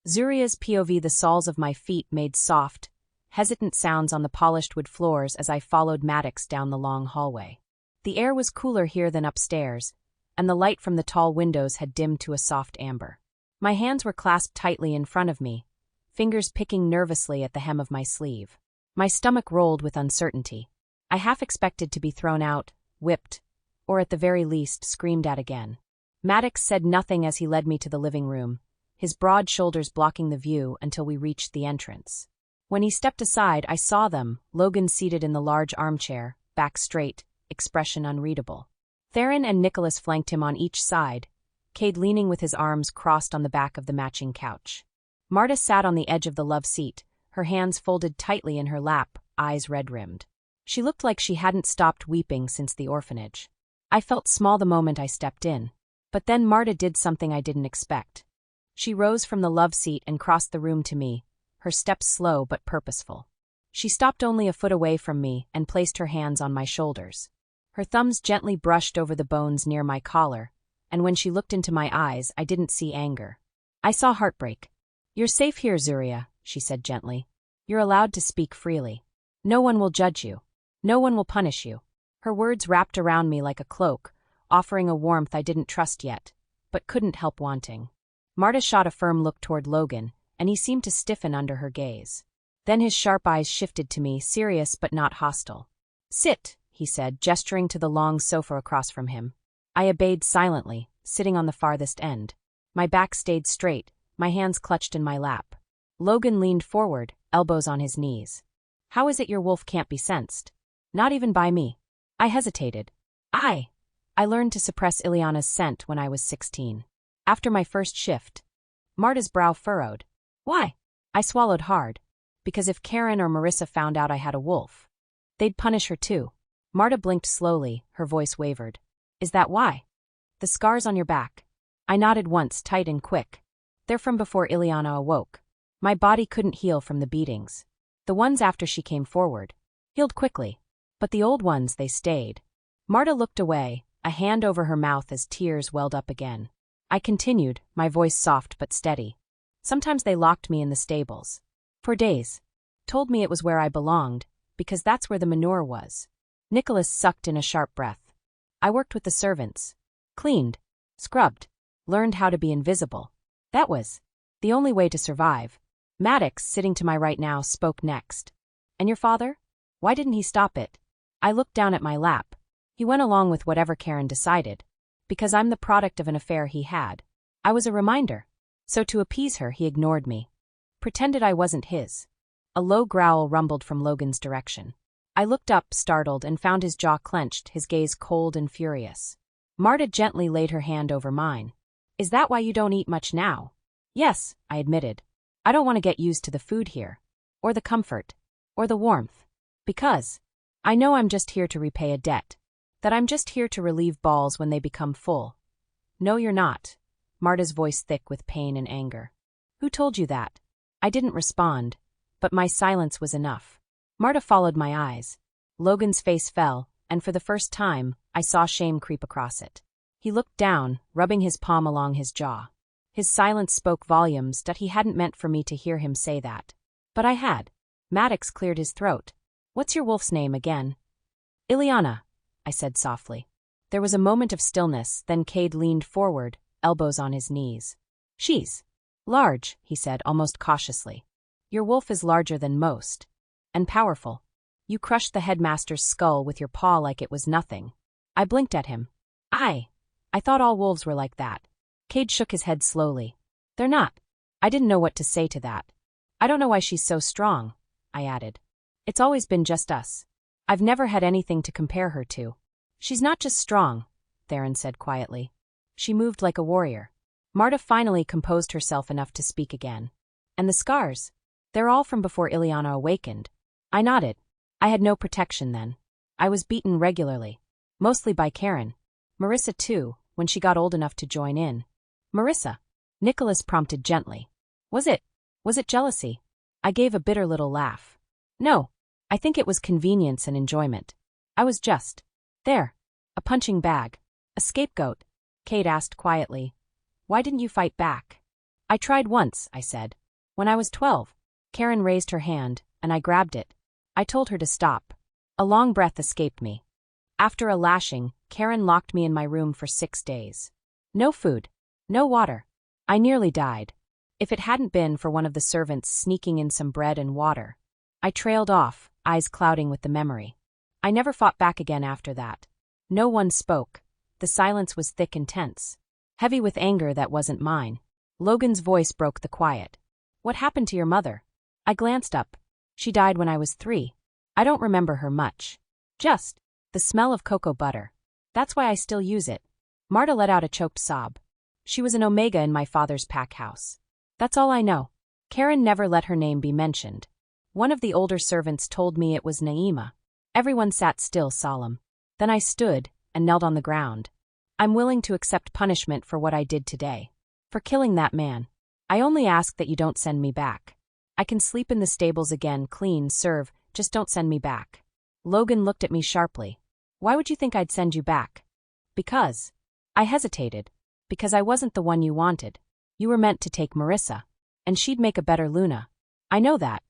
Zuria's POV. The soles of my feet made soft, hesitant sounds on the polished wood floors as I followed Maddox down the long hallway. The air was cooler here than upstairs, and the light from the tall windows had dimmed to a soft amber. My hands were clasped tightly in front of me, fingers picking nervously at the hem of my sleeve. My stomach rolled with uncertainty. I half expected to be thrown out, whipped, or at the very least screamed at again. Maddox said nothing as he led me to the living room, his broad shoulders blocking the view until we reached the entrance. When he stepped aside, I saw them, Logan seated in the large armchair, back straight, expression unreadable. Theron and Nicholas flanked him on each side, Cade leaning with his arms crossed on the back of the matching couch. Marta sat on the edge of the love seat, her hands folded tightly in her lap, eyes red-rimmed. She looked like she hadn't stopped weeping since the orphanage. I felt small the moment I stepped in. But then Marta did something I didn't expect. She rose from the love seat and crossed the room to me, her steps slow but purposeful. She stopped only a foot away from me and placed her hands on my shoulders. Her thumbs gently brushed over the bones near my collar, and when she looked into my eyes, I didn't see anger. I saw heartbreak. "You're safe here, Zuria," she said gently. "You're allowed to speak freely. No one will judge you. No one will punish you." Her words wrapped around me like a cloak, offering a warmth I didn't trust yet, but couldn't help wanting. Marta shot a firm look toward Logan, and he seemed to stiffen under her gaze. Then his sharp eyes shifted to me, serious but not hostile. "Sit," he said, gesturing to the long sofa across from him. I obeyed silently, sitting on the farthest end. My back stayed straight, my hands clutched in my lap. Logan leaned forward, elbows on his knees. "How is it your wolf can't be sensed? Not even by me?" I hesitated. I learned to suppress Ileana's scent when I was 16. After my first shift. Marta's brow furrowed. "Why?" I swallowed hard. "Because if Karen or Marissa found out I had a wolf, they'd punish her too." Marta blinked slowly, her voice wavered. "Is that why?" "The scars on your back." I nodded once, tight and quick. "They're from before Ileana awoke. My body couldn't heal from the beatings. The ones after she came forward healed quickly. But the old ones, they stayed." Marta looked away, a hand over her mouth as tears welled up again. I continued, my voice soft but steady. "Sometimes they locked me in the stables. For days. Told me it was where I belonged, because that's where the manure was." Nicholas sucked in a sharp breath. "I worked with the servants. Cleaned. Scrubbed. Learned how to be invisible. That was the only way to survive." Maddox, sitting to my right now, spoke next. "And your father? Why didn't he stop it?" I looked down at my lap. "He went along with whatever Karen decided. Because I'm the product of an affair he had. I was a reminder. So to appease her, he ignored me. Pretended I wasn't his." A low growl rumbled from Logan's direction. I looked up, startled, and found his jaw clenched, his gaze cold and furious. Marta gently laid her hand over mine. "Is that why you don't eat much now?" "Yes," I admitted. "I don't want to get used to the food here. Or the comfort. Or the warmth. Because I know I'm just here to repay a debt. That I'm just here to relieve balls when they become full." "No, you're not." Marta's voice thick with pain and anger. "Who told you that?" I didn't respond, but my silence was enough. Marta followed my eyes. Logan's face fell, and for the first time, I saw shame creep across it. He looked down, rubbing his palm along his jaw. His silence spoke volumes that he hadn't meant for me to hear him say that. But I had. Maddox cleared his throat. "What's your wolf's name again?" "Ileana," I said softly. There was a moment of stillness, then Cade leaned forward, elbows on his knees. "She's large," he said, almost cautiously. "Your wolf is larger than most. And powerful. You crushed the headmaster's skull with your paw like it was nothing." I blinked at him. I thought all wolves were like that." Cade shook his head slowly. "They're not." I didn't know what to say to that. "I don't know why she's so strong," I added. "It's always been just us. I've never had anything to compare her to." "She's not just strong," Theron said quietly. "She moved like a warrior." Marta finally composed herself enough to speak again. "And the scars? They're all from before Ileana awakened." I nodded. I had no protection then. I was beaten regularly. Mostly by Karen. Marissa too, when she got old enough to join in. "Marissa?" Nicholas prompted gently. Was it jealousy?" I gave a bitter little laugh. "No. I think it was convenience and enjoyment. I was just there. A punching bag. A scapegoat." Cade asked quietly. "Why didn't you fight back?" I tried once, I said. When I was 12. Karen raised her hand, and I grabbed it. I told her to stop. A long breath escaped me. After a lashing, Karen locked me in my room for 6 days. No food. No water. I nearly died. If it hadn't been for one of the servants sneaking in some bread and water. I trailed off, eyes clouding with the memory. I never fought back again after that. No one spoke. The silence was thick and tense. Heavy with anger that wasn't mine. Logan's voice broke the quiet. What happened to your mother? I glanced up. She died when I was 3. I don't remember her much. Just the smell of cocoa butter. That's why I still use it. Marta let out a choked sob. She was an omega in my father's pack house. That's all I know. Karen never let her name be mentioned. One of the older servants told me it was Naima. Everyone sat still, solemn. Then I stood and knelt on the ground. I'm willing to accept punishment for what I did today. For killing that man. I only ask that you don't send me back. I can sleep in the stables again, clean, serve, just don't send me back. Logan looked at me sharply. Why would you think I'd send you back? Because. I hesitated. Because I wasn't the one you wanted. You were meant to take Marissa. And she'd make a better Luna. I know that.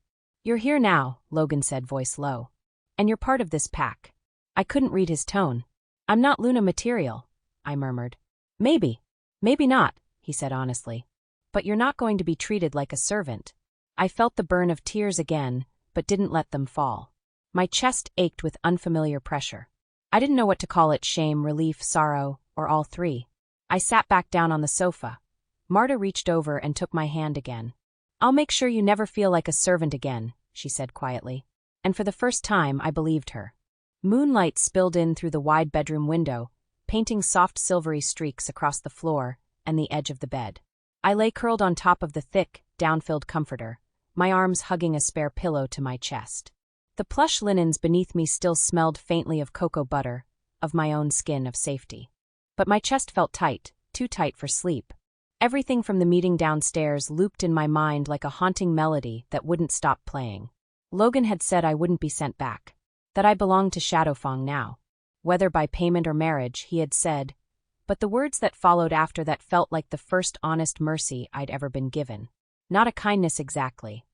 You're here now, Logan said, voice low. And you're part of this pack. I couldn't read his tone. I'm not Luna material, I murmured. Maybe. Maybe not, he said honestly. But you're not going to be treated like a servant. I felt the burn of tears again, but didn't let them fall. My chest ached with unfamiliar pressure. I didn't know what to call it, shame, relief, sorrow, or all three. I sat back down on the sofa. Marta reached over and took my hand again. I'll make sure you never feel like a servant again, she said quietly. And for the first time, I believed her. Moonlight spilled in through the wide bedroom window, painting soft silvery streaks across the floor and the edge of the bed. I lay curled on top of the thick, down-filled comforter, my arms hugging a spare pillow to my chest. The plush linens beneath me still smelled faintly of cocoa butter, of my own skin, of safety. But my chest felt tight, too tight for sleep. Everything from the meeting downstairs looped in my mind like a haunting melody that wouldn't stop playing. Logan had said I wouldn't be sent back, that I belonged to Shadowfang now. Whether by payment or marriage, he had said, but the words that followed after that felt like the first honest mercy I'd ever been given. Not a kindness exactly,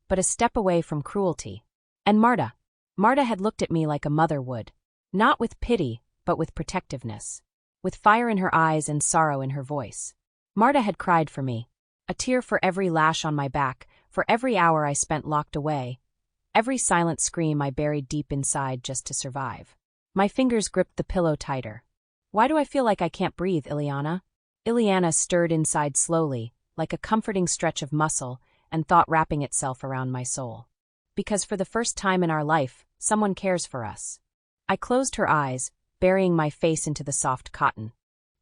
but a step away from cruelty. And Marta had looked at me like a mother would. Not with pity, but with protectiveness. With fire in her eyes and sorrow in her voice. Marta had cried for me. A tear for every lash on my back, for every hour I spent locked away. Every silent scream I buried deep inside just to survive. My fingers gripped the pillow tighter. Why do I feel like I can't breathe, Ileana? Ileana stirred inside slowly, like a comforting stretch of muscle, and thought wrapping itself around my soul. Because for the first time in our life, someone cares for us. I closed her eyes, burying my face into the soft cotton.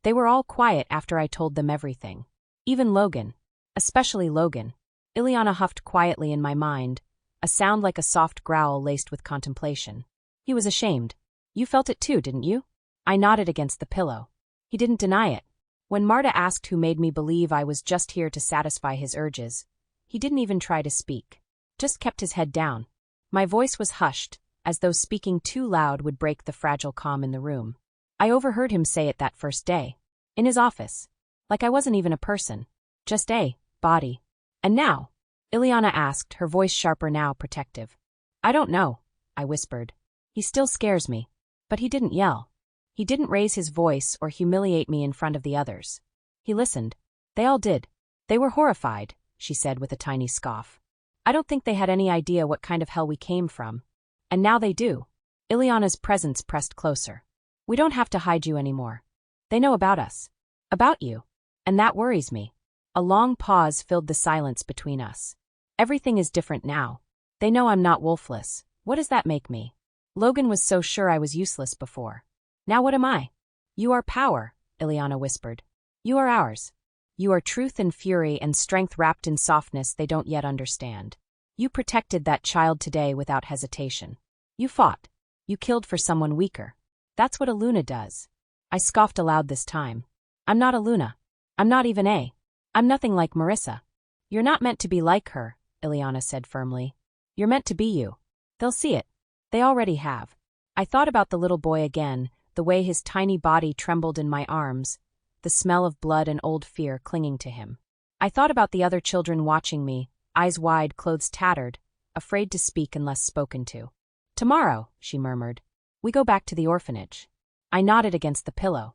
They were all quiet after I told them everything. Even Logan. Especially Logan. Ileana huffed quietly in my mind, a sound like a soft growl laced with contemplation. He was ashamed. You felt it too, didn't you? I nodded against the pillow. He didn't deny it. When Marta asked who made me believe I was just here to satisfy his urges, he didn't even try to speak. Just kept his head down. My voice was hushed, as though speaking too loud would break the fragile calm in the room. I overheard him say it that first day. In his office. Like I wasn't even a person. Just a body. And now? Ileana asked, her voice sharper now, protective. I don't know, I whispered. He still scares me. But he didn't yell. He didn't raise his voice or humiliate me in front of the others. He listened. They all did. They were horrified, she said with a tiny scoff. I don't think they had any idea what kind of hell we came from. And now they do. Ileana's presence pressed closer. We don't have to hide you anymore. They know about us. About you. And that worries me. A long pause filled the silence between us. Everything is different now. They know I'm not wolfless. What does that make me? Logan was so sure I was useless before. Now what am I? You are power, Ileana whispered. You are ours. You are truth and fury and strength wrapped in softness they don't yet understand. You protected that child today without hesitation. You fought. You killed for someone weaker. That's what a Luna does. I scoffed aloud this time. I'm not a Luna. I'm not even a. I'm nothing like Marissa. You're not meant to be like her, Ileana said firmly. You're meant to be you. They'll see it. They already have. I thought about the little boy again, the way his tiny body trembled in my arms, the smell of blood and old fear clinging to him. I thought about the other children watching me, eyes wide, clothes tattered, afraid to speak unless spoken to. "Tomorrow," she murmured, "we go back to the orphanage." I nodded against the pillow.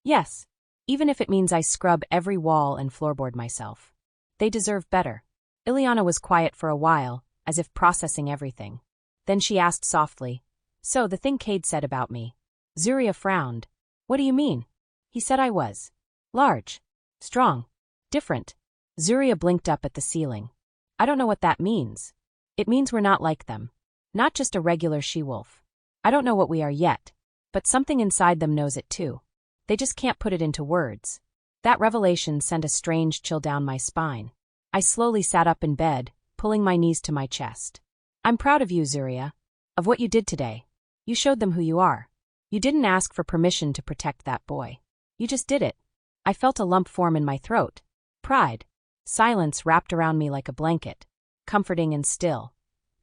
"Yes, even if it means I scrub every wall and floorboard myself. They deserve better." Ileana was quiet for a while, as if processing everything. Then she asked softly, "So, the thing Cade said about me." Zuria frowned. "What do you mean?" "He said I was large, strong, different." Zuria blinked up at the ceiling. "I don't know what that means. It means we're not like them. Not just a regular she-wolf. I don't know what we are yet, but something inside them knows it too. They just can't put it into words." That revelation sent a strange chill down my spine. I slowly sat up in bed, pulling my knees to my chest. "I'm proud of you, Zuria. Of what you did today. You showed them who you are. You didn't ask for permission to protect that boy. You just did it." I felt a lump form in my throat. Pride. Silence wrapped around me like a blanket, comforting and still.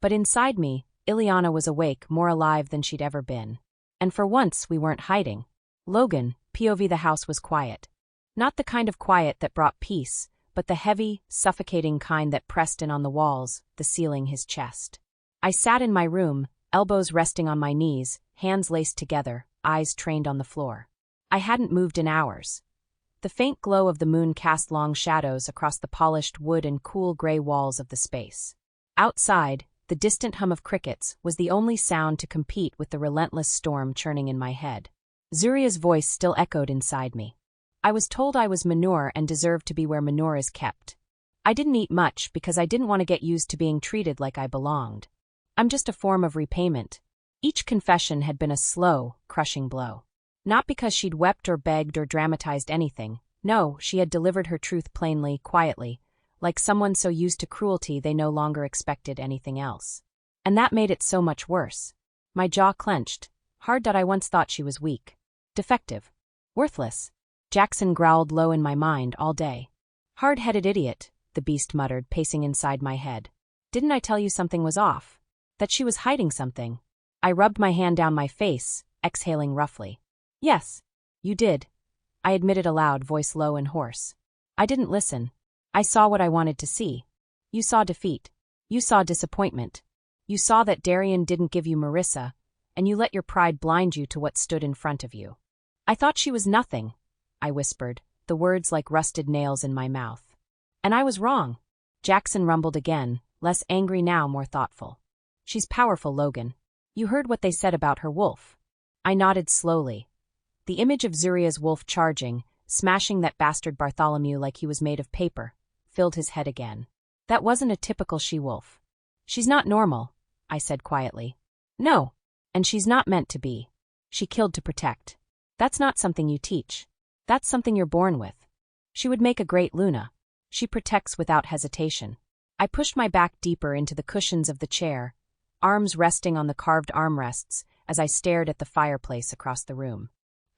But inside me, Ileana was awake, more alive than she'd ever been. And for once, we weren't hiding. Logan, POV, the house was quiet. Not the kind of quiet that brought peace, but the heavy, suffocating kind that pressed in on the walls, the ceiling, his chest. I sat in my room, elbows resting on my knees, hands laced together, eyes trained on the floor. I hadn't moved in hours. The faint glow of the moon cast long shadows across the polished wood and cool gray walls of the space. Outside, the distant hum of crickets was the only sound to compete with the relentless storm churning in my head. Zuria's voice still echoed inside me. "I was told I was manure and deserved to be where manure is kept. I didn't eat much because I didn't want to get used to being treated like I belonged. I'm just a form of repayment." Each confession had been a slow, crushing blow. Not because she'd wept or begged or dramatized anything. No, she had delivered her truth plainly, quietly, like someone so used to cruelty they no longer expected anything else. And that made it so much worse. My jaw clenched. Hard that I once thought she was weak. Defective. Worthless. Jackson growled low in my mind all day. "Hard-headed idiot," the beast muttered, pacing inside my head. "Didn't I tell you something was off? That she was hiding something?" I rubbed my hand down my face, exhaling roughly. "Yes, you did," I admitted aloud, voice low and hoarse. "I didn't listen. I saw what I wanted to see. You saw defeat. You saw disappointment. You saw that Darian didn't give you Marissa, and you let your pride blind you to what stood in front of you." "I thought she was nothing," I whispered, the words like rusted nails in my mouth. "And I was wrong." Jackson rumbled again, less angry now, more thoughtful. "She's powerful, Logan. You heard what they said about her wolf." I nodded slowly. The image of Zuria's wolf charging, smashing that bastard Bartholomew like he was made of paper, filled his head again. That wasn't a typical she-wolf. "She's not normal," I said quietly. "No. And she's not meant to be. She killed to protect. That's not something you teach. That's something you're born with. She would make a great Luna. She protects without hesitation." I pushed my back deeper into the cushions of the chair, arms resting on the carved armrests as I stared at the fireplace across the room.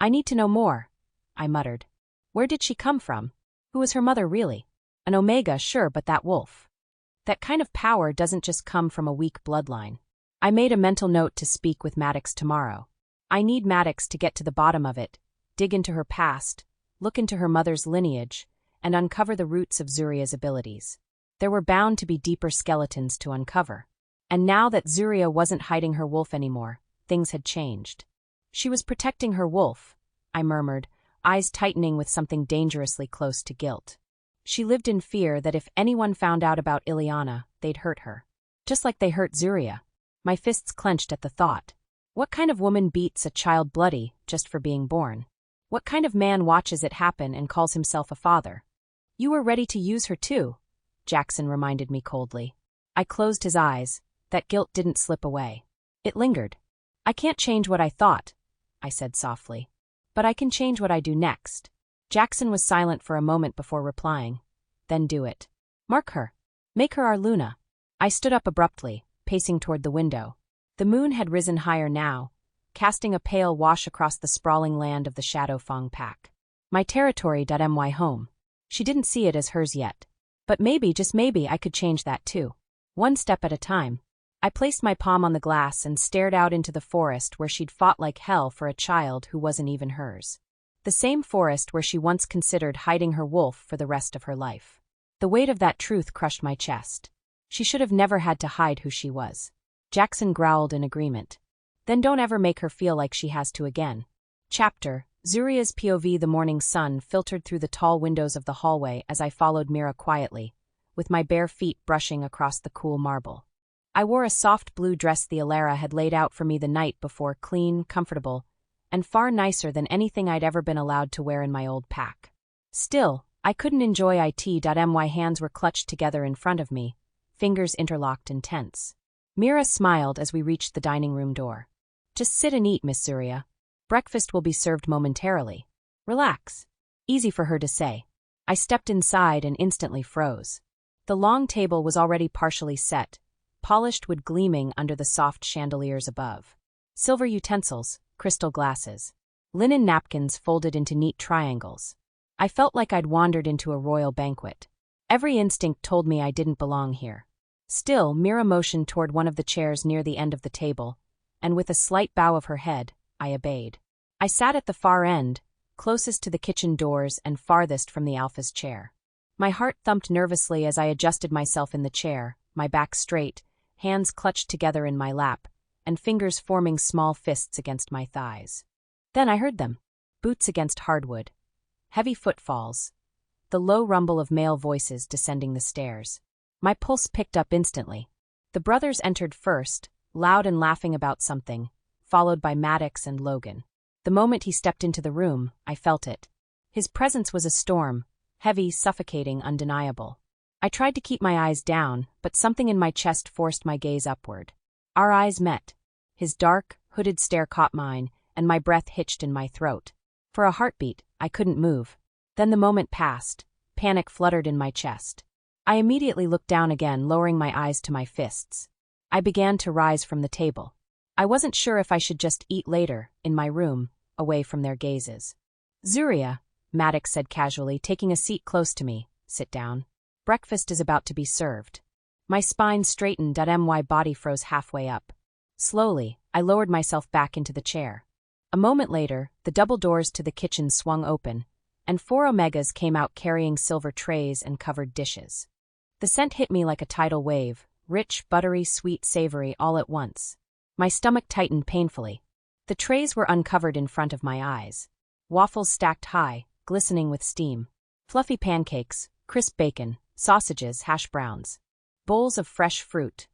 "I need to know more," I muttered. "Where did she come from? Who was her mother really? An Omega, sure, but that wolf. That kind of power doesn't just come from a weak bloodline." I made a mental note to speak with Maddox tomorrow. I need Maddox to get to the bottom of it, dig into her past, look into her mother's lineage, and uncover the roots of Zuria's abilities. There were bound to be deeper skeletons to uncover. And now that Zuria wasn't hiding her wolf anymore, things had changed. "She was protecting her wolf," I murmured, eyes tightening with something dangerously close to guilt. "She lived in fear that if anyone found out about Ileana, they'd hurt her. Just like they hurt Zuria." My fists clenched at the thought. What kind of woman beats a child bloody just for being born? What kind of man watches it happen and calls himself a father? "You were ready to use her too," Jackson reminded me coldly. I closed his eyes. That guilt didn't slip away. It lingered. "I can't change what I thought," I said softly. "But I can change what I do next." Jackson was silent for a moment before replying. "Then do it. Mark her. Make her our Luna." I stood up abruptly, pacing toward the window. The moon had risen higher now, casting a pale wash across the sprawling land of the Shadow Fong pack. My territory.my home. She didn't see it as hers yet. But maybe, just maybe, I could change that too. One step at a time. I placed my palm on the glass and stared out into the forest where she'd fought like hell for a child who wasn't even hers. The same forest where she once considered hiding her wolf for the rest of her life. The weight of that truth crushed my chest. She should have never had to hide who she was. Jackson growled in agreement. Then don't ever make her feel like she has to again. Chapter: Zuria's POV. The morning sun filtered through the tall windows of the hallway as I followed Mira quietly, with my bare feet brushing across the cool marble. I wore a soft blue dress the Alara had laid out for me the night before, clean, comfortable, and far nicer than anything I'd ever been allowed to wear in my old pack. Still, I couldn't enjoy it. My hands were clutched together in front of me, fingers interlocked and tense. Mira smiled as we reached the dining room door. Just sit and eat, Miss Zuria. Breakfast will be served momentarily. Relax. Easy for her to say. I stepped inside and instantly froze. The long table was already partially set, polished wood gleaming under the soft chandeliers above. Silver utensils, crystal glasses. Linen napkins folded into neat triangles. I felt like I'd wandered into a royal banquet. Every instinct told me I didn't belong here. Still, Mira motioned toward one of the chairs near the end of the table, and with a slight bow of her head, I obeyed. I sat at the far end, closest to the kitchen doors and farthest from the Alpha's chair. My heart thumped nervously as I adjusted myself in the chair, my back straight, hands clutched together in my lap, and fingers forming small fists against my thighs. Then I heard them. Boots against hardwood. Heavy footfalls. The low rumble of male voices descending the stairs. My pulse picked up instantly. The brothers entered first, loud and laughing about something, followed by Maddox and Logan. The moment he stepped into the room, I felt it. His presence was a storm, heavy, suffocating, undeniable. I tried to keep my eyes down, but something in my chest forced my gaze upward. Our eyes met. His dark, hooded stare caught mine, and my breath hitched in my throat. For a heartbeat, I couldn't move. Then the moment passed. Panic fluttered in my chest. I immediately looked down again, lowering my eyes to my fists. I began to rise from the table. I wasn't sure if I should just eat later, in my room, away from their gazes. Zuria, Maddox said casually, taking a seat close to me. Sit down. Breakfast is about to be served. My spine straightened, my body froze halfway up. Slowly, I lowered myself back into the chair. A moment later, the double doors to the kitchen swung open, and 4 Omegas came out carrying silver trays and covered dishes. The scent hit me like a tidal wave, rich, buttery, sweet, savory, all at once. My stomach tightened painfully. The trays were uncovered in front of my eyes. Waffles stacked high, glistening with steam. Fluffy pancakes, crisp bacon, sausages, hash browns. Bowls of fresh fruit.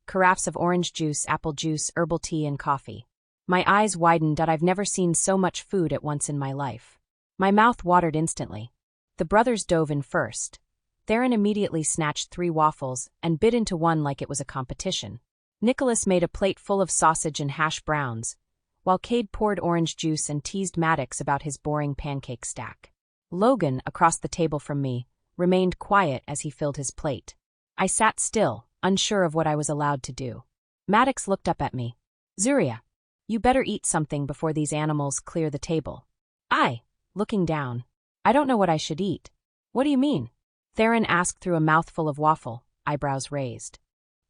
Carafes of orange juice, apple juice, herbal tea, and coffee. My eyes widened. I've never seen so much food at once in my life. My mouth watered instantly. The brothers dove in first. Theron immediately snatched 3 waffles and bit into one like it was a competition. Nicholas made a plate full of sausage and hash browns, while Cade poured orange juice and teased Maddox about his boring pancake stack. Logan, across the table from me, remained quiet as he filled his plate. I sat still, unsure of what I was allowed to do. Maddox looked up at me. Zuria, you better eat something before these animals clear the table. Looking down. I don't know what I should eat. What do you mean? Theron asked through a mouthful of waffle, eyebrows raised.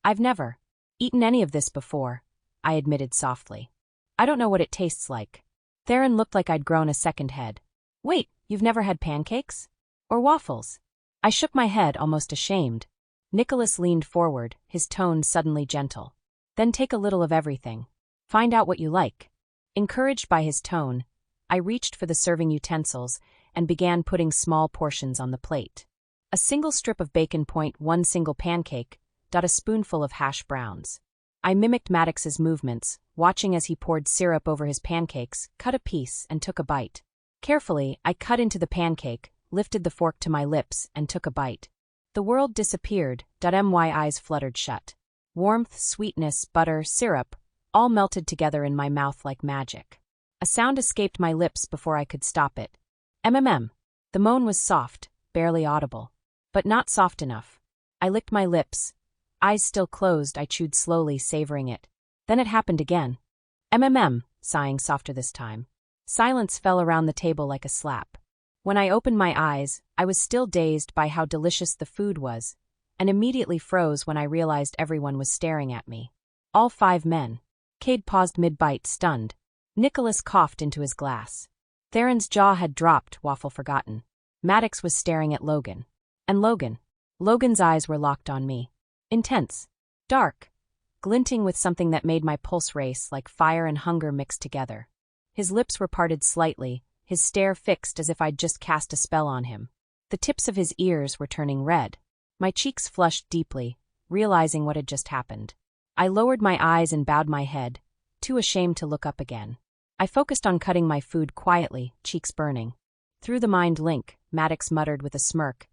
I've never eaten any of this before, I admitted softly. I don't know what it tastes like. Theron looked like I'd grown a second head. Wait, you've never had pancakes? Or waffles? I shook my head, almost ashamed. Nicholas leaned forward, his tone suddenly gentle. Then take a little of everything. Find out what you like. Encouraged by his tone, I reached for the serving utensils and began putting small portions on the plate. A single strip of bacon, 1 single pancake, a spoonful of hash browns. I mimicked Maddox's movements, watching as he poured syrup over his pancakes, cut a piece, and took a bite. Carefully, I cut into the pancake, lifted the fork to my lips, and took a bite. The world disappeared. My eyes fluttered shut. Warmth, sweetness, butter, syrup, all melted together in my mouth like magic. A sound escaped my lips before I could stop it. MMM. The moan was soft, barely audible. But not soft enough. I licked my lips. Eyes still closed, I chewed slowly, savoring it. Then it happened again. MMM, sighing softer this time. Silence fell around the table like a slap. When I opened my eyes, I was still dazed by how delicious the food was, and immediately froze when I realized everyone was staring at me. All 5 men. Cade paused mid-bite, stunned. Nicholas coughed into his glass. Theron's jaw had dropped, waffle forgotten. Maddox was staring at Logan. And Logan, Logan's eyes were locked on me. Intense. Dark. Glinting with something that made my pulse race like fire and hunger mixed together. His lips were parted slightly, his stare fixed as if I'd just cast a spell on him. The tips of his ears were turning red. My cheeks flushed deeply, realizing what had just happened. I lowered my eyes and bowed my head, too ashamed to look up again. I focused on cutting my food quietly, cheeks burning. Through the mind link, Maddox muttered with a smirk.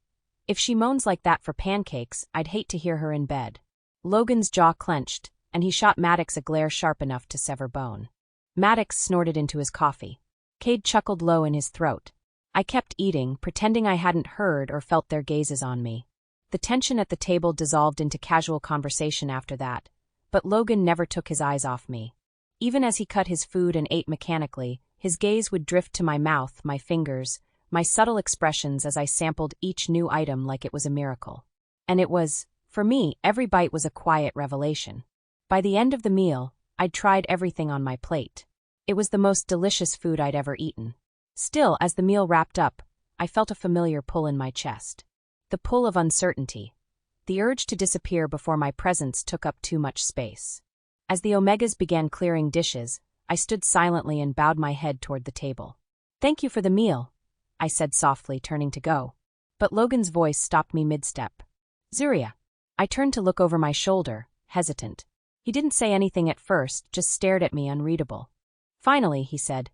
If she moans like that for pancakes, I'd hate to hear her in bed. Logan's jaw clenched, and he shot Maddox a glare sharp enough to sever bone. Maddox snorted into his coffee. Cade chuckled low in his throat. I kept eating, pretending I hadn't heard or felt their gazes on me. The tension at the table dissolved into casual conversation after that, but Logan never took his eyes off me. Even as he cut his food and ate mechanically, his gaze would drift to my mouth, my fingers, my subtle expressions as I sampled each new item like it was a miracle. And it was, for me, every bite was a quiet revelation. By the end of the meal, I'd tried everything on my plate. It was the most delicious food I'd ever eaten. Still, as the meal wrapped up, I felt a familiar pull in my chest. The pull of uncertainty. The urge to disappear before my presence took up too much space. As the Omegas began clearing dishes, I stood silently and bowed my head toward the table. "Thank you for the meal," I said softly, turning to go. But Logan's voice stopped me mid-step. "Zuria." I turned to look over my shoulder, hesitant. He didn't say anything at first, just stared at me unreadable. Finally, he said,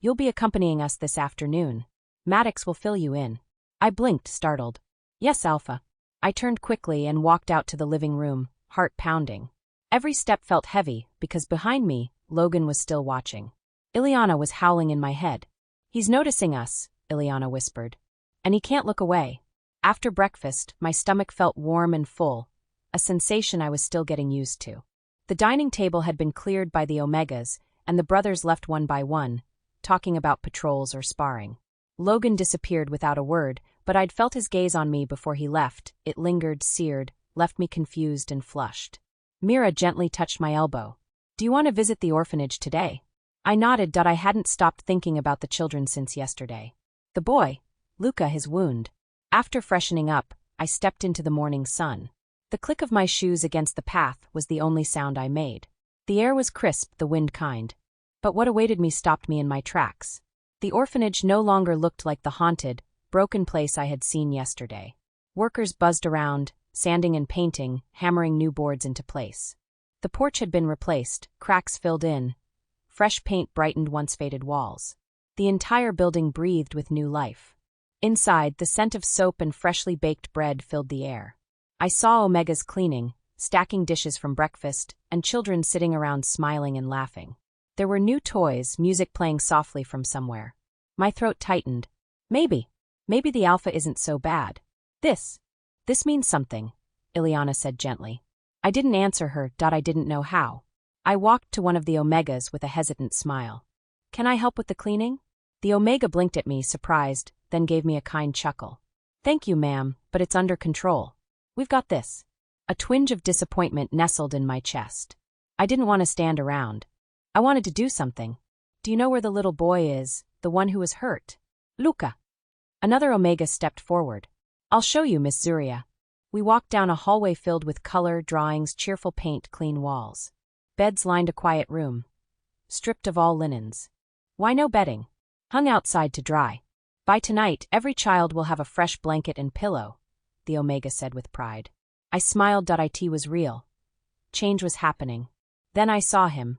"You'll be accompanying us this afternoon. Maddox will fill you in." I blinked, startled. "Yes, Alpha." I turned quickly and walked out to the living room, heart pounding. Every step felt heavy, because behind me, Logan was still watching. Ileana was howling in my head. "He's noticing us," Ileana whispered. "And he can't look away." After breakfast, my stomach felt warm and full, a sensation I was still getting used to. The dining table had been cleared by the Omegas, and the brothers left one by one, talking about patrols or sparring. Logan disappeared without a word, but I'd felt his gaze on me before he left. It lingered, seared, left me confused and flushed. Mira gently touched my elbow. "Do you want to visit the orphanage today?" I nodded. I hadn't stopped thinking about the children since yesterday. The boy, Luca, his wound. After freshening up, I stepped into the morning sun. The click of my shoes against the path was the only sound I made. The air was crisp, the wind kind. But what awaited me stopped me in my tracks. The orphanage no longer looked like the haunted, broken place I had seen yesterday. Workers buzzed around, sanding and painting, hammering new boards into place. The porch had been replaced, cracks filled in. Fresh paint brightened once faded walls. The entire building breathed with new life. Inside, the scent of soap and freshly baked bread filled the air. I saw Omegas cleaning, stacking dishes from breakfast, and children sitting around smiling and laughing. There were new toys, music playing softly from somewhere. My throat tightened. Maybe the Alpha isn't so bad. This means something, Ileana said gently. I didn't answer her. I didn't know how. I walked to one of the Omegas with a hesitant smile. "Can I help with the cleaning?" The Omega blinked at me, surprised, then gave me a kind chuckle. "Thank you, ma'am, but it's under control. We've got this." A twinge of disappointment nestled in my chest. I didn't want to stand around. I wanted to do something. "Do you know where the little boy is, the one who was hurt?" "Luca." Another Omega stepped forward. "I'll show you, Miss Zuria." We walked down a hallway filled with color, drawings, cheerful paint, clean walls. Beds lined a quiet room. Stripped of all linens. Why no bedding? Hung outside to dry. "By tonight, every child will have a fresh blanket and pillow," the Omega said with pride. I smiled. It was real. Change was happening. Then I saw him.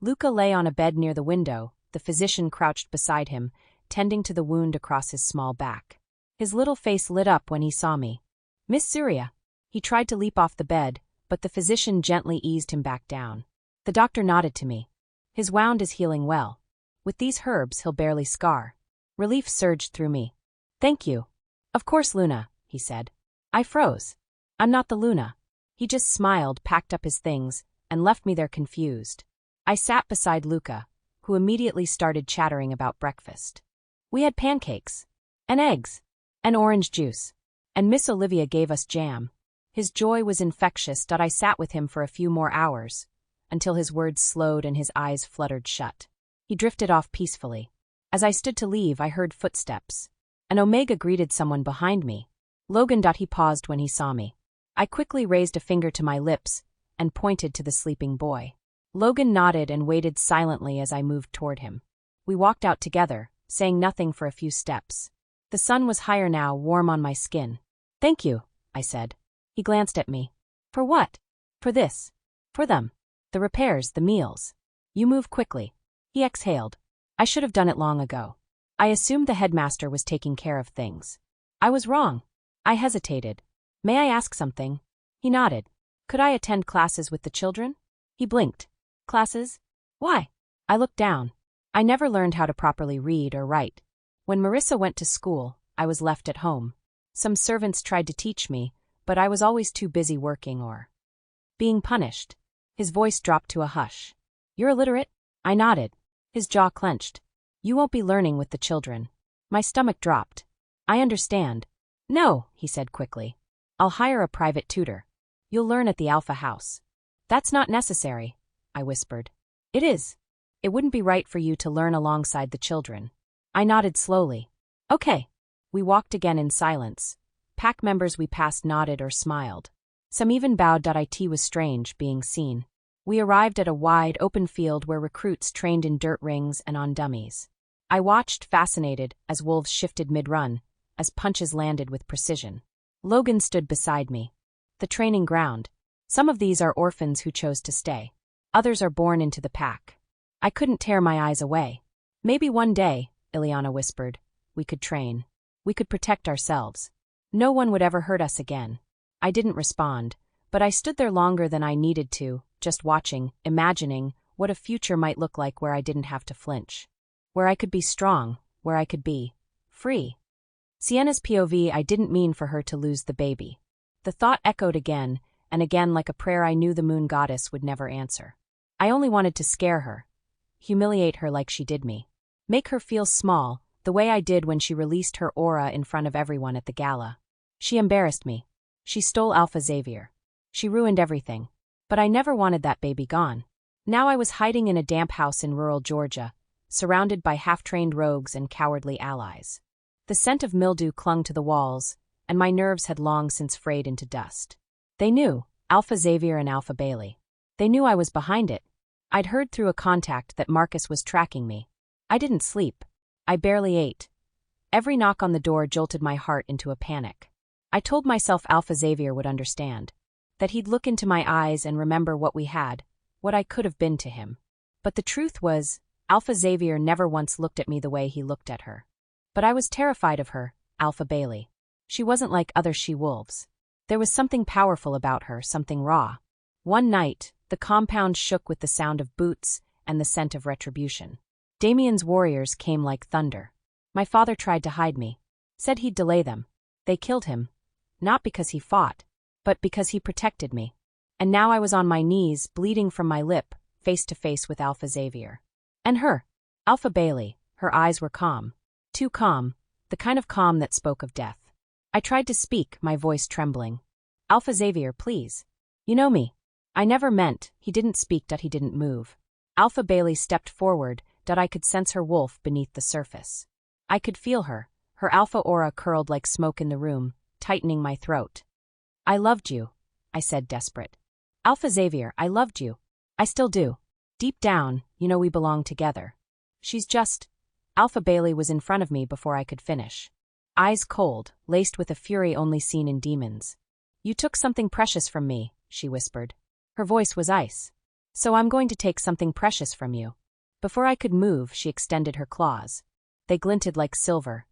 Luca lay on a bed near the window, the physician crouched beside him, tending to the wound across his small back. His little face lit up when he saw me. "Miss Zuria." He tried to leap off the bed, but the physician gently eased him back down. The doctor nodded to me. "His wound is healing well. With these herbs he'll barely scar." Relief surged through me. "Thank you." "Of course, Luna," he said. I froze. "I'm not the Luna." He just smiled, packed up his things, and left me there confused. I sat beside Luca, who immediately started chattering about breakfast. We had pancakes, and eggs, and orange juice, and Miss Olivia gave us jam. His joy was infectious. I sat with him for a few more hours, until his words slowed and his eyes fluttered shut. He drifted off peacefully. As I stood to leave, I heard footsteps. An Omega greeted someone behind me. Logan. He paused when he saw me. I quickly raised a finger to my lips and pointed to the sleeping boy. Logan nodded and waited silently as I moved toward him. We walked out together, saying nothing for a few steps. The sun was higher now, warm on my skin. "Thank you," I said. He glanced at me. "For what?" "For this. For them. The repairs, the meals. You move quickly." He exhaled. "I should have done it long ago. I assumed the headmaster was taking care of things. I was wrong." I hesitated. "May I ask something?" He nodded. "Could I attend classes with the children?" He blinked. "Classes? Why?" I looked down. I never learned how to properly read or write. When Marissa went to school, I was left at home. Some servants tried to teach me, but I was always too busy working or being punished. His voice dropped to a hush. "You're illiterate?" I nodded. His jaw clenched. "You won't be learning with the children." My stomach dropped. "I understand." "No," he said quickly. "I'll hire a private tutor. You'll learn at the Alpha House." "That's not necessary," I whispered. "It is. It wouldn't be right for you to learn alongside the children." I nodded slowly. "Okay." We walked again in silence. Pack members we passed nodded or smiled. Some even bowed. It was strange, being seen. We arrived at a wide, open field where recruits trained in dirt rings and on dummies. I watched, fascinated, as wolves shifted mid-run, as punches landed with precision. Logan stood beside me. The training ground. Some of these are orphans who chose to stay. Others are born into the pack. I couldn't tear my eyes away. "Maybe one day," Ileana whispered, "we could train. We could protect ourselves. No one would ever hurt us again." I didn't respond, but I stood there longer than I needed to, just watching, imagining what a future might look like where I didn't have to flinch. Where I could be strong, where I could be free. Sienna's POV. I didn't mean for her to lose the baby. The thought echoed again and again like a prayer I knew the moon goddess would never answer. I only wanted to scare her, humiliate her like she did me. Make her feel small, the way I did when she released her aura in front of everyone at the gala. She embarrassed me. She stole Alpha Xavier. She ruined everything. But I never wanted that baby gone. Now I was hiding in a damp house in rural Georgia, surrounded by half-trained rogues and cowardly allies. The scent of mildew clung to the walls, and my nerves had long since frayed into dust. They knew, Alpha Xavier and Alpha Bailey. They knew I was behind it. I'd heard through a contact that Marcus was tracking me. I didn't sleep. I barely ate. Every knock on the door jolted my heart into a panic. I told myself Alpha Xavier would understand. That he'd look into my eyes and remember what we had, what I could have been to him. But the truth was, Alpha Xavier never once looked at me the way he looked at her. But I was terrified of her, Alpha Bailey. She wasn't like other she-wolves. There was something powerful about her, something raw. One night, the compound shook with the sound of boots and the scent of retribution. Damien's warriors came like thunder. My father tried to hide me. Said he'd delay them. They killed him. Not because he fought, but because he protected me. And now I was on my knees, bleeding from my lip, face to face with Alpha Xavier. And her, Alpha Bailey. Her eyes were calm. Too calm, the kind of calm that spoke of death. I tried to speak, my voice trembling. "Alpha Xavier, please. You know me." I never meant. He didn't speak. He didn't move. Alpha Bailey stepped forward. I could sense her wolf beneath the surface. I could feel her. Her alpha aura curled like smoke in the room, tightening my throat. "I loved you," I said, desperate. "Alpha Xavier, I loved you. I still do. Deep down, you know we belong together." "She's just..." Alpha Bailey was in front of me before I could finish. Eyes cold, laced with a fury only seen in demons. "You took something precious from me," she whispered. Her voice was ice. "So I'm going to take something precious from you." Before I could move, she extended her claws. They glinted like silver.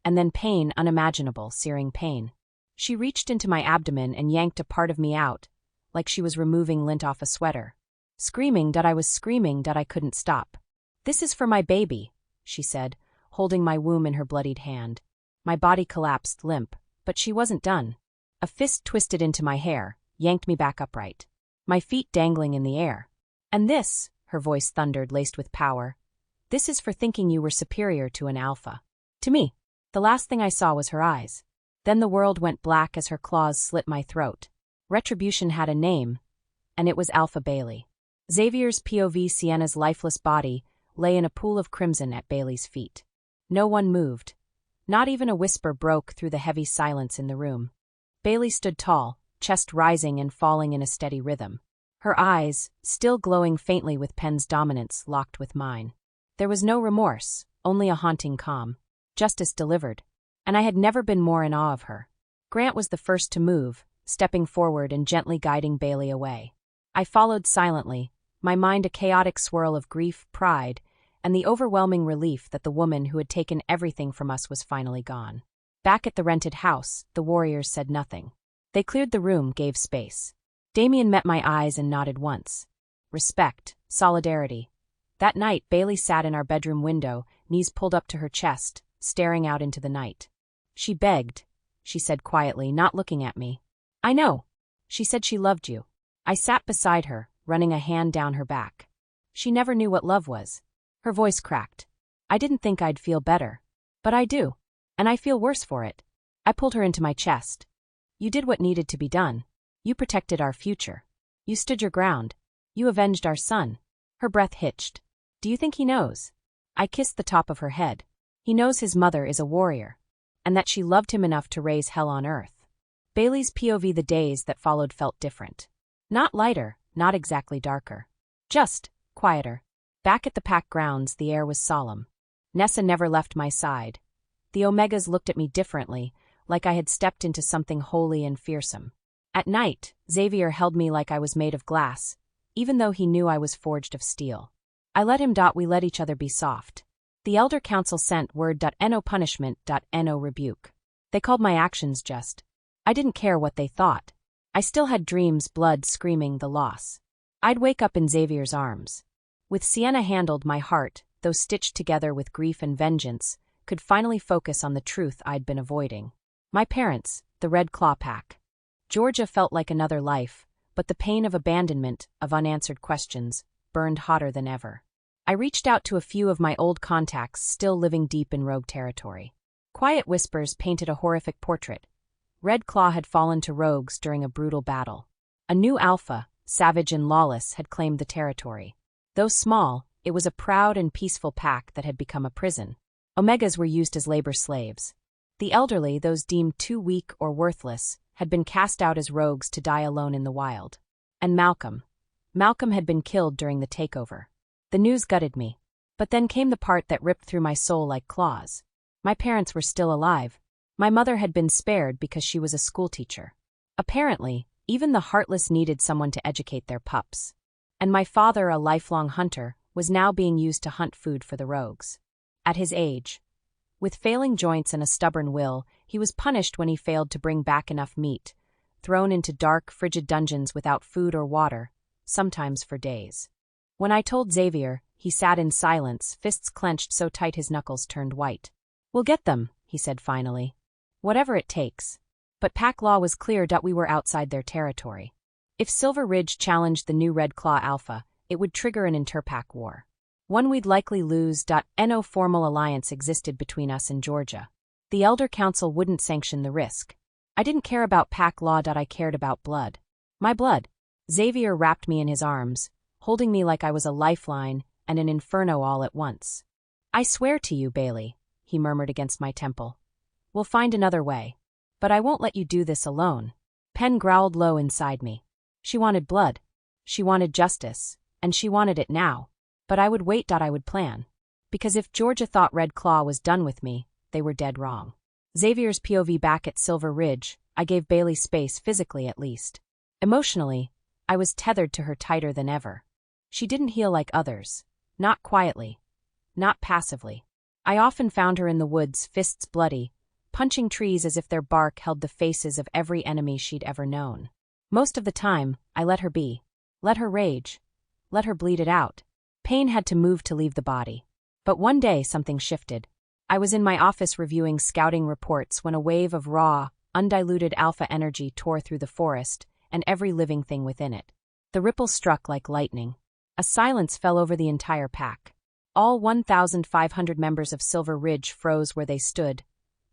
And then pain, unimaginable, searing pain. She reached into my abdomen and yanked a part of me out, like she was removing lint off a sweater. Screaming. I was screaming. I couldn't stop. "This is for my baby," she said, holding my womb in her bloodied hand. My body collapsed, limp, but she wasn't done. A fist twisted into my hair, yanked me back upright. My feet dangling in the air. "And this," her voice thundered, laced with power, "this is for thinking you were superior to an alpha." To me. The last thing I saw was her eyes. Then the world went black as her claws slit my throat. Retribution had a name, and it was Alpha Bailey. Xavier's POV. Sienna's lifeless body lay in a pool of crimson at Bailey's feet. No one moved. Not even a whisper broke through the heavy silence in the room. Bailey stood tall, chest rising and falling in a steady rhythm. Her eyes, still glowing faintly with Pen's dominance, locked with mine. There was no remorse, only a haunting calm. Justice delivered. And I had never been more in awe of her. Grant was the first to move, stepping forward and gently guiding Bailey away. I followed silently, my mind a chaotic swirl of grief, pride, and the overwhelming relief that the woman who had taken everything from us was finally gone. Back at the rented house, the warriors said nothing. They cleared the room, gave space. Damien met my eyes and nodded once. Respect, solidarity. That night, Bailey sat in our bedroom window, knees pulled up to her chest, staring out into the night. She begged, she said quietly, not looking at me. I know. She said she loved you. I sat beside her, running a hand down her back. She never knew what love was. Her voice cracked. I didn't think I'd feel better. But I do. And I feel worse for it. I pulled her into my chest. You did what needed to be done. You protected our future. You stood your ground. You avenged our son. Her breath hitched. Do you think he knows? I kissed the top of her head. He knows his mother is a warrior. And that she loved him enough to raise hell on earth. Bailey's POV the days that followed felt different. Not lighter, not exactly darker. Just quieter. Back at the pack grounds, the air was solemn. Nessa never left my side. The Omegas looked at me differently, like I had stepped into something holy and fearsome. At night, Xavier held me like I was made of glass, even though he knew I was forged of steel. I let him. We let each other be soft. The Elder Council sent word.no punishment.no rebuke. They called my actions just. I didn't care what they thought. I still had dreams, blood screaming the loss. I'd wake up in Xavier's arms. With Sienna handled, my heart, though stitched together with grief and vengeance, could finally focus on the truth I'd been avoiding. My parents, the Red Claw Pack. Georgia felt like another life, but the pain of abandonment, of unanswered questions, burned hotter than ever. I reached out to a few of my old contacts still living deep in rogue territory. Quiet whispers painted a horrific portrait. Red Claw had fallen to rogues during a brutal battle. A new alpha, savage and lawless, had claimed the territory. Though small, it was a proud and peaceful pack that had become a prison. Omegas were used as labor slaves. The elderly, those deemed too weak or worthless, had been cast out as rogues to die alone in the wild. And Malcolm had been killed during the takeover. The news gutted me. But then came the part that ripped through my soul like claws. My parents were still alive. My mother had been spared because she was a schoolteacher. Apparently, even the heartless needed someone to educate their pups. And my father, a lifelong hunter, was now being used to hunt food for the rogues. At his age, with failing joints and a stubborn will, he was punished when he failed to bring back enough meat, thrown into dark, frigid dungeons without food or water, sometimes for days. When I told Xavier, he sat in silence, fists clenched so tight his knuckles turned white. We'll get them, he said finally. Whatever it takes. But pack law was clear that we were outside their territory. If Silver Ridge challenged the new Red Claw Alpha, it would trigger an interpack war. One we'd likely lose. No formal alliance existed between us and Georgia. The Elder Council wouldn't sanction the risk. I didn't care about pack law. I cared about blood. My blood. Xavier wrapped me in his arms, holding me like I was a lifeline and an inferno all at once. I swear to you, Bailey, he murmured against my temple. We'll find another way. But I won't let you do this alone. Pen growled low inside me. She wanted blood. She wanted justice. And she wanted it now. But I would wait. I would plan. Because if Georgia thought Red Claw was done with me, they were dead wrong. Xavier's POV back at Silver Ridge, I gave Bailey space, physically at least. Emotionally, I was tethered to her tighter than ever. She didn't heal like others. Not quietly. Not passively. I often found her in the woods, fists bloody, punching trees as if their bark held the faces of every enemy she'd ever known. Most of the time, I let her be. Let her rage. Let her bleed it out. Pain had to move to leave the body. But one day something shifted. I was in my office reviewing scouting reports when a wave of raw, undiluted alpha energy tore through the forest and every living thing within it. The ripple struck like lightning. A silence fell over the entire pack. All 1,500 members of Silver Ridge froze where they stood,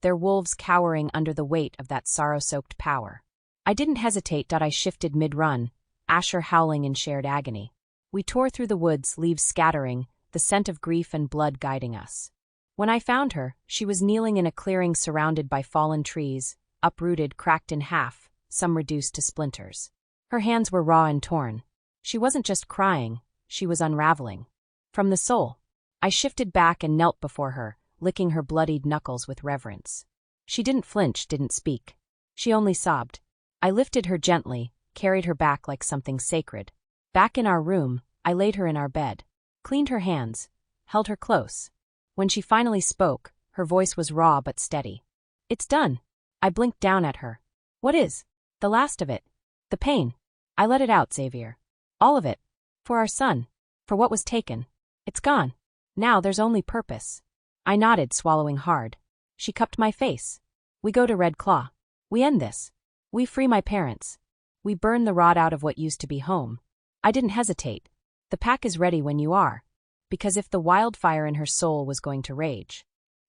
their wolves cowering under the weight of that sorrow-soaked power. I didn't hesitate. I shifted mid-run, Asher howling in shared agony. We tore through the woods, leaves scattering, the scent of grief and blood guiding us. When I found her, she was kneeling in a clearing surrounded by fallen trees, uprooted, cracked in half, some reduced to splinters. Her hands were raw and torn. She wasn't just crying, she was unraveling. From the soul. I shifted back and knelt before her, licking her bloodied knuckles with reverence. She didn't flinch, didn't speak. She only sobbed. I lifted her gently, carried her back like something sacred. Back in our room, I laid her in our bed, cleaned her hands, held her close. When she finally spoke, her voice was raw but steady. "It's done." I blinked down at her. "What is?" "The last of it. The pain." I let it out, Xavier. "All of it. For our son. For what was taken. It's gone. Now there's only purpose." I nodded, swallowing hard. She cupped my face. "We go to Red Claw. We end this. We free my parents. We burn the rot out of what used to be home." I didn't hesitate. "The pack is ready when you are." Because if the wildfire in her soul was going to rage,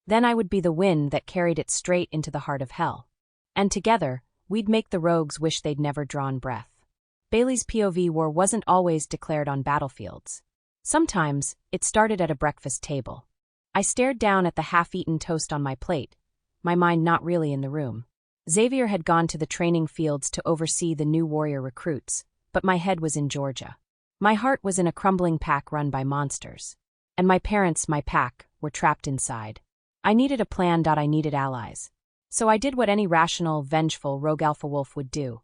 then I would be the wind that carried it straight into the heart of hell. And together, we'd make the rogues wish they'd never drawn breath. Bailey's POV war wasn't always declared on battlefields. Sometimes, it started at a breakfast table. I stared down at the half-eaten toast on my plate, my mind not really in the room. Xavier had gone to the training fields to oversee the new warrior recruits, but my head was in Georgia. My heart was in a crumbling pack run by monsters. And my parents, my pack, were trapped inside. I needed a plan. I needed allies. So I did what any rational, vengeful, rogue alpha wolf would do.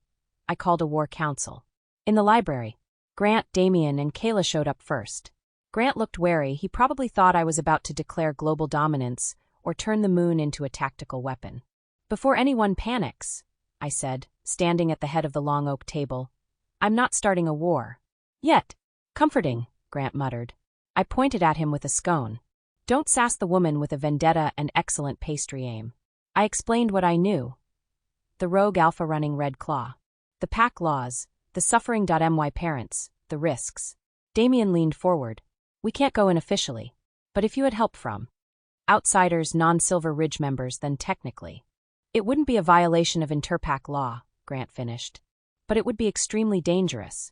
I called a war council. In the library, Grant, Damien, and Kayla showed up first. Grant looked wary. He probably thought I was about to declare global dominance or turn the moon into a tactical weapon. "Before anyone panics," I said, standing at the head of the long oak table, "I'm not starting a war. Yet." "Comforting," Grant muttered. I pointed at him with a scone. "Don't sass the woman with a vendetta and excellent pastry aim." I explained what I knew. The rogue alpha running Red Claw. The pack laws, the suffering.my parents, the risks. Damien leaned forward. "We can't go in officially. But if you had help from outsiders, non-Silver Ridge members, then technically. It wouldn't be a violation of interpack law," Grant finished. "But it would be extremely dangerous."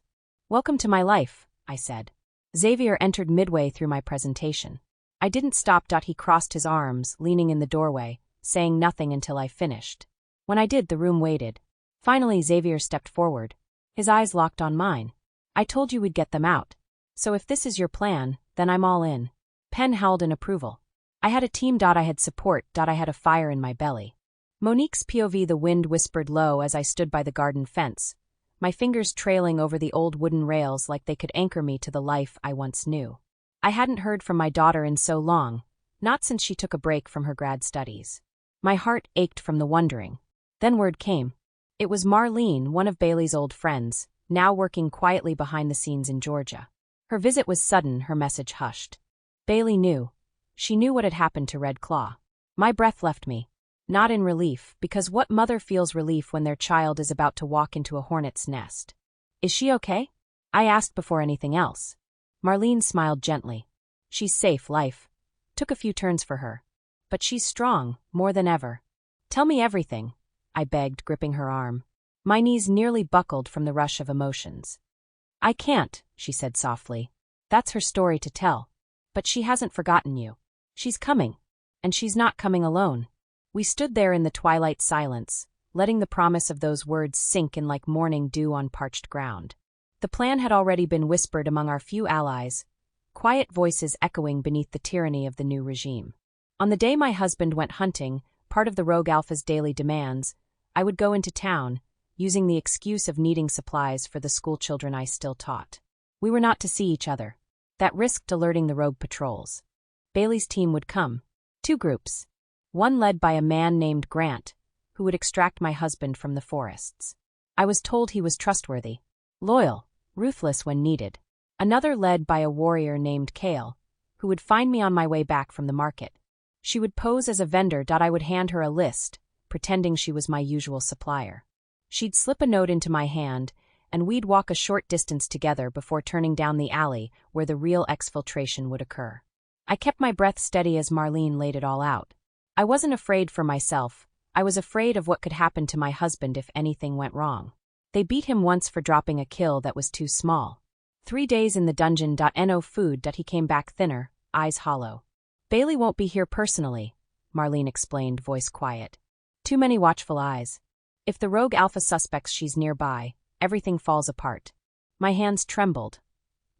"Welcome to my life," I said. Xavier entered midway through my presentation. I didn't stop. He crossed his arms, leaning in the doorway, saying nothing until I finished. When I did, the room waited. Finally, Xavier stepped forward. His eyes locked on mine. "I told you we'd get them out. So if this is your plan, then I'm all in." Penn howled in approval. I had a team. I had support. I had a fire in my belly. Monique's POV. The wind whispered low as I stood by the garden fence, my fingers trailing over the old wooden rails like they could anchor me to the life I once knew. I hadn't heard from my daughter in so long, not since she took a break from her grad studies. My heart ached from the wondering. Then word came. It was Marlene, one of Bailey's old friends, now working quietly behind the scenes in Georgia. Her visit was sudden, her message hushed. Bailey knew. She knew what had happened to Red Claw. My breath left me. Not in relief, because what mother feels relief when their child is about to walk into a hornet's nest? "Is she okay?" I asked before anything else. Marlene smiled gently. "She's safe, life. Took a few turns for her. But she's strong, more than ever." "Tell me everything," I begged, gripping her arm. My knees nearly buckled from the rush of emotions. "I can't," she said softly. "That's her story to tell. But she hasn't forgotten you. She's coming. And she's not coming alone." We stood there in the twilight silence, letting the promise of those words sink in like morning dew on parched ground. The plan had already been whispered among our few allies, quiet voices echoing beneath the tyranny of the new regime. On the day my husband went hunting, part of the Rogue Alpha's daily demands, I would go into town, using the excuse of needing supplies for the schoolchildren I still taught. We were not to see each other. That risked alerting the rogue patrols. Bailey's team would come. 2 groups. One led by a man named Grant, who would extract my husband from the forests. I was told he was trustworthy, loyal, ruthless when needed. Another led by a warrior named Kale, who would find me on my way back from the market. She would pose as a vendor. I would hand her a list, pretending she was my usual supplier. She'd slip a note into my hand, and we'd walk a short distance together before turning down the alley where the real exfiltration would occur. I kept my breath steady as Marlene laid it all out. I wasn't afraid for myself. I was afraid of what could happen to my husband if anything went wrong. They beat him once for dropping a kill that was too small. 3 days in the dungeon. No food. He came back thinner, eyes hollow. Bailey won't be here personally, Marlene explained, voice quiet. Too many watchful eyes. If the rogue alpha suspects she's nearby, everything falls apart. My hands trembled.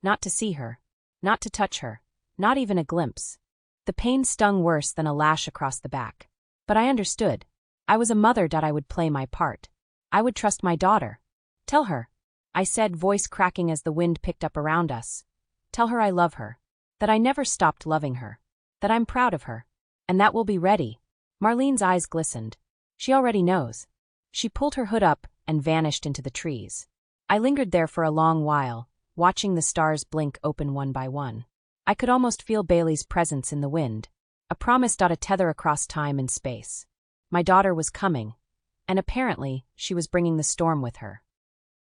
Not to see her. Not to touch her. Not even a glimpse. The pain stung worse than a lash across the back. But I understood. I was a mother that I would play my part. I would trust my daughter. Tell her, I said, voice cracking as the wind picked up around us. Tell her I love her. That I never stopped loving her. That I'm proud of her. And that we'll be ready. Marlene's eyes glistened. She already knows. She pulled her hood up and vanished into the trees. I lingered there for a long while, watching the stars blink open one by one. I could almost feel Bailey's presence in the wind, a promise to tether across time and space. My daughter was coming, and apparently she was bringing the storm with her.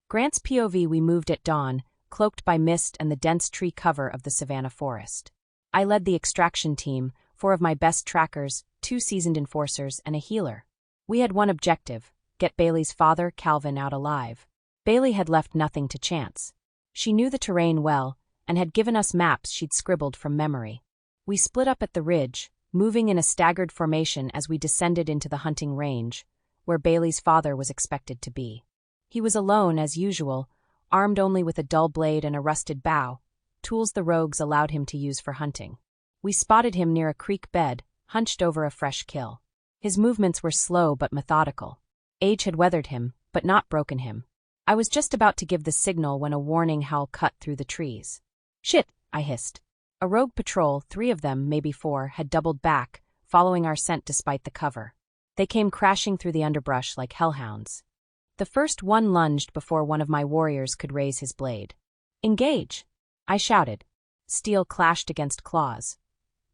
Grant's POV: we moved at dawn, cloaked by mist and the dense tree cover of the savanna forest. I led the extraction team, 4 of my best trackers, 2 seasoned enforcers, and a healer. We had one objective: get Bailey's father, Calvin, out alive. Bailey had left nothing to chance. She knew the terrain well, and had given us maps she'd scribbled from memory. We split up at the ridge, moving in a staggered formation as we descended into the hunting range, where Bailey's father was expected to be. He was alone, as usual, armed only with a dull blade and a rusted bow, tools the rogues allowed him to use for hunting. We spotted him near a creek bed, hunched over a fresh kill. His movements were slow but methodical. Age had weathered him, but not broken him. I was just about to give the signal when a warning howl cut through the trees. Shit, I hissed. A rogue patrol, 3 of them, maybe 4, had doubled back, following our scent despite the cover. They came crashing through the underbrush like hellhounds. The first one lunged before one of my warriors could raise his blade. Engage! I shouted. Steel clashed against claws.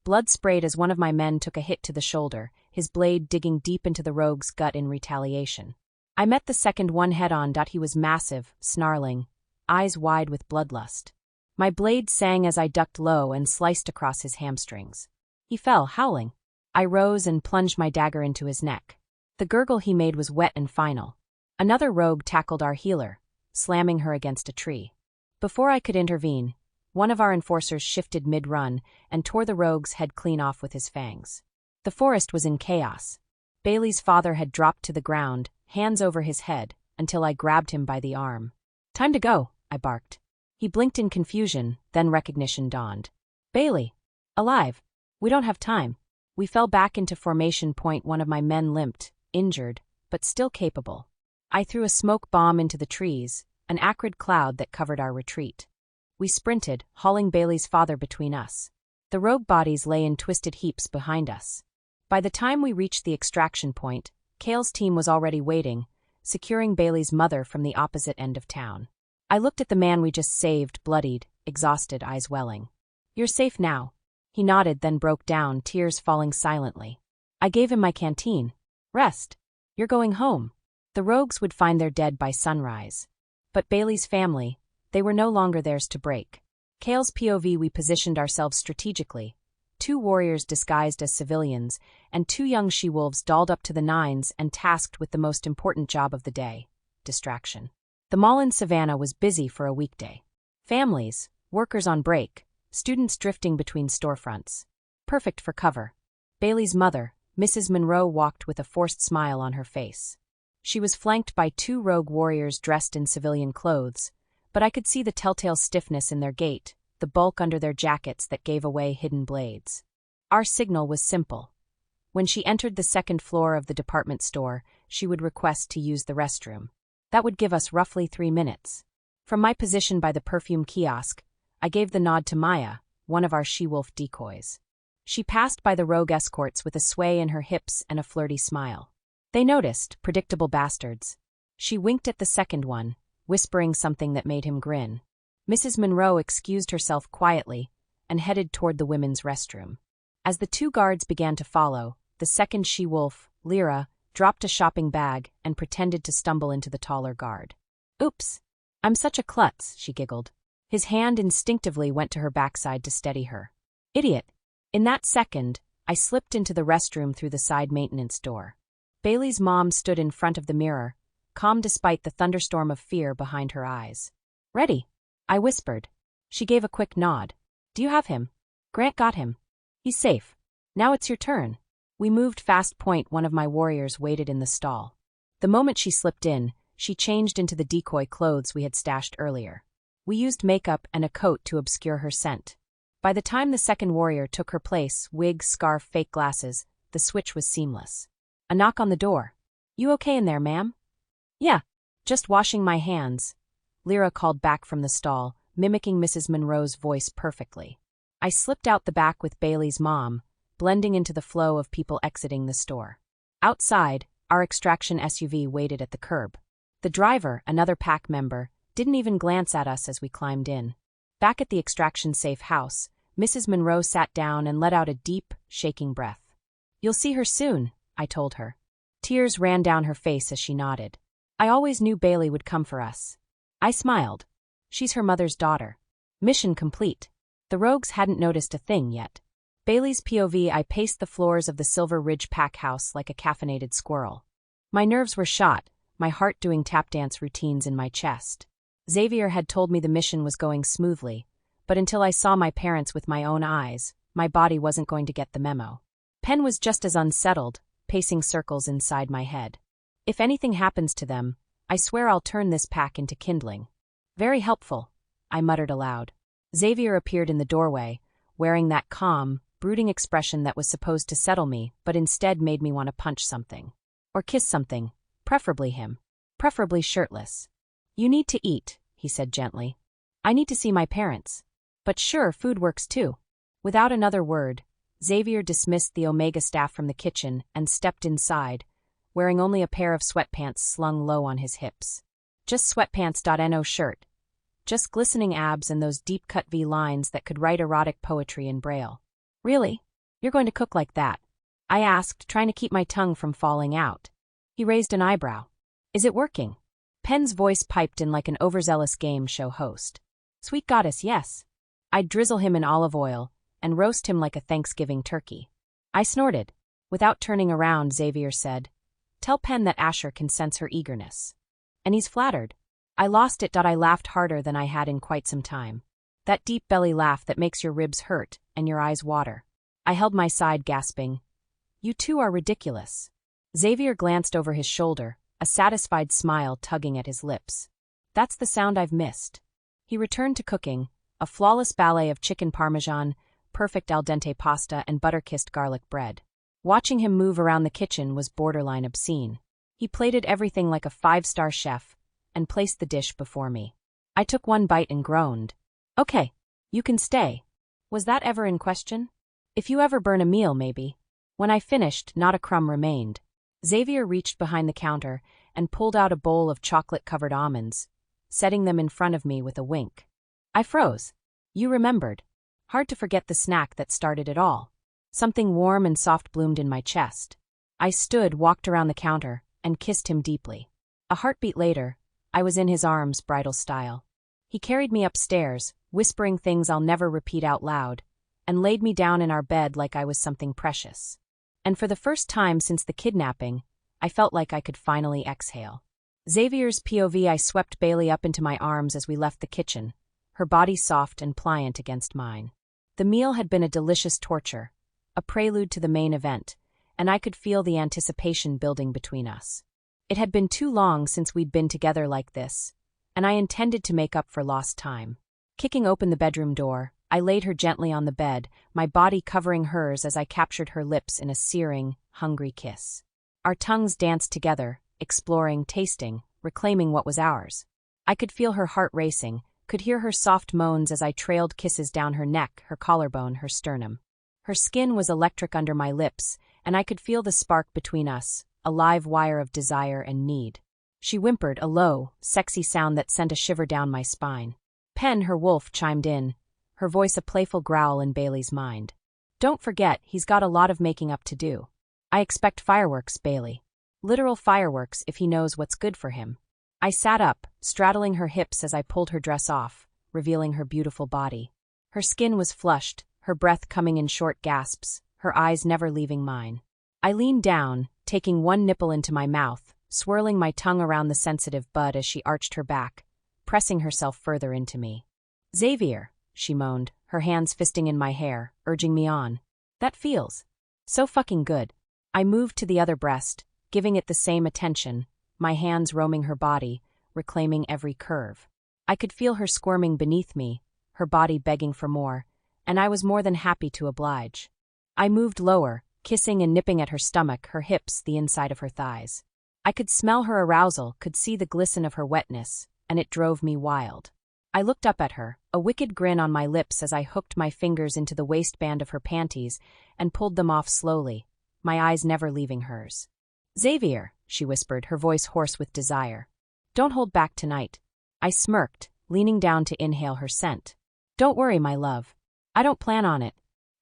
Blood sprayed as one of my men took a hit to the shoulder, his blade digging deep into the rogue's gut in retaliation. I met the second one head-on. He was massive, snarling, eyes wide with bloodlust. My blade sang as I ducked low and sliced across his hamstrings. He fell, howling. I rose and plunged my dagger into his neck. The gurgle he made was wet and final. Another rogue tackled our healer, slamming her against a tree. Before I could intervene, one of our enforcers shifted mid-run and tore the rogue's head clean off with his fangs. The forest was in chaos. Bailey's father had dropped to the ground, hands over his head, until I grabbed him by the arm. Time to go, I barked. He blinked in confusion, then recognition dawned. Bailey! Alive! We don't have time. We fell back into formation point. One of my men limped, injured, but still capable. I threw a smoke bomb into the trees, an acrid cloud that covered our retreat. We sprinted, hauling Bailey's father between us. The rogue bodies lay in twisted heaps behind us. By the time we reached the extraction point, Kale's team was already waiting, securing Bailey's mother from the opposite end of town. I looked at the man we just saved, bloodied, exhausted, eyes welling. You're safe now. He nodded, then broke down, tears falling silently. I gave him my canteen. Rest. You're going home. The rogues would find their dead by sunrise. But Bailey's family, they were no longer theirs to break. Kale's POV: we positioned ourselves strategically. 2 warriors disguised as civilians, and 2 young she-wolves dolled up to the nines and tasked with the most important job of the day: distraction. The mall in Savannah was busy for a weekday. Families, workers on break, students drifting between storefronts. Perfect for cover. Bailey's mother, Mrs. Monroe, walked with a forced smile on her face. She was flanked by 2 rogue warriors dressed in civilian clothes, but I could see the telltale stiffness in their gait, the bulk under their jackets that gave away hidden blades. Our signal was simple. When she entered the 2nd floor of the department store, she would request to use the restroom. That would give us roughly 3 minutes. From my position by the perfume kiosk, I gave the nod to Maya, one of our she-wolf decoys. She passed by the rogue escorts with a sway in her hips and a flirty smile. They noticed, predictable bastards. She winked at the second one, whispering something that made him grin. Mrs. Monroe excused herself quietly and headed toward the women's restroom. As the 2 guards began to follow, the second she-wolf, Lyra, dropped a shopping bag and pretended to stumble into the taller guard. Oops! I'm such a klutz, she giggled. His hand instinctively went to her backside to steady her. Idiot! In that second, I slipped into the restroom through the side maintenance door. Bailey's mom stood in front of the mirror, calm despite the thunderstorm of fear behind her eyes. Ready? I whispered. She gave a quick nod. Do you have him? Grant got him. He's safe. Now it's your turn. We moved fast. One of my warriors waited in the stall. The moment she slipped in, she changed into the decoy clothes we had stashed earlier. We used makeup and a coat to obscure her scent. By the time the second warrior took her place, wig, scarf, fake glasses, the switch was seamless. A knock on the door. You okay in there, ma'am? Yeah. Just washing my hands. Lyra called back from the stall, mimicking Mrs. Monroe's voice perfectly. I slipped out the back with Bailey's mom, blending into the flow of people exiting the store. Outside, our extraction SUV waited at the curb. The driver, another pack member, didn't even glance at us as we climbed in. Back at the extraction-safe house, Mrs. Monroe sat down and let out a deep, shaking breath. You'll see her soon, I told her. Tears ran down her face as she nodded. I always knew Bailey would come for us. I smiled. She's her mother's daughter. Mission complete. The rogues hadn't noticed a thing yet. Bailey's POV. I paced the floors of the Silver Ridge pack house like a caffeinated squirrel. My nerves were shot, my heart doing tap dance routines in my chest. Xavier had told me the mission was going smoothly, but until I saw my parents with my own eyes, my body wasn't going to get the memo. Penn was just as unsettled, pacing circles inside my head. If anything happens to them, I swear I'll turn this pack into kindling. Very helpful, I muttered aloud. Xavier appeared in the doorway, wearing that calm, brooding expression that was supposed to settle me, but instead made me want to punch something. Or kiss something, preferably him. Preferably shirtless. You need to eat, he said gently. I need to see my parents. But sure, food works too. Without another word, Xavier dismissed the Omega staff from the kitchen and stepped inside, wearing only a pair of sweatpants slung low on his hips. Just sweatpants.no shirt. Just glistening abs and those deep-cut V-lines that could write erotic poetry in Braille. Really? You're going to cook like that? I asked, trying to keep my tongue from falling out. He raised an eyebrow. Is it working? Penn's voice piped in like an overzealous game show host. Sweet goddess, yes. I'd drizzle him in olive oil and roast him like a Thanksgiving turkey. I snorted. Without turning around, Xavier said, Tell Penn that Asher can sense her eagerness. And he's flattered. I lost it. I laughed harder than I had in quite some time. That deep belly laugh that makes your ribs hurt and your eyes water. I held my side, gasping. You two are ridiculous. Xavier glanced over his shoulder, a satisfied smile tugging at his lips. That's the sound I've missed. He returned to cooking, a flawless ballet of chicken parmesan, perfect al dente pasta, and butter-kissed garlic bread. Watching him move around the kitchen was borderline obscene. He plated everything like a five-star chef and placed the dish before me. I took one bite and groaned. Okay, you can stay. Was that ever in question? If you ever burn a meal, maybe. When I finished, not a crumb remained. Xavier reached behind the counter and pulled out a bowl of chocolate-covered almonds, setting them in front of me with a wink. I froze. You remembered. Hard to forget the snack that started it all. Something warm and soft bloomed in my chest. I stood, walked around the counter, and kissed him deeply. A heartbeat later, I was in his arms, bridal style. He carried me upstairs, whispering things I'll never repeat out loud, and laid me down in our bed like I was something precious. And for the first time since the kidnapping, I felt like I could finally exhale. Xavier's POV. I swept Bailey up into my arms as we left the kitchen, her body soft and pliant against mine. The meal had been a delicious torture, a prelude to the main event, and I could feel the anticipation building between us. It had been too long since we'd been together like this, and I intended to make up for lost time. Kicking open the bedroom door, I laid her gently on the bed, my body covering hers as I captured her lips in a searing, hungry kiss. Our tongues danced together, exploring, tasting, reclaiming what was ours. I could feel her heart racing, could hear her soft moans as I trailed kisses down her neck, her collarbone, her sternum. Her skin was electric under my lips, and I could feel the spark between us, a live wire of desire and need. She whimpered, a low, sexy sound that sent a shiver down my spine. Penn, her wolf, chimed in, her voice a playful growl in Bailey's mind. Don't forget, he's got a lot of making up to do. I expect fireworks, Bailey. Literal fireworks if he knows what's good for him. I sat up, straddling her hips as I pulled her dress off, revealing her beautiful body. Her skin was flushed, her breath coming in short gasps, her eyes never leaving mine. I leaned down, taking one nipple into my mouth, swirling my tongue around the sensitive bud as she arched her back, pressing herself further into me. Xavier, she moaned, her hands fisting in my hair, urging me on. That feels. So fucking good. I moved to the other breast, giving it the same attention, my hands roaming her body, reclaiming every curve. I could feel her squirming beneath me, her body begging for more, and I was more than happy to oblige. I moved lower, kissing and nipping at her stomach, her hips, the inside of her thighs. I could smell her arousal, could see the glisten of her wetness, and it drove me wild. I looked up at her, a wicked grin on my lips as I hooked my fingers into the waistband of her panties and pulled them off slowly, my eyes never leaving hers. "Xavier," she whispered, her voice hoarse with desire. "Don't hold back tonight." I smirked, leaning down to inhale her scent. "Don't worry, my love. I don't plan on it,"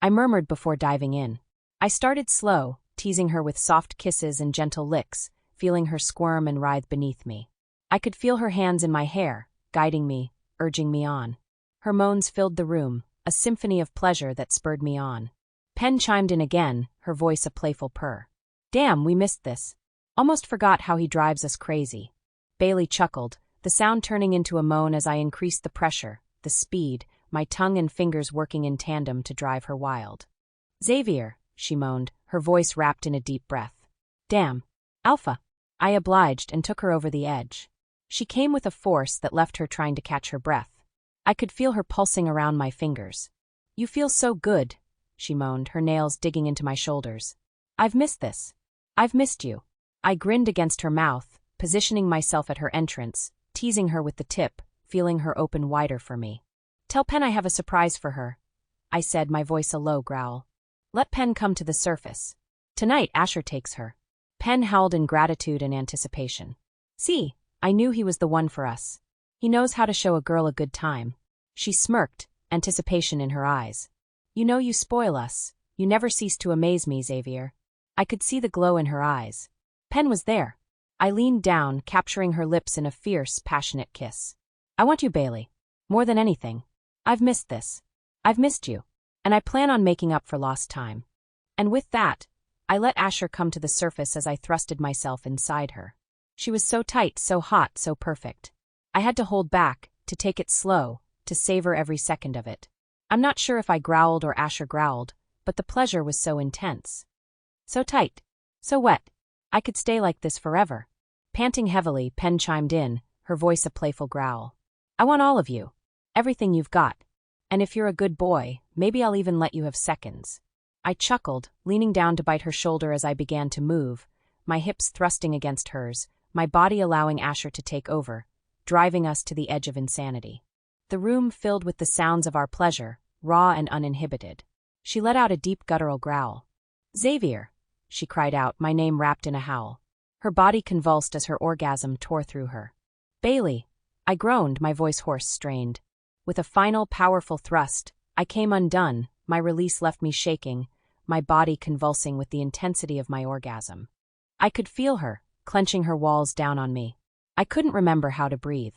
I murmured before diving in. I started slow, teasing her with soft kisses and gentle licks, feeling her squirm and writhe beneath me. I could feel her hands in my hair, guiding me, urging me on. Her moans filled the room, a symphony of pleasure that spurred me on. Pen chimed in again, her voice a playful purr. "Damn, we missed this. Almost forgot how he drives us crazy." Bailey chuckled, the sound turning into a moan as I increased the pressure, the speed, my tongue and fingers working in tandem to drive her wild. "Xavier," she moaned, her voice wrapped in a deep breath. "Damn. Alpha." I obliged and took her over the edge. She came with a force that left her trying to catch her breath. I could feel her pulsing around my fingers. "You feel so good," she moaned, her nails digging into my shoulders. "I've missed this. I've missed you." I grinned against her mouth, positioning myself at her entrance, teasing her with the tip, feeling her open wider for me. "Tell Pen I have a surprise for her," I said, my voice a low growl. "Let Pen come to the surface. Tonight Asher takes her." Pen howled in gratitude and anticipation. "See, I knew he was the one for us. He knows how to show a girl a good time." She smirked, anticipation in her eyes. "You know you spoil us. You never cease to amaze me, Xavier." I could see the glow in her eyes. Pen was there. I leaned down, capturing her lips in a fierce, passionate kiss. "I want you, Bailey. More than anything. I've missed this. I've missed you. And I plan on making up for lost time." And with that, I let Asher come to the surface as I thrusted myself inside her. She was so tight, so hot, so perfect. I had to hold back, to take it slow, to savor every second of it. I'm not sure if I growled or Asher growled, but the pleasure was so intense. So tight. So wet. I could stay like this forever. Panting heavily, Pen chimed in, her voice a playful growl. "I want all of you. Everything you've got. And if you're a good boy, maybe I'll even let you have seconds." I chuckled, leaning down to bite her shoulder as I began to move, my hips thrusting against hers, my body allowing Asher to take over, driving us to the edge of insanity. The room filled with the sounds of our pleasure, raw and uninhibited. She let out a deep guttural growl. "Xavier," she cried out, my name wrapped in a howl. Her body convulsed as her orgasm tore through her. "Bailey," I groaned, my voice hoarse, strained. With a final, powerful thrust, I came undone, my release left me shaking, my body convulsing with the intensity of my orgasm. I could feel her, clenching her walls down on me. I couldn't remember how to breathe.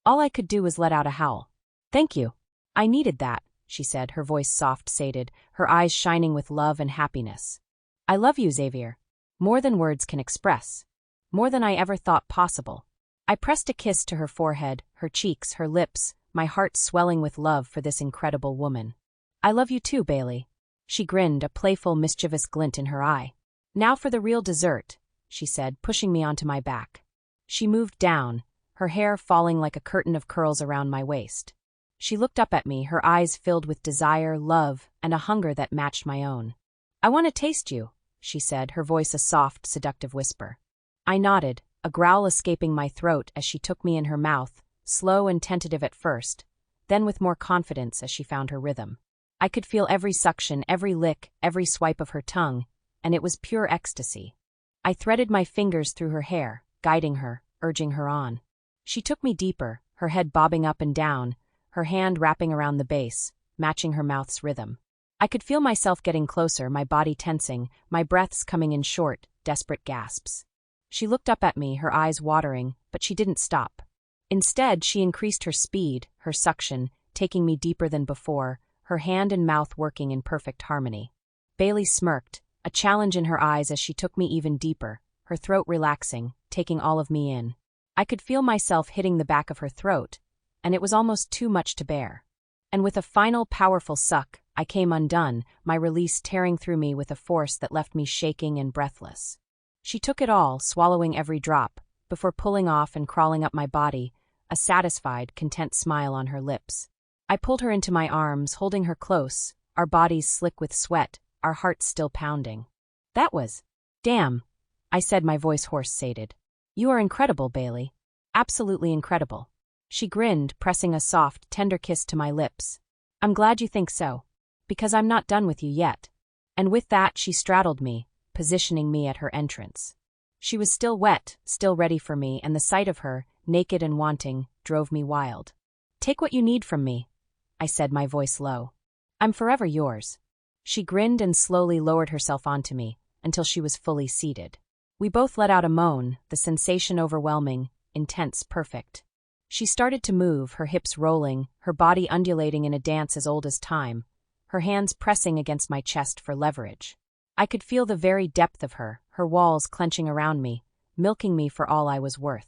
All I could do was let out a howl. "Thank you. I needed that," she said, her voice soft, sated, her eyes shining with love and happiness. "I love you, Xavier. More than words can express. More than I ever thought possible." I pressed a kiss to her forehead, her cheeks, her lips, my heart swelling with love for this incredible woman. "I love you too, Bailey." She grinned, a playful, mischievous glint in her eye. "Now for the real dessert," she said, pushing me onto my back. She moved down, her hair falling like a curtain of curls around my waist. She looked up at me, her eyes filled with desire, love, and a hunger that matched my own. "I want to taste you," she said, her voice a soft, seductive whisper. I nodded, a growl escaping my throat as she took me in her mouth, slow and tentative at first, then with more confidence as she found her rhythm. I could feel every suction, every lick, every swipe of her tongue, and it was pure ecstasy. I threaded my fingers through her hair, guiding her, urging her on. She took me deeper, her head bobbing up and down, her hand wrapping around the base, matching her mouth's rhythm. I could feel myself getting closer, my body tensing, my breaths coming in short, desperate gasps. She looked up at me, her eyes watering, but she didn't stop. Instead, she increased her speed, her suction, taking me deeper than before, her hand and mouth working in perfect harmony. Bailey smirked, a challenge in her eyes as she took me even deeper, her throat relaxing, taking all of me in. I could feel myself hitting the back of her throat, and it was almost too much to bear. And with a final powerful suck, I came undone, my release tearing through me with a force that left me shaking and breathless. She took it all, swallowing every drop, before pulling off and crawling up my body, a satisfied, content smile on her lips. I pulled her into my arms, holding her close, our bodies slick with sweat, our hearts still pounding. That was... damn, I said, my voice hoarse-sated. You are incredible, Bailey. Absolutely incredible. She grinned, pressing a soft, tender kiss to my lips. I'm glad you think so. Because I'm not done with you yet. And with that she straddled me, positioning me at her entrance. She was still wet, still ready for me, and the sight of her, naked and wanting, drove me wild. Take what you need from me, I said, my voice low. I'm forever yours. She grinned and slowly lowered herself onto me, until she was fully seated. We both let out a moan, the sensation overwhelming, intense, perfect. She started to move, her hips rolling, her body undulating in a dance as old as time, her hands pressing against my chest for leverage. I could feel the very depth of her walls clenching around me, milking me for all I was worth.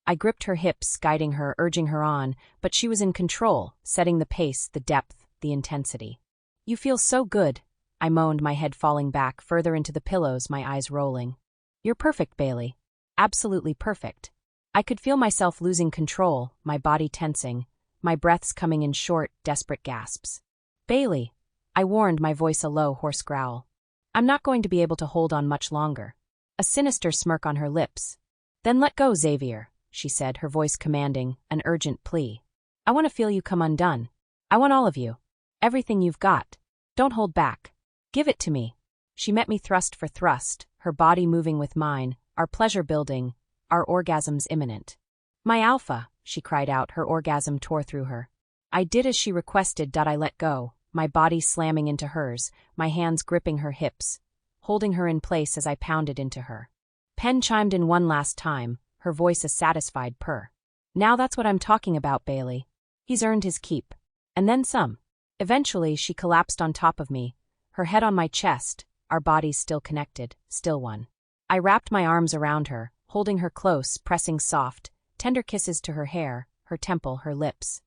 I gripped her hips, guiding her, urging her on, but she was in control, setting the pace, the depth, the intensity. You feel so good, I moaned, my head falling back further into the pillows, my eyes rolling. You're perfect, Bailey. Absolutely perfect. I could feel myself losing control, my body tensing, my breaths coming in short, desperate gasps. Bailey, I warned, my voice a low, hoarse growl. I'm not going to be able to hold on much longer. A sinister smirk on her lips. Then let go, Xavier, she said, her voice commanding, an urgent plea. I want to feel you come undone. I want all of you. Everything you've got. Don't hold back. Give it to me. She met me thrust for thrust, her body moving with mine, our pleasure building, our orgasms imminent. My alpha, she cried out, her orgasm tore through her. I did as she requested. I let go, my body slamming into hers, my hands gripping her hips, holding her in place as I pounded into her. Pen chimed in one last time, her voice a satisfied purr. Now that's what I'm talking about, Bailey. He's earned his keep. And then some. Eventually, she collapsed on top of me, her head on my chest, our bodies still connected, still one. I wrapped my arms around her, holding her close, pressing soft, tender kisses to her hair, her temple, her lips.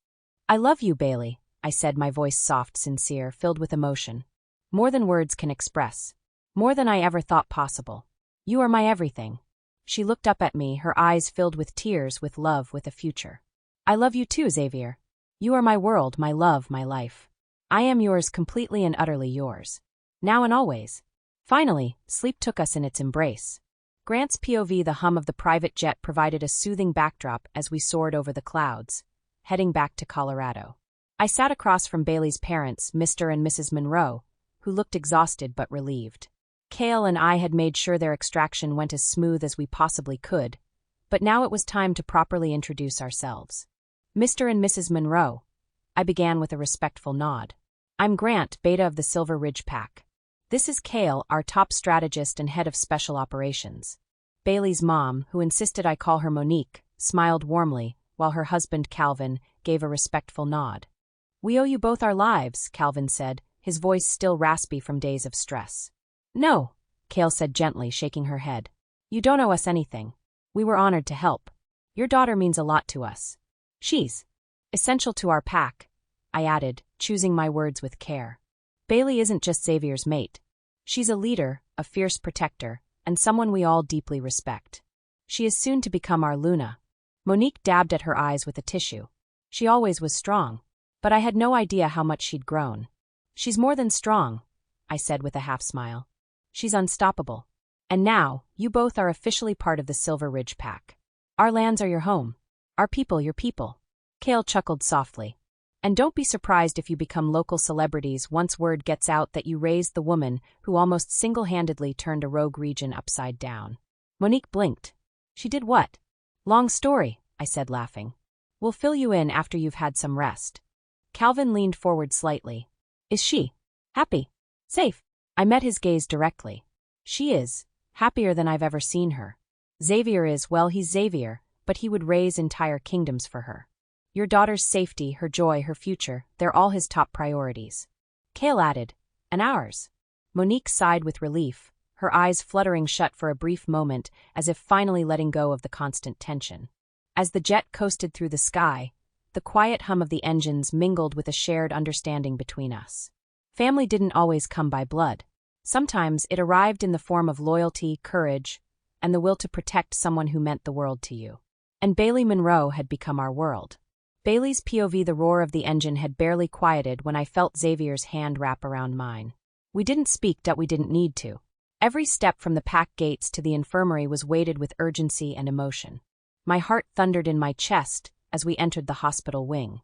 I love you, Bailey, I said, my voice soft, sincere, filled with emotion. More than words can express. More than I ever thought possible. You are my everything. She looked up at me, her eyes filled with tears, with love, with a future. I love you too, Xavier. You are my world, my love, my life. I am yours, completely and utterly yours. Now and always. Finally, sleep took us in its embrace. Grant's POV, the hum of the private jet, provided a soothing backdrop as we soared over the clouds, heading back to Colorado. I sat across from Bailey's parents, Mr. and Mrs. Monroe, who looked exhausted but relieved. Cale and I had made sure their extraction went as smooth as we possibly could, but now it was time to properly introduce ourselves. Mr. and Mrs. Monroe, I began with a respectful nod. I'm Grant, Beta of the Silver Ridge Pack. This is Cale, our top strategist and head of special operations. Bailey's mom, who insisted I call her Monique, smiled warmly, while her husband Calvin gave a respectful nod. We owe you both our lives, Calvin said, his voice still raspy from days of stress. No, Cale said gently, shaking her head. You don't owe us anything. We were honored to help. Your daughter means a lot to us. She's essential to our pack, I added, choosing my words with care. Bailey isn't just Xavier's mate. She's a leader, a fierce protector, and someone we all deeply respect. She is soon to become our Luna. Monique dabbed at her eyes with a tissue. She always was strong, but I had no idea how much she'd grown. She's more than strong, I said with a half-smile. She's unstoppable. And now, you both are officially part of the Silver Ridge Pack. Our lands are your home. Our people your people. Cale chuckled softly. And don't be surprised if you become local celebrities once word gets out that you raised the woman who almost single-handedly turned a rogue region upside down. Monique blinked. She did what? Long story, I said, laughing. We'll fill you in after you've had some rest. Calvin leaned forward slightly. Is she happy? Safe? I met his gaze directly. She is happier than I've ever seen her. Xavier is, well, he's Xavier, but he would raise entire kingdoms for her. Your daughter's safety, her joy, her future, they're all his top priorities. Cale added, and ours. Monique sighed with relief, her eyes fluttering shut for a brief moment as if finally letting go of the constant tension. As the jet coasted through the sky, the quiet hum of the engines mingled with a shared understanding between us. Family didn't always come by blood. Sometimes it arrived in the form of loyalty, courage, and the will to protect someone who meant the world to you. And Bailey Monroe had become our world. Bailey's POV, the roar of the engine had barely quieted when I felt Xavier's hand wrap around mine. We didn't speak that we didn't need to. Every step from the packed gates to the infirmary was weighted with urgency and emotion. My heart thundered in my chest as we entered the hospital wing.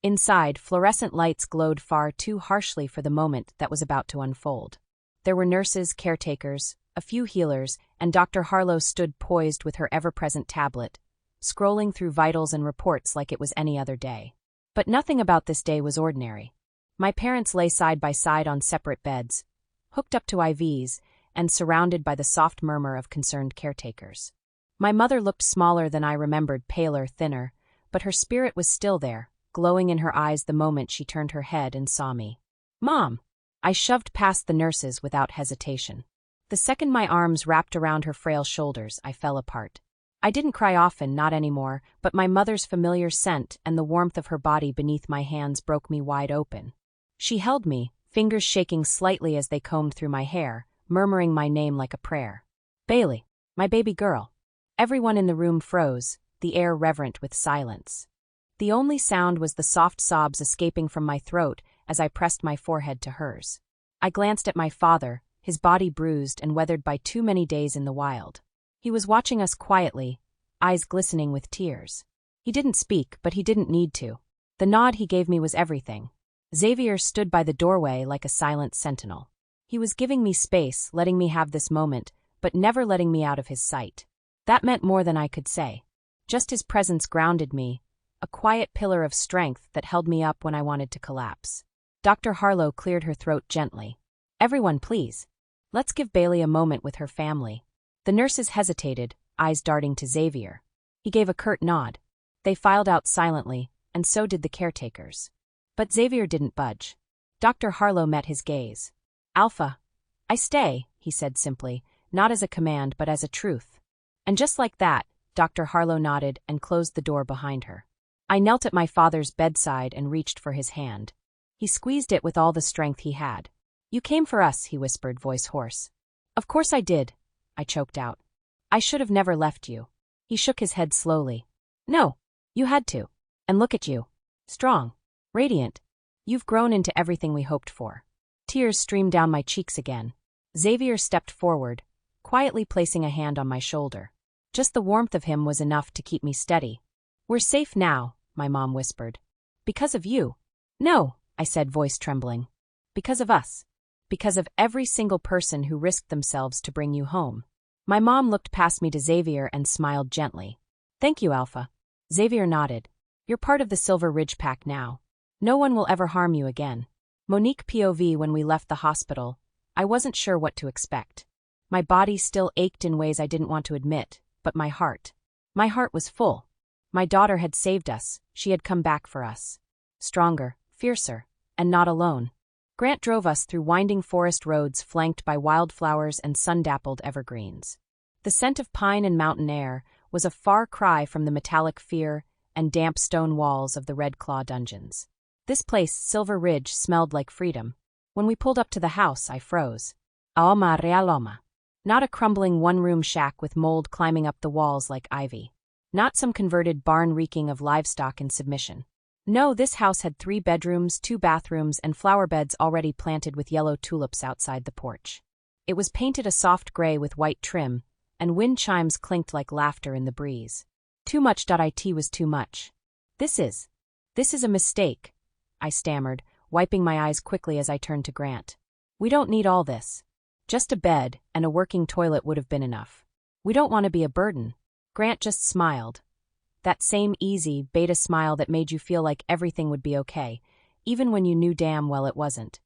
Inside, fluorescent lights glowed far too harshly for the moment that was about to unfold. There were nurses, caretakers, a few healers, and Dr. Harlow stood poised with her ever-present tablet, scrolling through vitals and reports like it was any other day. But nothing about this day was ordinary. My parents lay side by side on separate beds, hooked up to IVs, and surrounded by the soft murmur of concerned caretakers. My mother looked smaller than I remembered, paler, thinner, but her spirit was still there, glowing in her eyes the moment she turned her head and saw me. "Mom!" I shoved past the nurses without hesitation. The second my arms wrapped around her frail shoulders, I fell apart. I didn't cry often, not anymore, but my mother's familiar scent and the warmth of her body beneath my hands broke me wide open. She held me, fingers shaking slightly as they combed through my hair, murmuring my name like a prayer. "Bailey, my baby girl." Everyone in the room froze, the air reverent with silence. The only sound was the soft sobs escaping from my throat as I pressed my forehead to hers. I glanced at my father, his body bruised and weathered by too many days in the wild. He was watching us quietly, eyes glistening with tears. He didn't speak, but he didn't need to. The nod he gave me was everything. Xavier stood by the doorway like a silent sentinel. He was giving me space, letting me have this moment, but never letting me out of his sight. That meant more than I could say. Just his presence grounded me, a quiet pillar of strength that held me up when I wanted to collapse. Dr. Harlow cleared her throat gently. "Everyone, please. Let's give Bailey a moment with her family." The nurses hesitated, eyes darting to Xavier. He gave a curt nod. They filed out silently, and so did the caretakers. But Xavier didn't budge. Dr. Harlow met his gaze. "Alpha, I stay," he said simply, not as a command but as a truth. And just like that, Dr. Harlow nodded and closed the door behind her. I knelt at my father's bedside and reached for his hand. He squeezed it with all the strength he had. "You came for us," he whispered, voice hoarse. "Of course I did," I choked out. "I should have never left you." He shook his head slowly. "No, you had to. And look at you. Strong. Radiant. You've grown into everything we hoped for." Tears streamed down my cheeks again. Xavier stepped forward, quietly placing a hand on my shoulder. Just the warmth of him was enough to keep me steady. "We're safe now," my mom whispered. "Because of you." "No," I said, voice trembling. "Because of us. Because of every single person who risked themselves to bring you home." My mom looked past me to Xavier and smiled gently. "Thank you, Alpha." Xavier nodded. "You're part of the Silver Ridge Pack now. No one will ever harm you again." Monique POV. When we left the hospital, I wasn't sure what to expect. My body still ached in ways I didn't want to admit, but my heart was full. My daughter had saved us, she had come back for us. Stronger, fiercer, and not alone. Grant drove us through winding forest roads flanked by wildflowers and sun-dappled evergreens. The scent of pine and mountain air was a far cry from the metallic fear and damp stone walls of the Red Claw dungeons. This place, Silver Ridge, smelled like freedom. When we pulled up to the house, I froze. Alma realoma. Not a crumbling one-room shack with mold climbing up the walls like ivy. Not some converted barn reeking of livestock in submission. No, this house had 3 bedrooms, 2 bathrooms, and flower beds already planted with yellow tulips outside the porch. It was painted a soft gray with white trim, and wind chimes clinked like laughter in the breeze. Too much. It was too much. This is a mistake," I stammered, wiping my eyes quickly as I turned to Grant. "We don't need all this. Just a bed and a working toilet would have been enough. We don't want to be a burden." Grant just smiled. That same easy, beta smile that made you feel like everything would be okay, even when you knew damn well it wasn't.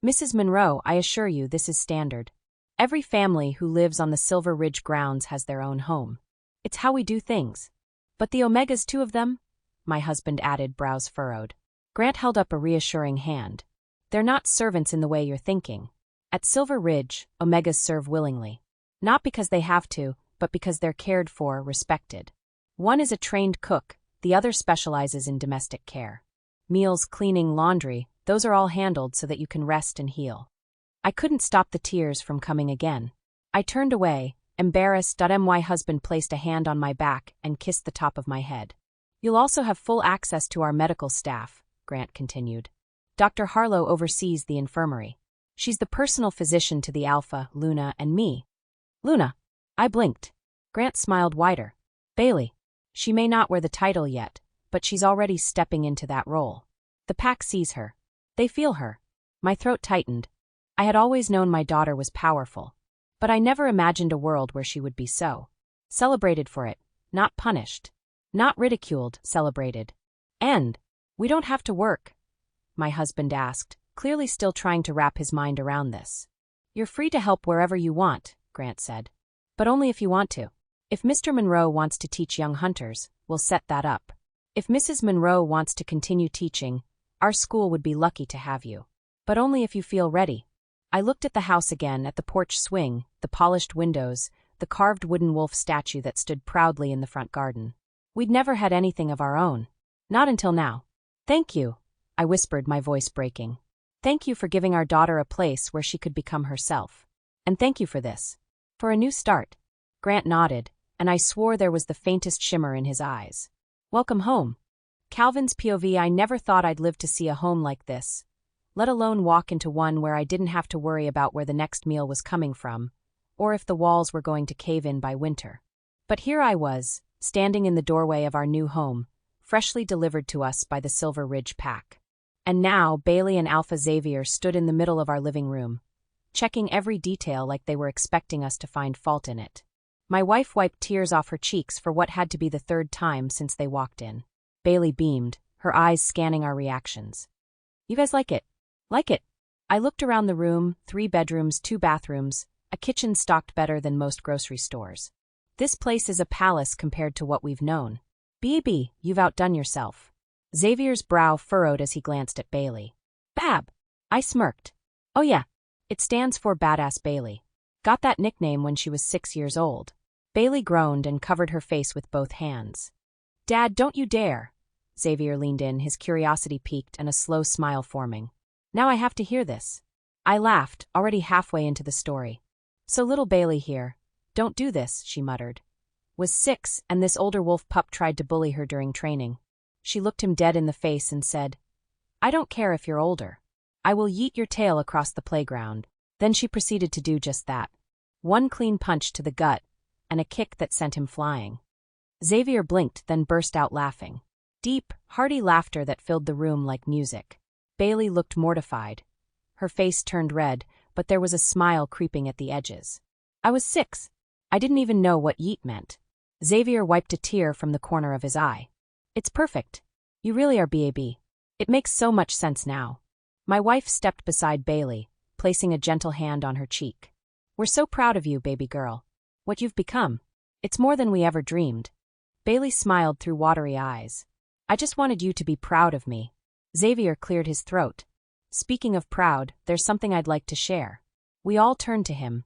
"Mrs. Monroe, I assure you this is standard. Every family who lives on the Silver Ridge grounds has their own home. It's how we do things." "But the Omegas, 2 of them?" my husband added, brows furrowed. Grant held up a reassuring hand. "They're not servants in the way you're thinking. At Silver Ridge, Omegas serve willingly. Not because they have to, but because they're cared for, respected. One is a trained cook, The other specializes in domestic care. Meals, cleaning, laundry, those are all handled so that you can rest and heal. I couldn't stop the tears from coming again. I turned away, embarrassed. My husband placed a hand on my back and kissed the top of my head. You'll also have full access to our medical staff, Grant continued. Dr. Harlow oversees the infirmary. She's the personal physician to the Alpha, Luna, and me. Luna. I blinked. Grant smiled wider. Bailey. She may not wear the title yet, but she's already stepping into that role. The pack sees her. They feel her. My throat tightened. I had always known my daughter was powerful, but I never imagined a world where she would be so. Celebrated for it, not punished. Not ridiculed, celebrated. And, we don't have to work, my husband asked, clearly still trying to wrap his mind around this. You're free to help wherever you want, Grant said. But only if you want to. If Mr. Monroe wants to teach young hunters, we'll set that up. If Mrs. Monroe wants to continue teaching, our school would be lucky to have you. But only if you feel ready. I looked at the house again, at the porch swing, the polished windows, the carved wooden wolf statue that stood proudly in the front garden. We'd never had anything of our own. Not until now. Thank you, I whispered, my voice breaking. Thank you for giving our daughter a place where she could become herself. And thank you for this. For a new start. Grant nodded, and I swore there was the faintest shimmer in his eyes. Welcome home. Calvin's POV. I never thought I'd live to see a home like this, let alone walk into one where I didn't have to worry about where the next meal was coming from, or if the walls were going to cave in by winter. But here I was, standing in the doorway of our new home, freshly delivered to us by the Silver Ridge pack. And now Bailey and Alpha Xavier stood in the middle of our living room, checking every detail like they were expecting us to find fault in it. My wife wiped tears off her cheeks for what had to be the third time since they walked in. Bailey beamed, her eyes scanning our reactions. You guys like it? Like it? I looked around the room, 3 bedrooms, 2 bathrooms, a kitchen stocked better than most grocery stores. This place is a palace compared to what we've known. Baby, you've outdone yourself. Xavier's brow furrowed as he glanced at Bailey. Bab. I smirked. Oh yeah. It stands for Badass Bailey. Got that nickname when she was 6 years old. Bailey groaned and covered her face with both hands. Dad, don't you dare. Xavier leaned in, his curiosity piqued and a slow smile forming. Now I have to hear this. I laughed, already halfway into the story. So little Bailey here. Don't do this, she muttered. Was 6, and this older wolf pup tried to bully her during training. She looked him dead in the face and said, I don't care if you're older. I will yeet your tail across the playground. Then she proceeded to do just that. One clean punch to the gut, and a kick that sent him flying. Xavier blinked, then burst out laughing. Deep, hearty laughter that filled the room like music. Bailey looked mortified. Her face turned red, but there was a smile creeping at the edges. I was 6. I didn't even know what yeet meant. Xavier wiped a tear from the corner of his eye. It's perfect. You really are Bab. It makes so much sense now. My wife stepped beside Bailey, placing a gentle hand on her cheek. We're so proud of you, baby girl. What you've become. It's more than we ever dreamed. Bailey smiled through watery eyes. I just wanted you to be proud of me. Xavier cleared his throat. Speaking of proud, there's something I'd like to share. We all turned to him.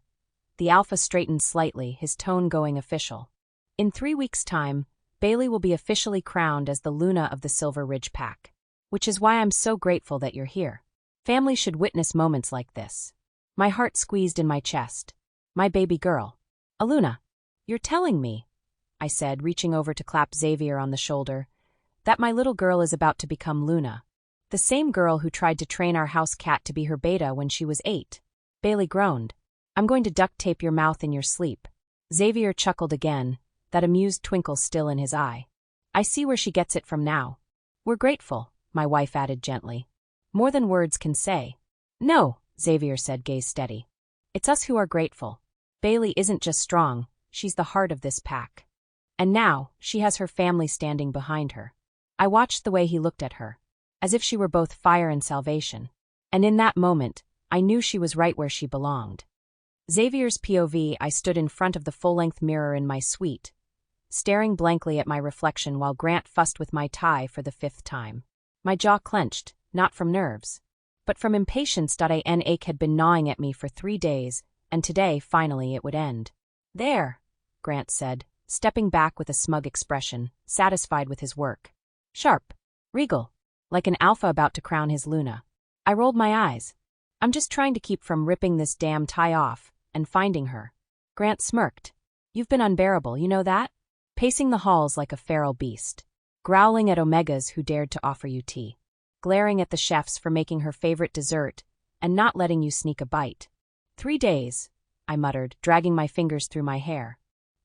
The Alpha straightened slightly, his tone going official. In 3 weeks' time, Bailey will be officially crowned as the Luna of the Silver Ridge Pack. Which is why I'm so grateful that you're here. Family should witness moments like this. My heart squeezed in my chest. My baby girl. Aluna. You're telling me, I said, reaching over to clap Xavier on the shoulder, that my little girl is about to become Luna. The same girl who tried to train our house cat to be her beta when she was 8. Bailey groaned. I'm going to duct tape your mouth in your sleep. Xavier chuckled again, that amused twinkle still in his eye. I see where she gets it from now. We're grateful, my wife added gently. More than words can say. No, Xavier said, gaze steady. It's us who are grateful. Bailey isn't just strong, she's the heart of this pack. And now, she has her family standing behind her. I watched the way he looked at her, as if she were both fire and salvation. And in that moment, I knew she was right where she belonged. Xavier's POV. I stood in front of the full-length mirror in my suite, staring blankly at my reflection while Grant fussed with my tie for the 5th time. My jaw clenched, not from nerves, but from impatience. An ache had been gnawing at me for 3 days, and today, finally, it would end. There, Grant said, stepping back with a smug expression, satisfied with his work. Sharp. Regal. Like an alpha about to crown his Luna. I rolled my eyes. I'm just trying to keep from ripping this damn tie off and finding her. Grant smirked. You've been unbearable, you know that? Pacing the halls like a feral beast. Growling at Omegas who dared to offer you tea. Glaring at the chefs for making her favorite dessert and not letting you sneak a bite. 3 days, I muttered, dragging my fingers through my hair.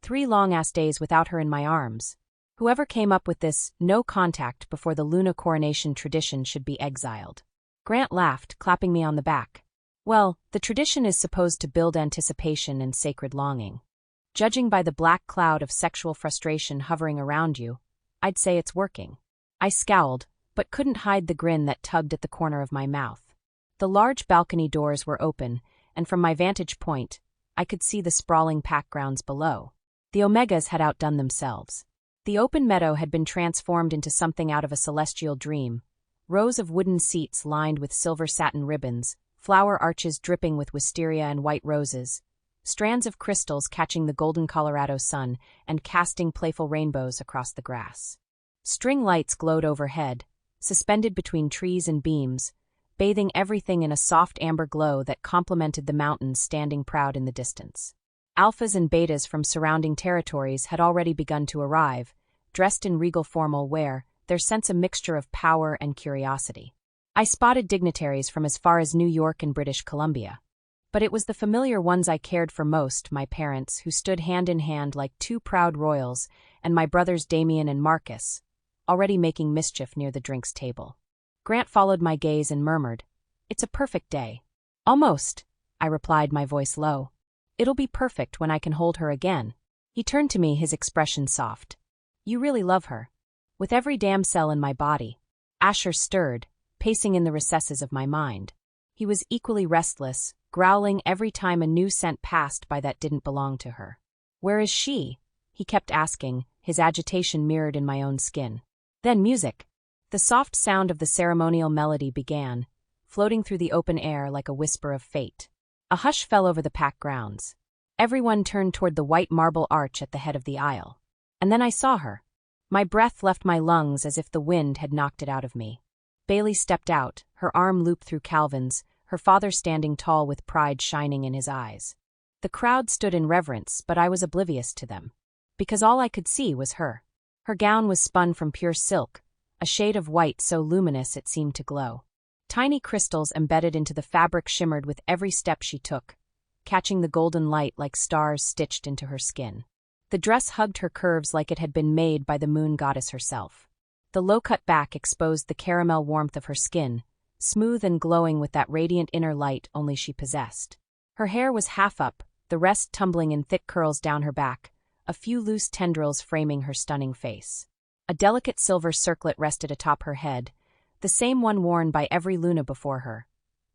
3 long-ass days without her in my arms. Whoever came up with this no contact before the Luna coronation tradition should be exiled. Grant laughed, clapping me on the back. Well, the tradition is supposed to build anticipation and sacred longing. Judging by the black cloud of sexual frustration hovering around you, I'd say it's working. I scowled, but couldn't hide the grin that tugged at the corner of my mouth. The large balcony doors were open, and from my vantage point, I could see the sprawling pack grounds below. The Omegas had outdone themselves. The open meadow had been transformed into something out of a celestial dream. Rows of wooden seats lined with silver satin ribbons, flower arches dripping with wisteria and white roses, strands of crystals catching the golden Colorado sun and casting playful rainbows across the grass. String lights glowed overhead, suspended between trees and beams, bathing everything in a soft amber glow that complemented the mountains standing proud in the distance. Alphas and betas from surrounding territories had already begun to arrive, dressed in regal formal wear, their sense a mixture of power and curiosity. I spotted dignitaries from as far as New York and British Columbia. But it was the familiar ones I cared for most, my parents, who stood hand in hand like 2 proud royals, and my brothers Damien and Marcus, already making mischief near the drinks table. Grant followed my gaze and murmured, "It's a perfect day." "Almost," I replied, my voice low. "It'll be perfect when I can hold her again." He turned to me, his expression soft. "You really love her." With every damn cell in my body. Asher stirred, pacing in the recesses of my mind. He was equally restless, growling every time a new scent passed by that didn't belong to her. "Where is she?" he kept asking, his agitation mirrored in my own skin. Then music. The soft sound of the ceremonial melody began, floating through the open air like a whisper of fate. A hush fell over the pack grounds. Everyone turned toward the white marble arch at the head of the aisle. And then I saw her. My breath left my lungs as if the wind had knocked it out of me. Bailey stepped out, her arm looped through Calvin's, her father standing tall with pride shining in his eyes. The crowd stood in reverence, but I was oblivious to them. Because all I could see was her. Her gown was spun from pure silk, a shade of white so luminous it seemed to glow. Tiny crystals embedded into the fabric shimmered with every step she took, catching the golden light like stars stitched into her skin. The dress hugged her curves like it had been made by the moon goddess herself. The low-cut back exposed the caramel warmth of her skin, smooth and glowing with that radiant inner light only she possessed. Her hair was half up, the rest tumbling in thick curls down her back, a few loose tendrils framing her stunning face. A delicate silver circlet rested atop her head, the same one worn by every Luna before her.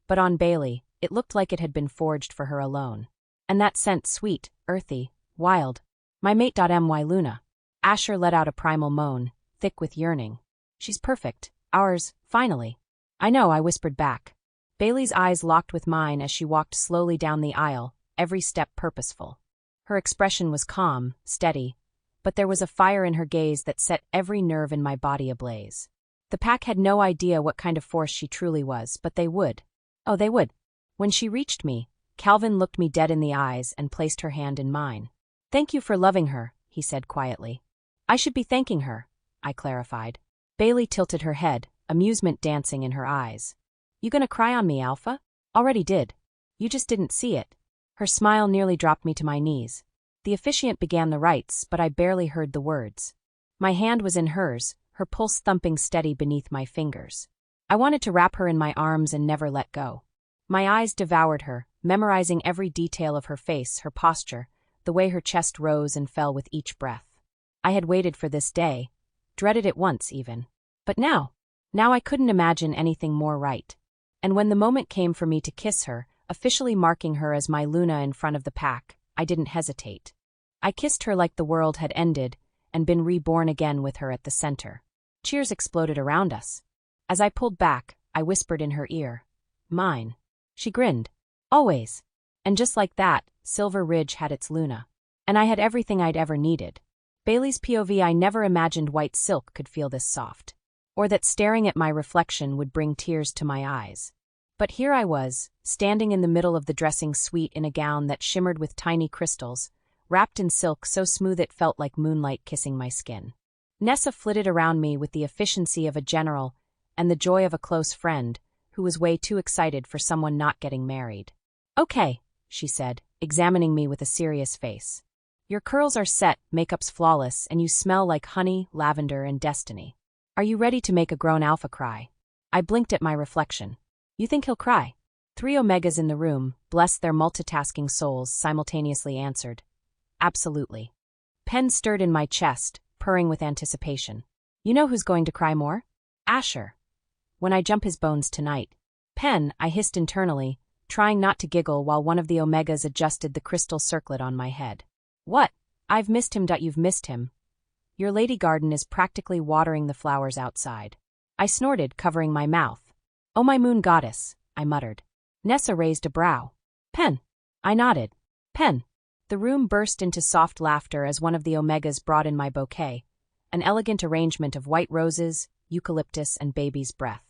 But on Bailey, it looked like it had been forged for her alone. And that scent sweet, earthy, wild. My mate.my Luna. Asher let out a primal moan, thick with yearning. "She's perfect. Ours, finally." "I know," I whispered back. Bailey's eyes locked with mine as she walked slowly down the aisle, every step purposeful. Her expression was calm, steady, but there was a fire in her gaze that set every nerve in my body ablaze. The pack had no idea what kind of force she truly was, but they would. Oh, they would. When she reached me, Calvin looked me dead in the eyes and placed her hand in mine. "Thank you for loving her," he said quietly. "I should be thanking her," I clarified. Bailey tilted her head, amusement dancing in her eyes. "You gonna cry on me, Alpha?" "Already did. You just didn't see it." Her smile nearly dropped me to my knees. The officiant began the rites, but I barely heard the words. My hand was in hers, her pulse thumping steady beneath my fingers. I wanted to wrap her in my arms and never let go. My eyes devoured her, memorizing every detail of her face, her posture, the way her chest rose and fell with each breath. I had waited for this day, dreaded it once even. But now I couldn't imagine anything more right. And when the moment came for me to kiss her, officially marking her as my Luna in front of the pack, I didn't hesitate. I kissed her like the world had ended and been reborn again with her at the center. Cheers exploded around us. As I pulled back, I whispered in her ear, "Mine." She grinned. "Always." And just like that, Silver Ridge had its Luna. And I had everything I'd ever needed. Bailey's POV. I never imagined white silk could feel this soft. Or that staring at my reflection would bring tears to my eyes. But here I was, standing in the middle of the dressing suite in a gown that shimmered with tiny crystals, wrapped in silk so smooth it felt like moonlight kissing my skin. Nessa flitted around me with the efficiency of a general and the joy of a close friend, who was way too excited for someone not getting married. "Okay," she said, examining me with a serious face. "Your curls are set, makeup's flawless, and you smell like honey, lavender, and destiny. Are you ready to make a grown alpha cry?" I blinked at my reflection. "You think he'll cry?" 3 Omegas in the room, bless their multitasking souls, simultaneously answered. "Absolutely." Pen stirred in my chest, purring with anticipation. "You know who's going to cry more? Asher. When I jump his bones tonight." "Pen," I hissed internally, trying not to giggle while one of the Omegas adjusted the crystal circlet on my head. "What? I've missed him. You've missed him. Your lady garden is practically watering the flowers outside." I snorted, covering my mouth. "Oh, my moon goddess," I muttered. Nessa raised a brow. "Pen." I nodded. "Pen." The room burst into soft laughter as one of the Omegas brought in my bouquet, an elegant arrangement of white roses, eucalyptus, and baby's breath.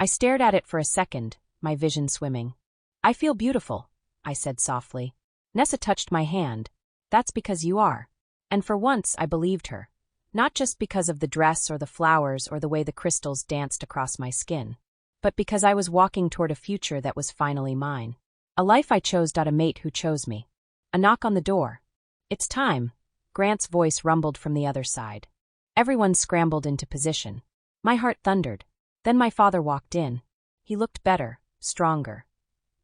I stared at it for a second, my vision swimming. "I feel beautiful," I said softly. Nessa touched my hand. "That's because you are." And for once I believed her. Not just because of the dress or the flowers or the way the crystals danced across my skin, but because I was walking toward a future that was finally mine. A life I chose. A mate who chose me. A knock on the door. "It's time," Grant's voice rumbled from the other side. Everyone scrambled into position. My heart thundered. Then my father walked in. He looked better, stronger.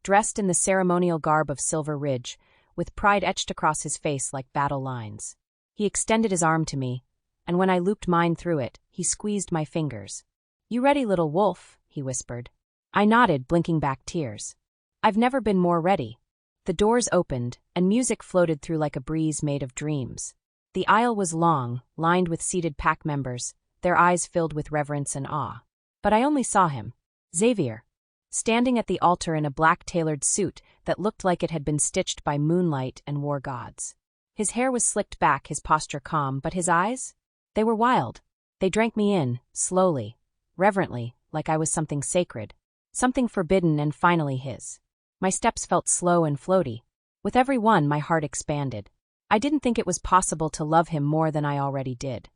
Dressed in the ceremonial garb of Silver Ridge, with pride etched across his face like battle lines. He extended his arm to me, and when I looped mine through it, he squeezed my fingers. "You ready, little wolf?" he whispered. I nodded, blinking back tears. "I've never been more ready." The doors opened, and music floated through like a breeze made of dreams. The aisle was long, lined with seated pack members, their eyes filled with reverence and awe. But I only saw him. Xavier. Standing at the altar in a black tailored suit that looked like it had been stitched by moonlight and war gods. His hair was slicked back, his posture calm, but his eyes? They were wild. They drank me in, slowly, reverently, like I was something sacred. Something forbidden and finally his. My steps felt slow and floaty. With every one, my heart expanded. I didn't think it was possible to love him more than I already did.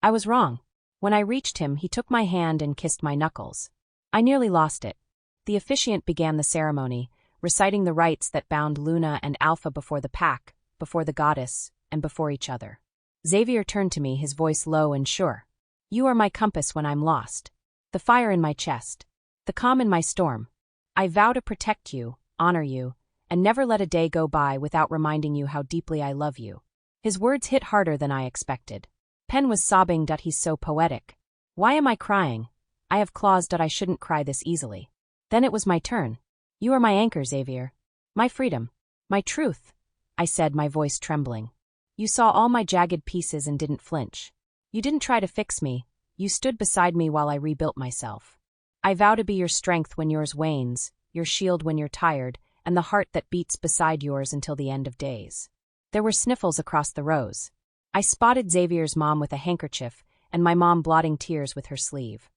I was wrong. When I reached him, he took my hand and kissed my knuckles. I nearly lost it. The officiant began the ceremony, reciting the rites that bound Luna and Alpha before the pack, before the goddess, and before each other. Xavier turned to me, his voice low and sure. "You are my compass when I'm lost. The fire in my chest. The calm in my storm. I vow to protect you, honor you, and never let a day go by without reminding you how deeply I love you." His words hit harder than I expected. Pen was sobbing. "He's so poetic. Why am I crying? I have claws. I shouldn't cry this easily." Then it was my turn. "You are my anchor, Xavier. My freedom. My truth," I said, my voice trembling. "You saw all my jagged pieces and didn't flinch. You didn't try to fix me. You stood beside me while I rebuilt myself. I vow to be your strength when yours wanes, your shield when you're tired, and the heart that beats beside yours until the end of days." There were sniffles across the rows. I spotted Xavier's mom with a handkerchief, and my mom blotting tears with her sleeve.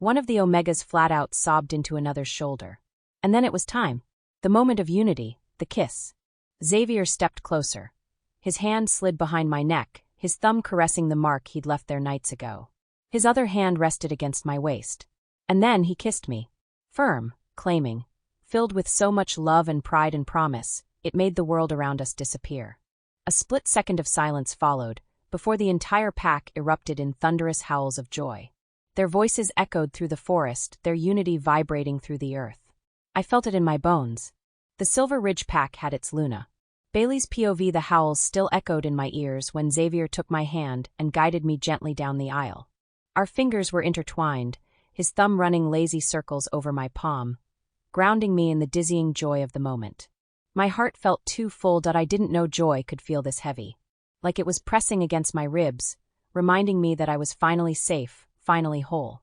One of the Omegas flat out sobbed into another's shoulder. And then it was time. The moment of unity, the kiss. Xavier stepped closer. His hand slid behind my neck, his thumb caressing the mark he'd left there nights ago. His other hand rested against my waist. And then he kissed me. Firm, claiming. Filled with so much love and pride and promise, it made the world around us disappear. A split second of silence followed, before the entire pack erupted in thunderous howls of joy. Their voices echoed through the forest, their unity vibrating through the earth. I felt it in my bones. The Silver Ridge pack had its Luna. Bailey's POV. The howls still echoed in my ears when Xavier took my hand and guided me gently down the aisle. Our fingers were intertwined, his thumb running lazy circles over my palm, grounding me in the dizzying joy of the moment. My heart felt too full. I didn't know joy could feel this heavy. Like it was pressing against my ribs, reminding me that I was finally safe, finally whole.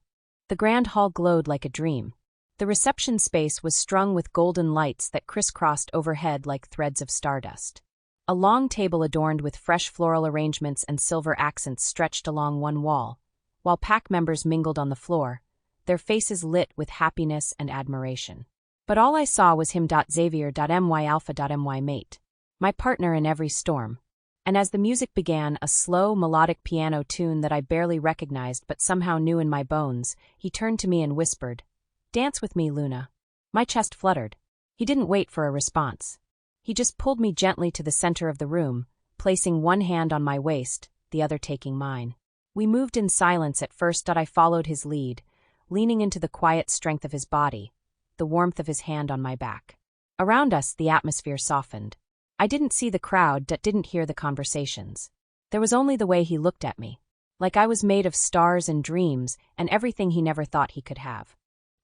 The grand hall glowed like a dream. The reception space was strung with golden lights that crisscrossed overhead like threads of stardust. A long table adorned with fresh floral arrangements and silver accents stretched along one wall, while pack members mingled on the floor, their faces lit with happiness and admiration. But all I saw was him. Xavier.my alpha.my mate, my partner in every storm. And as the music began, a slow, melodic piano tune that I barely recognized but somehow knew in my bones, he turned to me and whispered, "Dance with me, Luna." My chest fluttered. He didn't wait for a response. He just pulled me gently to the center of the room, placing one hand on my waist, the other taking mine. We moved in silence at first. I followed his lead, leaning into the quiet strength of his body, the warmth of his hand on my back. Around us, the atmosphere softened. I didn't see the crowd, didn't hear the conversations. There was only the way he looked at me, like I was made of stars and dreams and everything he never thought he could have.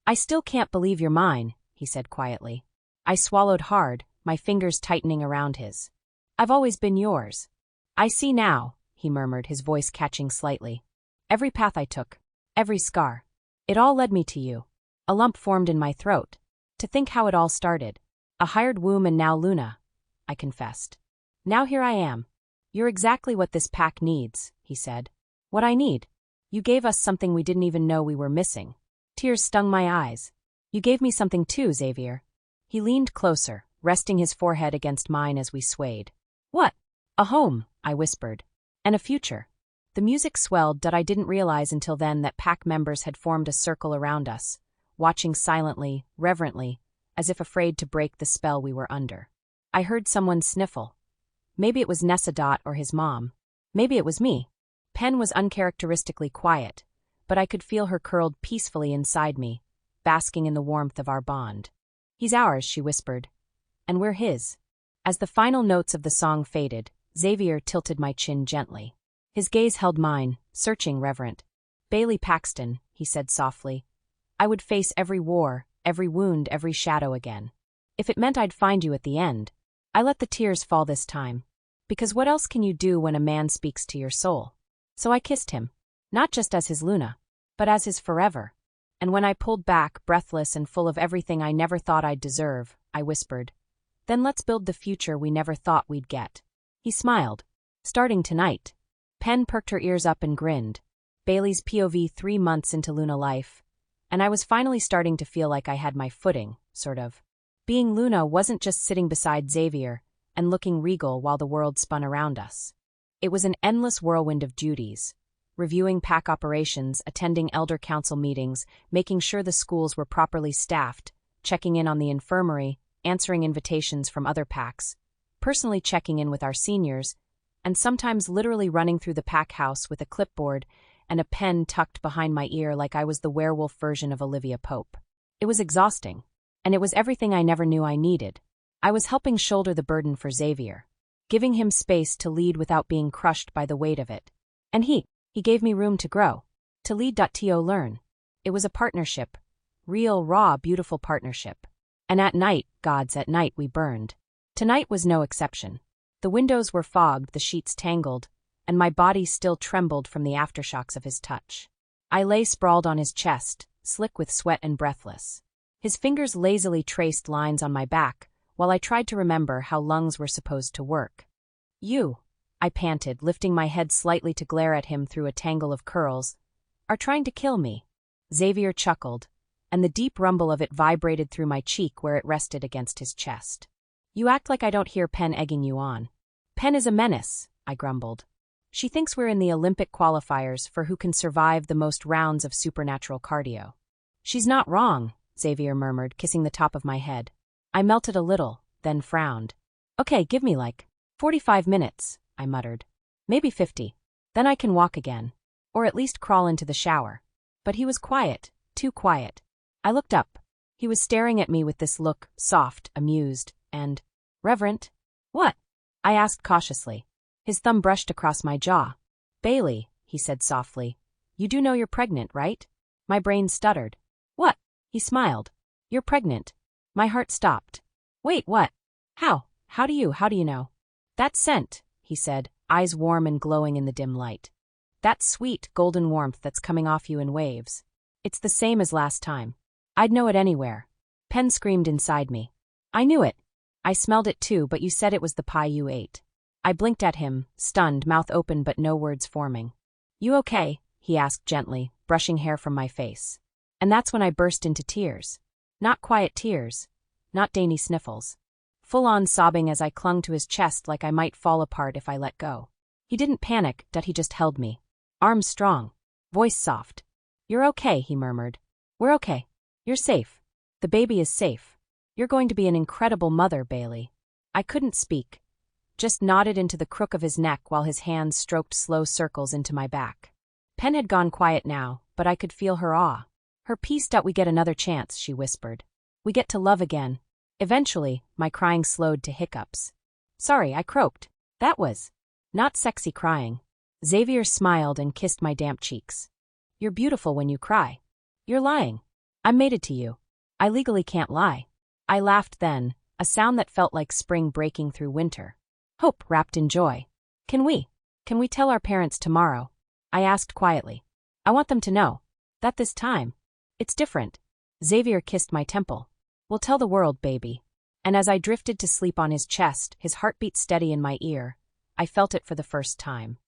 "I still can't believe you're mine," he said quietly. I swallowed hard, my fingers tightening around his. "I've always been yours." "I see now," he murmured, his voice catching slightly. "Every path I took, every scar. It all led me to you." A lump formed in my throat. To think how it all started. A hired womb and now Luna, I confessed. "Now here I am." "You're exactly what this pack needs," he said. "What I need. You gave us something we didn't even know we were missing." Tears stung my eyes. "You gave me something too, Xavier." He leaned closer, resting his forehead against mine as we swayed. "What?" "A home," I whispered. "And a future." The music swelled. I didn't realize until then that pack members had formed a circle around us, watching silently, reverently, as if afraid to break the spell we were under. I heard someone sniffle. Maybe it was Nessa or his mom. Maybe it was me. Pen was uncharacteristically quiet, but I could feel her curled peacefully inside me, basking in the warmth of our bond. "He's ours," she whispered. "And we're his." As the final notes of the song faded, Xavier tilted my chin gently. His gaze held mine, searching, reverent. "Bailey Paxton," he said softly. "I would face every war, every wound, every shadow again. If it meant I'd find you at the end." I let the tears fall this time. Because what else can you do when a man speaks to your soul? So I kissed him. Not just as his Luna, but as his forever. And when I pulled back, breathless and full of everything I never thought I'd deserve, I whispered, "Then let's build the future we never thought we'd get." He smiled. "Starting tonight." Pen perked her ears up and grinned. Bailey's POV 3 months into Luna life. And I was finally starting to feel like I had my footing, sort of. Being Luna wasn't just sitting beside Xavier and looking regal while the world spun around us. It was an endless whirlwind of duties. Reviewing pack operations, attending elder council meetings, making sure the schools were properly staffed, checking in on the infirmary, answering invitations from other packs, personally checking in with our seniors, and sometimes literally running through the pack house with a clipboard and a pen tucked behind my ear like I was the werewolf version of Olivia Pope. It was exhausting. And it was everything I never knew I needed. I was helping shoulder the burden for Xavier, giving him space to lead without being crushed by the weight of it. And he gave me room to grow, to lead. Learn. It was a partnership. Real, raw, beautiful partnership. And at night, gods, at night we burned. Tonight was no exception. The windows were fogged, the sheets tangled, and my body still trembled from the aftershocks of his touch. I lay sprawled on his chest, slick with sweat and breathless. His fingers lazily traced lines on my back, while I tried to remember how lungs were supposed to work. "You," I panted, lifting my head slightly to glare at him through a tangle of curls, "are trying to kill me." Xavier chuckled, and the deep rumble of it vibrated through my cheek where it rested against his chest. "You act like I don't hear Pen egging you on." "Pen is a menace," I grumbled. "She thinks we're in the Olympic qualifiers for who can survive the most rounds of supernatural cardio." "She's not wrong," Xavier murmured, kissing the top of my head. I melted a little, then frowned. "Okay, give me 45 minutes, I muttered. "Maybe 50. Then I can walk again. Or at least crawl into the shower." But he was quiet, too quiet. I looked up. He was staring at me with this look, soft, amused, and reverent. "What?" I asked cautiously. His thumb brushed across my jaw. "Bailey," he said softly, "you do know you're pregnant, right?" My brain stuttered. "What?" He smiled. "You're pregnant." My heart stopped. "Wait, what? How? How do you know?" "That scent," he said, eyes warm and glowing in the dim light. "That sweet, golden warmth that's coming off you in waves. It's the same as last time. I'd know it anywhere." Pen screamed inside me. "I knew it. I smelled it too, but you said it was the pie you ate." I blinked at him, stunned, mouth open but no words forming. "You okay?" he asked gently, brushing hair from my face. And that's when I burst into tears. Not quiet tears. Not dainty sniffles. Full-on sobbing as I clung to his chest like I might fall apart if I let go. He didn't panic, he just held me. Arms strong. Voice soft. "You're okay," he murmured. "We're okay. You're safe. The baby is safe. You're going to be an incredible mother, Bailey." I couldn't speak. Just nodded into the crook of his neck while his hands stroked slow circles into my back. Pen had gone quiet now, but I could feel her awe. Her peace. "We get another chance," she whispered. "We get to love again." Eventually, my crying slowed to hiccups. "Sorry," I croaked. That was not sexy crying. Xavier smiled and kissed my damp cheeks. "You're beautiful when you cry." "You're lying." "I'm mated to you." "I legally can't lie." I laughed then, a sound that felt like spring breaking through winter. Hope wrapped in joy. Can we tell our parents tomorrow?" I asked quietly. "I want them to know that this time, it's different." Xavier kissed my temple. "We'll tell the world, baby." And as I drifted to sleep on his chest, his heartbeat steady in my ear, I felt it for the first time.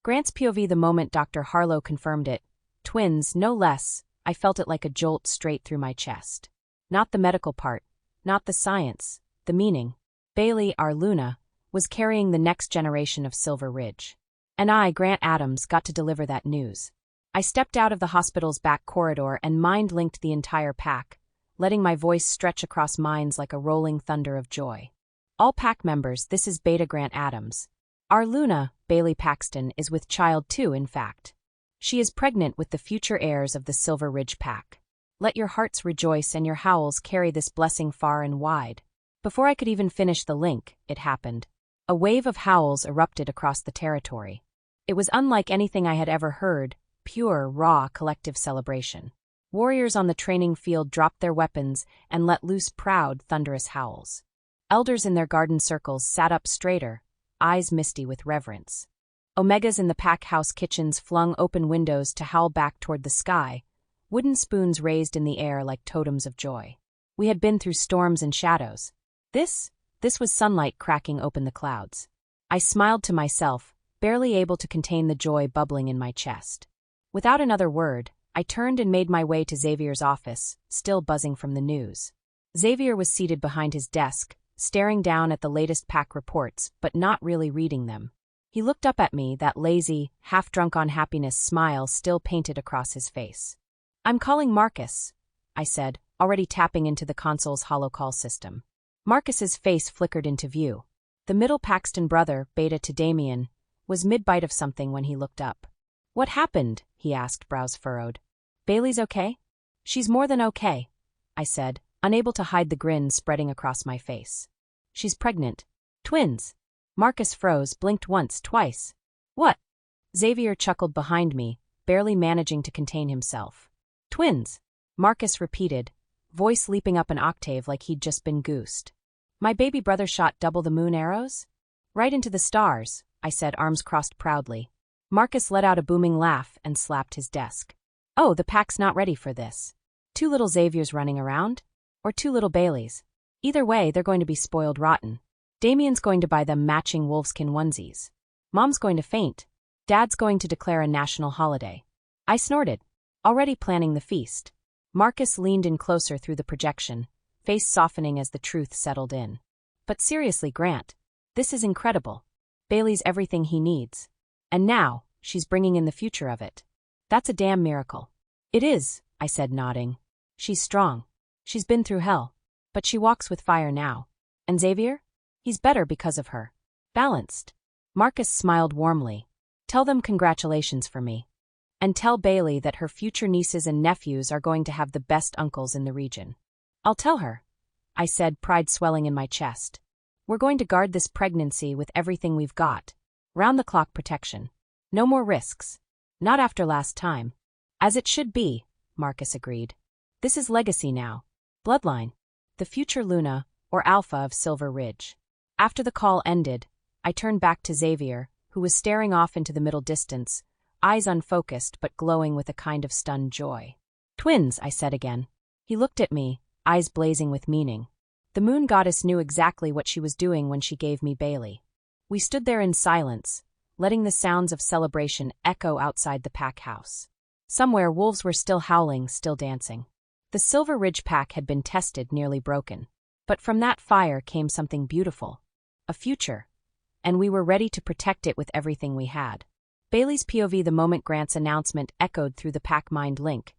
Grant's POV the moment Dr. Harlow confirmed it. Twins, no less. I felt it like a jolt straight through my chest. Not the medical part, not the science, the meaning. Bailey, our Luna, was carrying the next generation of Silver Ridge. And I, Grant Adams, got to deliver that news. I stepped out of the hospital's back corridor and mind-linked the entire pack, letting my voice stretch across minds like a rolling thunder of joy. "All pack members, this is Beta Grant Adams. Our Luna, Bailey Paxton, is with child 2, in fact. She is pregnant with the future heirs of the Silver Ridge pack. Let your hearts rejoice and your howls carry this blessing far and wide." Before I could even finish the link, it happened. A wave of howls erupted across the territory. It was unlike anything I had ever heard, pure, raw, collective celebration. Warriors on the training field dropped their weapons and let loose proud, thunderous howls. Elders in their garden circles sat up straighter, eyes misty with reverence. Omegas in the pack house kitchens flung open windows to howl back toward the sky, wooden spoons raised in the air like totems of joy. We had been through storms and shadows. This was sunlight cracking open the clouds. I smiled to myself, barely able to contain the joy bubbling in my chest. Without another word, I turned and made my way to Xavier's office, still buzzing from the news. Xavier was seated behind his desk, staring down at the latest pack reports, but not really reading them. He looked up at me, that lazy, half-drunk-on-happiness smile still painted across his face. "I'm calling Marcus," I said, already tapping into the console's holocall system. Marcus's face flickered into view. The middle Paxton brother, Beta to Damien, was mid-bite of something when he looked up. "What happened?" he asked, brows furrowed. "Bailey's okay?" "She's more than okay," I said, unable to hide the grin spreading across my face. "She's pregnant. Twins." Marcus froze, blinked once, twice. "What?" Xavier chuckled behind me, barely managing to contain himself. "Twins," Marcus repeated, voice leaping up an octave like he'd just been goosed. "My baby brother shot double the moon arrows?" "Right into the stars," I said, arms crossed proudly. Marcus let out a booming laugh and slapped his desk. "Oh, the pack's not ready for this. 2 little Xaviers running around? Or 2 little Baileys? Either way, they're going to be spoiled rotten. Damien's going to buy them matching wolfskin onesies. Mom's going to faint. Dad's going to declare a national holiday." I snorted, already planning the feast. Marcus leaned in closer through the projection, face softening as the truth settled in. "But seriously, Grant, this is incredible. Bailey's everything he needs. And now, she's bringing in the future of it. That's a damn miracle." "It is," I said, nodding. "She's strong. She's been through hell. But she walks with fire now. And Xavier? He's better because of her. Balanced." Marcus smiled warmly. "Tell them congratulations for me. And tell Bailey that her future nieces and nephews are going to have the best uncles in the region." "I'll tell her," I said, pride swelling in my chest. "We're going to guard this pregnancy with everything we've got. Round-the-clock protection. No more risks. Not after last time." "As it should be," Marcus agreed. "This is legacy now. Bloodline. The future Luna, or Alpha of Silver Ridge." After the call ended, I turned back to Xavier, who was staring off into the middle distance, eyes unfocused but glowing with a kind of stunned joy. "Twins," I said again. He looked at me, eyes blazing with meaning. The moon goddess knew exactly what she was doing when she gave me Bailey. We stood there in silence, letting the sounds of celebration echo outside the pack house. Somewhere, wolves were still howling, still dancing. The Silver Ridge pack had been tested, nearly broken. But from that fire came something beautiful. A future. And we were ready to protect it with everything we had. Bailey's POV the moment Grant's announcement echoed through the pack mind link.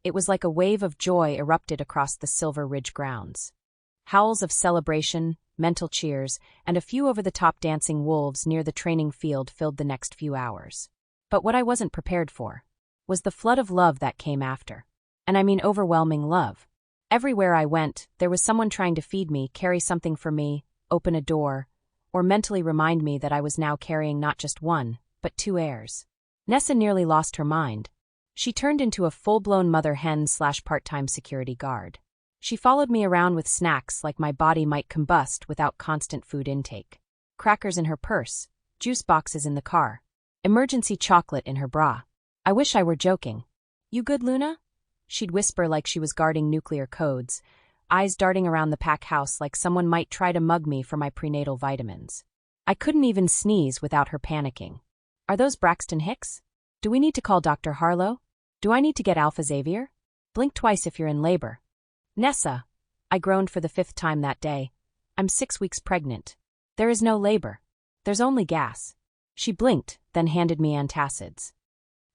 It was like a wave of joy erupted across the Silver Ridge grounds. Howls of celebration, mental cheers, and a few over-the-top dancing wolves near the training field filled the next few hours. But what I wasn't prepared for was the flood of love that came after. And I mean overwhelming love. Everywhere I went, there was someone trying to feed me, carry something for me, open a door, or mentally remind me that I was now carrying not just one, but 2 heirs. Nessa nearly lost her mind. She turned into a full-blown mother hen/part-time security guard. She followed me around with snacks like my body might combust without constant food intake. Crackers in her purse, juice boxes in the car, emergency chocolate in her bra. I wish I were joking. "You good, Luna?" She'd whisper like she was guarding nuclear codes, eyes darting around the pack house like someone might try to mug me for my prenatal vitamins. I couldn't even sneeze without her panicking. "Are those Braxton Hicks? Do we need to call Dr. Harlow? Do I need to get Alpha Xavier? Blink twice if you're in labor." "Nessa," I groaned for the 5th time that day, "I'm 6 weeks pregnant. There is no labor. There's only gas." She blinked, then handed me antacids.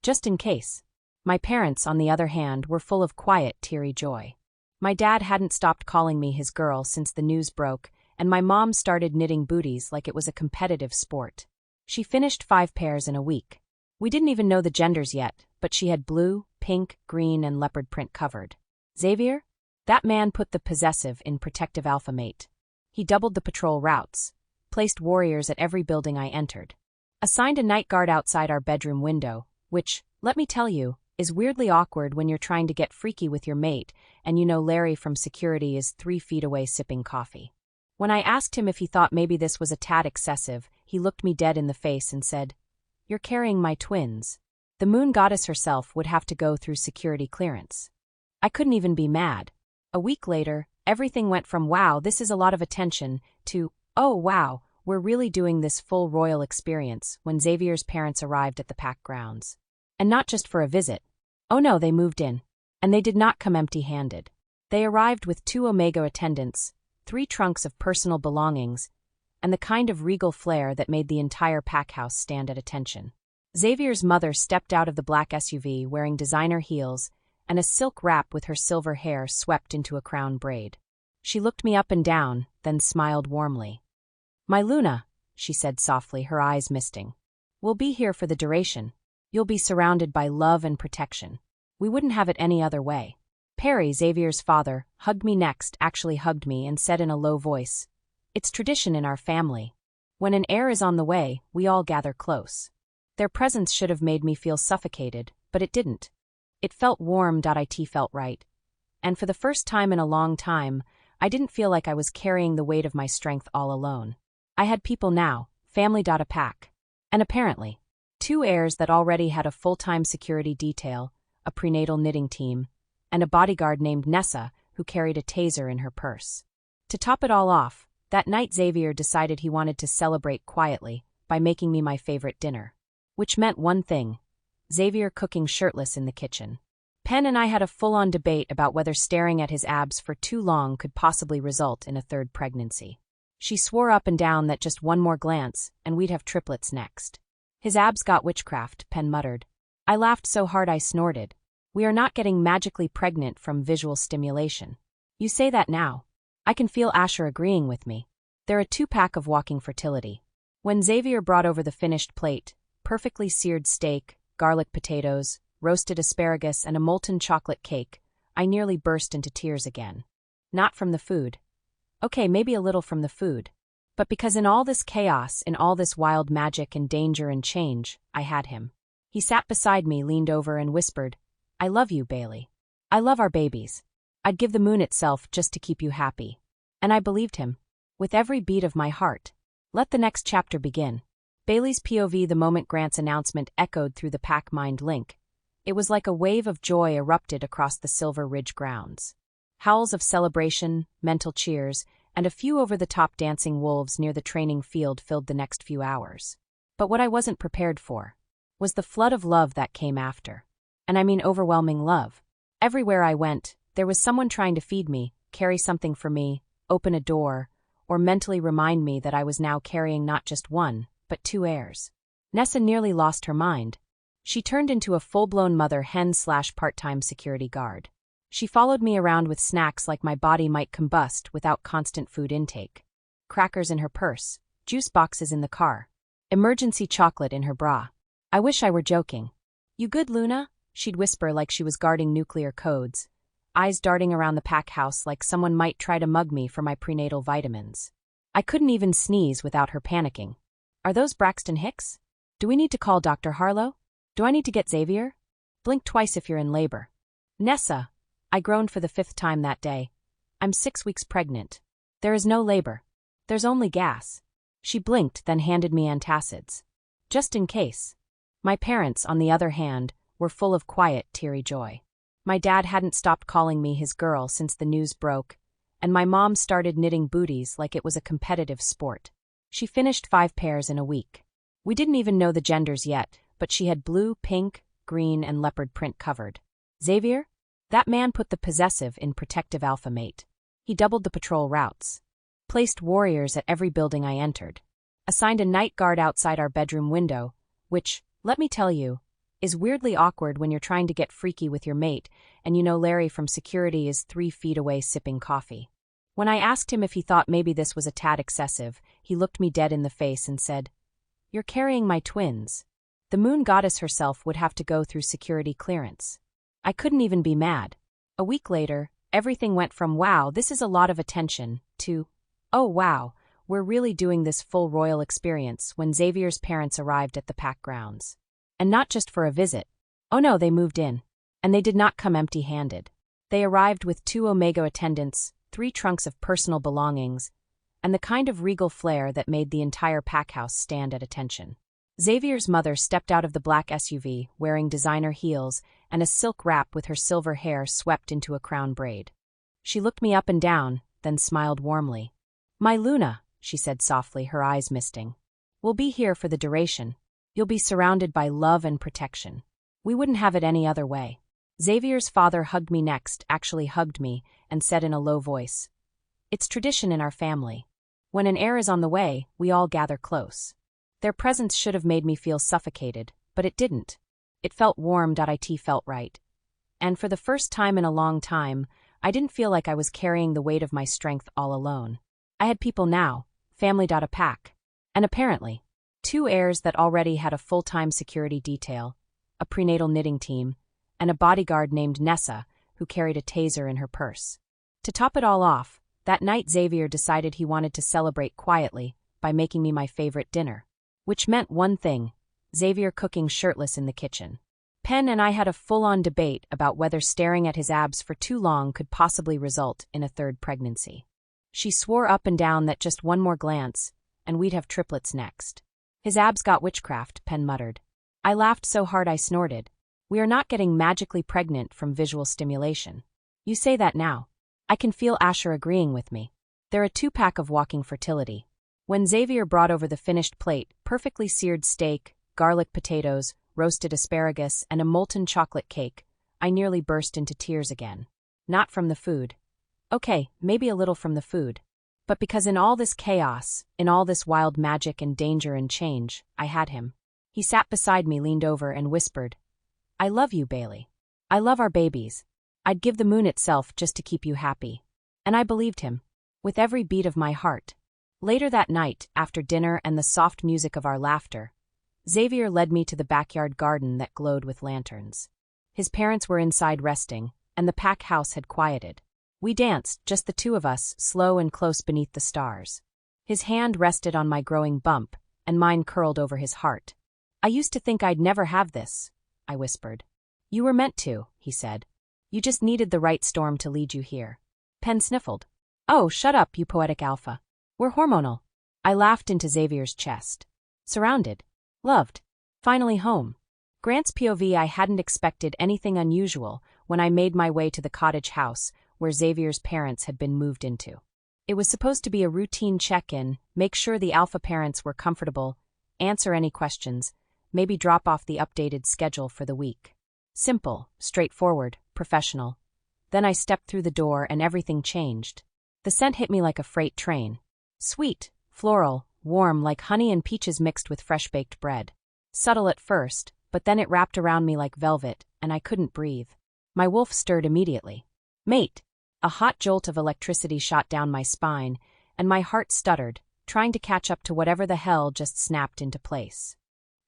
Just in case. My parents, on the other hand, were full of quiet, teary joy. My dad hadn't stopped calling me his girl since the news broke, and my mom started knitting booties like it was a competitive sport. She finished 5 pairs in a week. We didn't even know the genders yet, but she had blue, pink, green, and leopard print covered. Xavier? That man put the possessive in protective alpha mate. He doubled the patrol routes, placed warriors at every building I entered, assigned a night guard outside our bedroom window, which, let me tell you, is weirdly awkward when you're trying to get freaky with your mate and you know Larry from security is 3 feet away sipping coffee. When I asked him if he thought maybe this was a tad excessive, he looked me dead in the face and said, "You're carrying my twins. The moon goddess herself would have to go through security clearance." I couldn't even be mad. A week later, everything went from "wow, this is a lot of attention" to "oh wow, we're really doing this full royal experience" when Xavier's parents arrived at the pack grounds. And not just for a visit. Oh no, they moved in. And they did not come empty-handed. They arrived with 2 Omega attendants, 3 trunks of personal belongings, and the kind of regal flair that made the entire pack house stand at attention. Xavier's mother stepped out of the black SUV wearing designer heels and a silk wrap with her silver hair swept into a crown braid. She looked me up and down, then smiled warmly. "My Luna," she said softly, her eyes misting. "We'll be here for the duration. You'll be surrounded by love and protection. We wouldn't have it any other way." Perry, Xavier's father, hugged me next, actually hugged me, and said in a low voice, "It's tradition in our family. When an heir is on the way, we all gather close." Their presence should have made me feel suffocated, but it didn't. It felt warm. It felt right. And for the first time in a long time, I didn't feel like I was carrying the weight of my strength all alone. I had people now, family. A pack. And apparently, 2 heirs that already had a full-time security detail, a prenatal knitting team, and a bodyguard named Nessa who carried a taser in her purse. To top it all off, that night Xavier decided he wanted to celebrate quietly by making me my favorite dinner. Which meant one thing: Xavier cooking shirtless in the kitchen. Penn and I had a full-on debate about whether staring at his abs for too long could possibly result in a 3rd pregnancy. She swore up and down that just one more glance, and we'd have triplets next. "His abs got witchcraft," Penn muttered. I laughed so hard I snorted. "We are not getting magically pregnant from visual stimulation." "You say that now." I can feel Asher agreeing with me. They're a 2-pack of walking fertility. When Xavier brought over the finished plate, perfectly seared steak, garlic potatoes, roasted asparagus, and a molten chocolate cake, I nearly burst into tears again. Not from the food. Okay, maybe a little from the food. But because in all this chaos, in all this wild magic and danger and change, I had him. He sat beside me, leaned over, and whispered, "I love you, Bailey. I love our babies. I'd give the moon itself just to keep you happy." And I believed him. With every beat of my heart. Let the next chapter begin. Bailey's POV the moment Grant's announcement echoed through the pack mind link. It was like a wave of joy erupted across the Silver Ridge grounds. Howls of celebration, mental cheers, and a few over-the-top dancing wolves near the training field filled the next few hours. But what I wasn't prepared for was the flood of love that came after. And I mean overwhelming love. Everywhere I went, there was someone trying to feed me, carry something for me, open a door, or mentally remind me that I was now carrying not just one, but two heirs. Nessa nearly lost her mind. She turned into a full-blown mother hen/part-time security guard. She followed me around with snacks like my body might combust without constant food intake. Crackers in her purse, juice boxes in the car, emergency chocolate in her bra. I wish I were joking. "You good, Luna?" she'd whisper like she was guarding nuclear codes, eyes darting around the pack house like someone might try to mug me for my prenatal vitamins. I couldn't even sneeze without her panicking. "Are those Braxton Hicks? Do we need to call Dr. Harlow? Do I need to get Xavier? Blink twice if you're in labor." "Nessa," I groaned for the 5th time that day. "I'm 6 weeks pregnant. There is no labor. There's only gas." She blinked, then handed me antacids. Just in case. My parents, on the other hand, were full of quiet, teary joy. My dad hadn't stopped calling me his girl since the news broke, and my mom started knitting booties like it was a competitive sport. She finished 5 pairs in a week. We didn't even know the genders yet, but she had blue, pink, green, and leopard print covered. Xavier? That man put the possessive in protective alpha mate. He doubled the patrol routes. Placed warriors at every building I entered. Assigned a night guard outside our bedroom window, which, let me tell you, is weirdly awkward when you're trying to get freaky with your mate and you know Larry from security is 3 feet away sipping coffee. When I asked him if he thought maybe this was a tad excessive, he looked me dead in the face and said, "You're carrying my twins." The moon goddess herself would have to go through security clearance. I couldn't even be mad. A week later, everything went from "wow, this is a lot of attention" to "oh wow, we're really doing this full royal experience" when Xavier's parents arrived at the pack grounds. And not just for a visit. Oh no, they moved in. And they did not come empty-handed. They arrived with 2 Omega attendants, 3 trunks of personal belongings, and the kind of regal flair that made the entire pack house stand at attention. Xavier's mother stepped out of the black SUV, wearing designer heels and a silk wrap with her silver hair swept into a crown braid. She looked me up and down, then smiled warmly. "My Luna," she said softly, her eyes misting. "We'll be here for the duration. You'll be surrounded by love and protection. We wouldn't have it any other way." Xavier's father hugged me next, actually hugged me, and said in a low voice, "It's tradition in our family. When an heir is on the way, we all gather close." Their presence should have made me feel suffocated, but it didn't. It felt warm. It felt right. And for the first time in a long time, I didn't feel like I was carrying the weight of my strength all alone. I had people now, family. A pack. And apparently, 2 heirs that already had a full-time security detail, a prenatal knitting team, and a bodyguard named Nessa, who carried a taser in her purse. To top it all off, that night Xavier decided he wanted to celebrate quietly by making me my favorite dinner. Which meant one thing, Xavier cooking shirtless in the kitchen. Penn and I had a full-on debate about whether staring at his abs for too long could possibly result in a 3rd pregnancy. She swore up and down that just one more glance, and we'd have triplets next. "His abs got witchcraft," Penn muttered. I laughed so hard I snorted. "We are not getting magically pregnant from visual stimulation." "You say that now." I can feel Asher agreeing with me. They're a 2-pack of walking fertility. When Xavier brought over the finished plate, perfectly seared steak, garlic potatoes, roasted asparagus, and a molten chocolate cake, I nearly burst into tears again. Not from the food. Okay, maybe a little from the food. But because in all this chaos, in all this wild magic and danger and change, I had him. He sat beside me, leaned over, and whispered, "I love you, Bailey. I love our babies. I'd give the moon itself just to keep you happy." And I believed him. With every beat of my heart. Later that night, after dinner and the soft music of our laughter, Xavier led me to the backyard garden that glowed with lanterns. His parents were inside resting, and the pack house had quieted. We danced, just the 2 of us, slow and close beneath the stars. His hand rested on my growing bump, and mine curled over his heart. "I used to think I'd never have this," I whispered. "You were meant to," he said. "You just needed the right storm to lead you here." Penn sniffled. "Oh, shut up, you poetic alpha. We're hormonal." I laughed into Xavier's chest. Surrounded. Loved. Finally home. Grant's POV. I hadn't expected anything unusual when I made my way to the cottage house where Xavier's parents had been moved into. It was supposed to be a routine check-in, make sure the alpha parents were comfortable, answer any questions, maybe drop off the updated schedule for the week. Simple, straightforward, professional. Then I stepped through the door and everything changed. The scent hit me like a freight train. Sweet, floral, warm like honey and peaches mixed with fresh-baked bread. Subtle at first, but then it wrapped around me like velvet, and I couldn't breathe. My wolf stirred immediately. Mate! A hot jolt of electricity shot down my spine, and my heart stuttered, trying to catch up to whatever the hell just snapped into place.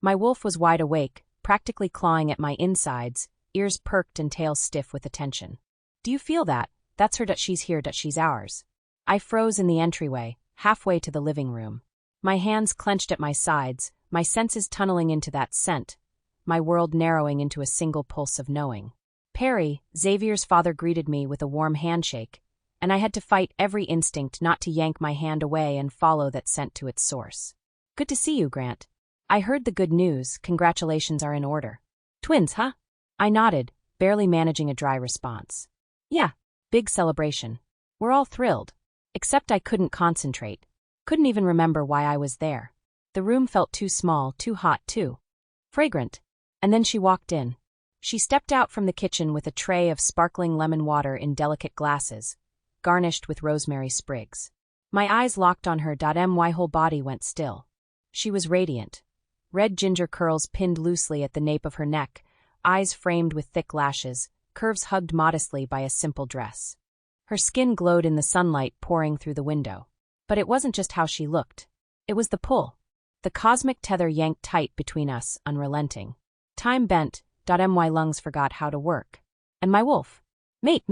My wolf was wide awake, practically clawing at my insides, ears perked and tail stiff with attention. Do you feel that? That's her. She's here. She's ours. I froze in the entryway, halfway to the living room. My hands clenched at my sides, my senses tunneling into that scent, my world narrowing into a single pulse of knowing. Perry, Xavier's father, greeted me with a warm handshake, and I had to fight every instinct not to yank my hand away and follow that scent to its source. Good to see you, Grant. I heard the good news. Congratulations are in order. Twins, huh? I nodded, barely managing a dry response. Yeah, big celebration. We're all thrilled. Except I couldn't concentrate. Couldn't even remember why I was there. The room felt too small, too hot, too fragrant. And then she walked in. She stepped out from the kitchen with a tray of sparkling lemon water in delicate glasses, garnished with rosemary sprigs. My eyes locked on her. My whole body went still. She was radiant. Red ginger curls pinned loosely at the nape of her neck, eyes framed with thick lashes, curves hugged modestly by a simple dress. Her skin glowed in the sunlight pouring through the window. But it wasn't just how she looked. It was the pull. The cosmic tether yanked tight between us, unrelenting. Time bent. My lungs forgot how to work. And my wolf. Mate.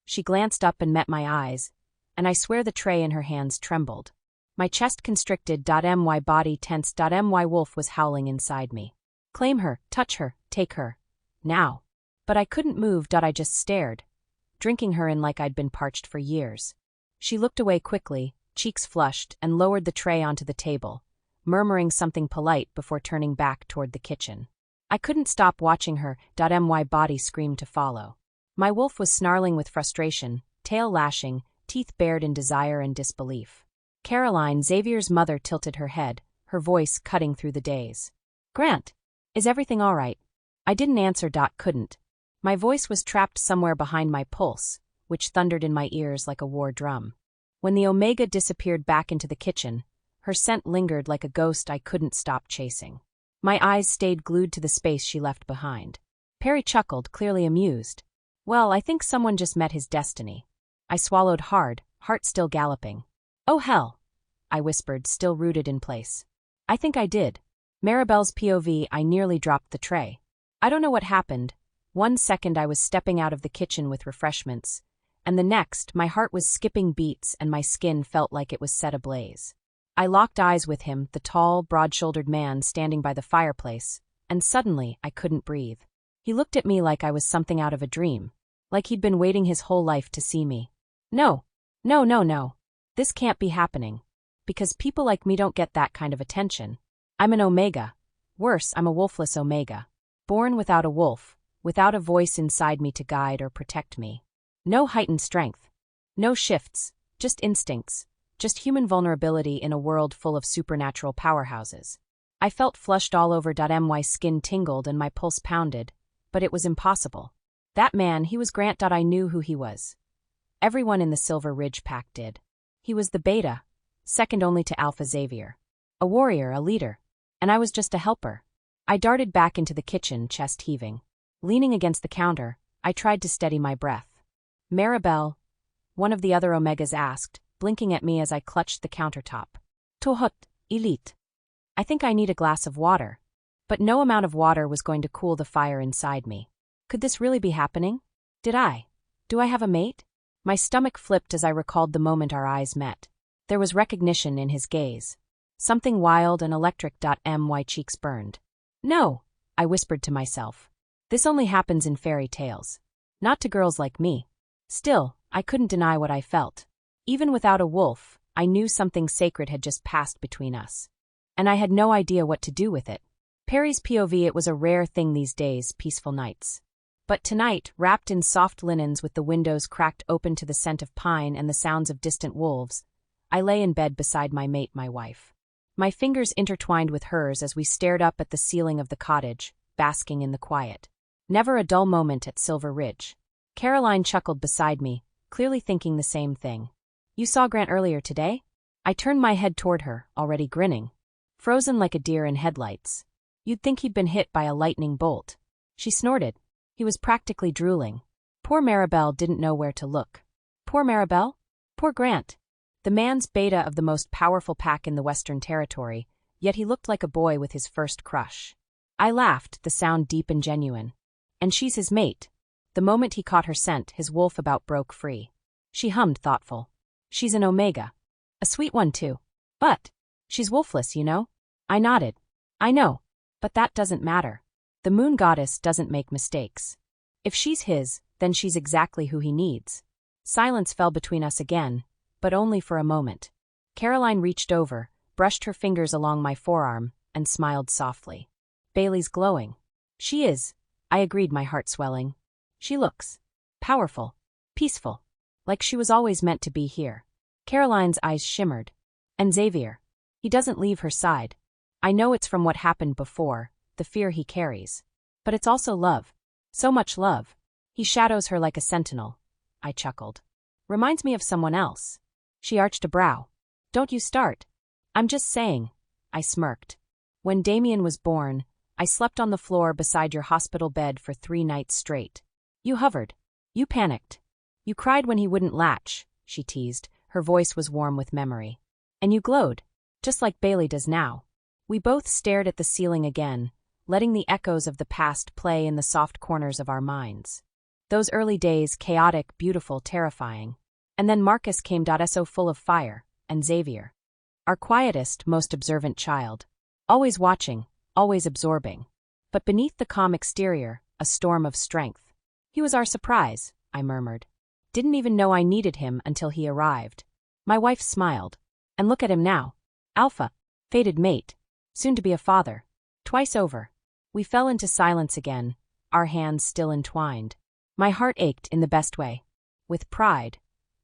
She glanced up and met my eyes, and I swear the tray in her hands trembled. My chest constricted. My body tensed. My wolf was howling inside me. Claim her, touch her, take her. Now. But I couldn't move. I just stared, drinking her in like I'd been parched for years. She looked away quickly, cheeks flushed, and lowered the tray onto the table, murmuring something polite before turning back toward the kitchen. I couldn't stop watching her. My body screamed to follow. My wolf was snarling with frustration, tail lashing, teeth bared in desire and disbelief. Caroline, Xavier's mother, tilted her head, her voice cutting through the daze. Grant, is everything all right? I didn't answer. Couldn't. My voice was trapped somewhere behind my pulse, which thundered in my ears like a war drum. When the Omega disappeared back into the kitchen, her scent lingered like a ghost I couldn't stop chasing. My eyes stayed glued to the space she left behind. Perry chuckled, clearly amused. Well, I think someone just met his destiny. I swallowed hard, heart still galloping. Oh hell, I whispered, still rooted in place. I think I did. Maribel's POV. I nearly dropped the tray. I don't know what happened. 1 second I was stepping out of the kitchen with refreshments, and the next my heart was skipping beats and my skin felt like it was set ablaze. I locked eyes with him, the tall, broad-shouldered man standing by the fireplace, and suddenly I couldn't breathe. He looked at me like I was something out of a dream, like he'd been waiting his whole life to see me. No. This can't be happening. Because people like me don't get that kind of attention. I'm an Omega. Worse, I'm a wolfless Omega. Born without a wolf, without a voice inside me to guide or protect me. No heightened strength. No shifts, just instincts. Just human vulnerability in a world full of supernatural powerhouses. I felt flushed all over. My skin tingled and my pulse pounded, but it was impossible. That man, he was Grant. I knew who he was. Everyone in the Silver Ridge Pack did. He was the beta, second only to Alpha Xavier. A warrior, a leader. And I was just a helper. I darted back into the kitchen, chest heaving. Leaning against the counter, I tried to steady my breath. Maribel, one of the other Omegas asked, blinking at me as I clutched the countertop. Tohut, elite. I think I need a glass of water. But no amount of water was going to cool the fire inside me. Could this really be happening? Do I have a mate? My stomach flipped as I recalled the moment our eyes met. There was recognition in his gaze. Something wild and electric. My cheeks burned. No, I whispered to myself. This only happens in fairy tales. Not to girls like me. Still, I couldn't deny what I felt. Even without a wolf, I knew something sacred had just passed between us. And I had no idea what to do with it. Perry's POV. It was a rare thing these days, peaceful nights. But tonight, wrapped in soft linens with the windows cracked open to the scent of pine and the sounds of distant wolves, I lay in bed beside my mate, my wife. My fingers intertwined with hers as we stared up at the ceiling of the cottage, basking in the quiet. Never a dull moment at Silver Ridge. Caroline chuckled beside me, clearly thinking the same thing. You saw Grant earlier today? I turned my head toward her, already grinning. Frozen like a deer in headlights. You'd think he'd been hit by a lightning bolt. She snorted. He was practically drooling. Poor Maribel didn't know where to look. Poor Maribel? Poor Grant. The man's beta of the most powerful pack in the Western Territory, yet he looked like a boy with his first crush. I laughed, the sound deep and genuine. And she's his mate. The moment he caught her scent, his wolf about broke free. She hummed, thoughtful. She's an Omega. A sweet one, too. But she's wolfless, you know? I nodded. I know. But that doesn't matter. The moon goddess doesn't make mistakes. If she's his, then she's exactly who he needs. Silence fell between us again, but only for a moment. Caroline reached over, brushed her fingers along my forearm, and smiled softly. Bailey's glowing. She is, I agreed, my heart swelling. She looks powerful, peaceful, like she was always meant to be here. Caroline's eyes shimmered. And Xavier. He doesn't leave her side. I know it's from what happened before, the fear he carries. But it's also love. So much love. He shadows her like a sentinel. I chuckled. Reminds me of someone else. She arched a brow. Don't you start. I'm just saying. I smirked. When Damien was born, I slept on the floor beside your hospital bed for 3 nights straight. You hovered. You panicked. You cried when he wouldn't latch, she teased. Her voice was warm with memory. And you glowed, just like Bailey does now. We both stared at the ceiling again, letting the echoes of the past play in the soft corners of our minds. Those early days, chaotic, beautiful, terrifying. And then Marcus came. So full of fire, and Xavier. Our quietest, most observant child. Always watching, always absorbing. But beneath the calm exterior, a storm of strength. He was our surprise, I murmured. Didn't even know I needed him until he arrived. My wife smiled. And look at him now. Alpha. Fated mate. Soon to be a father. Twice over. We fell into silence again, our hands still entwined. My heart ached in the best way. With pride.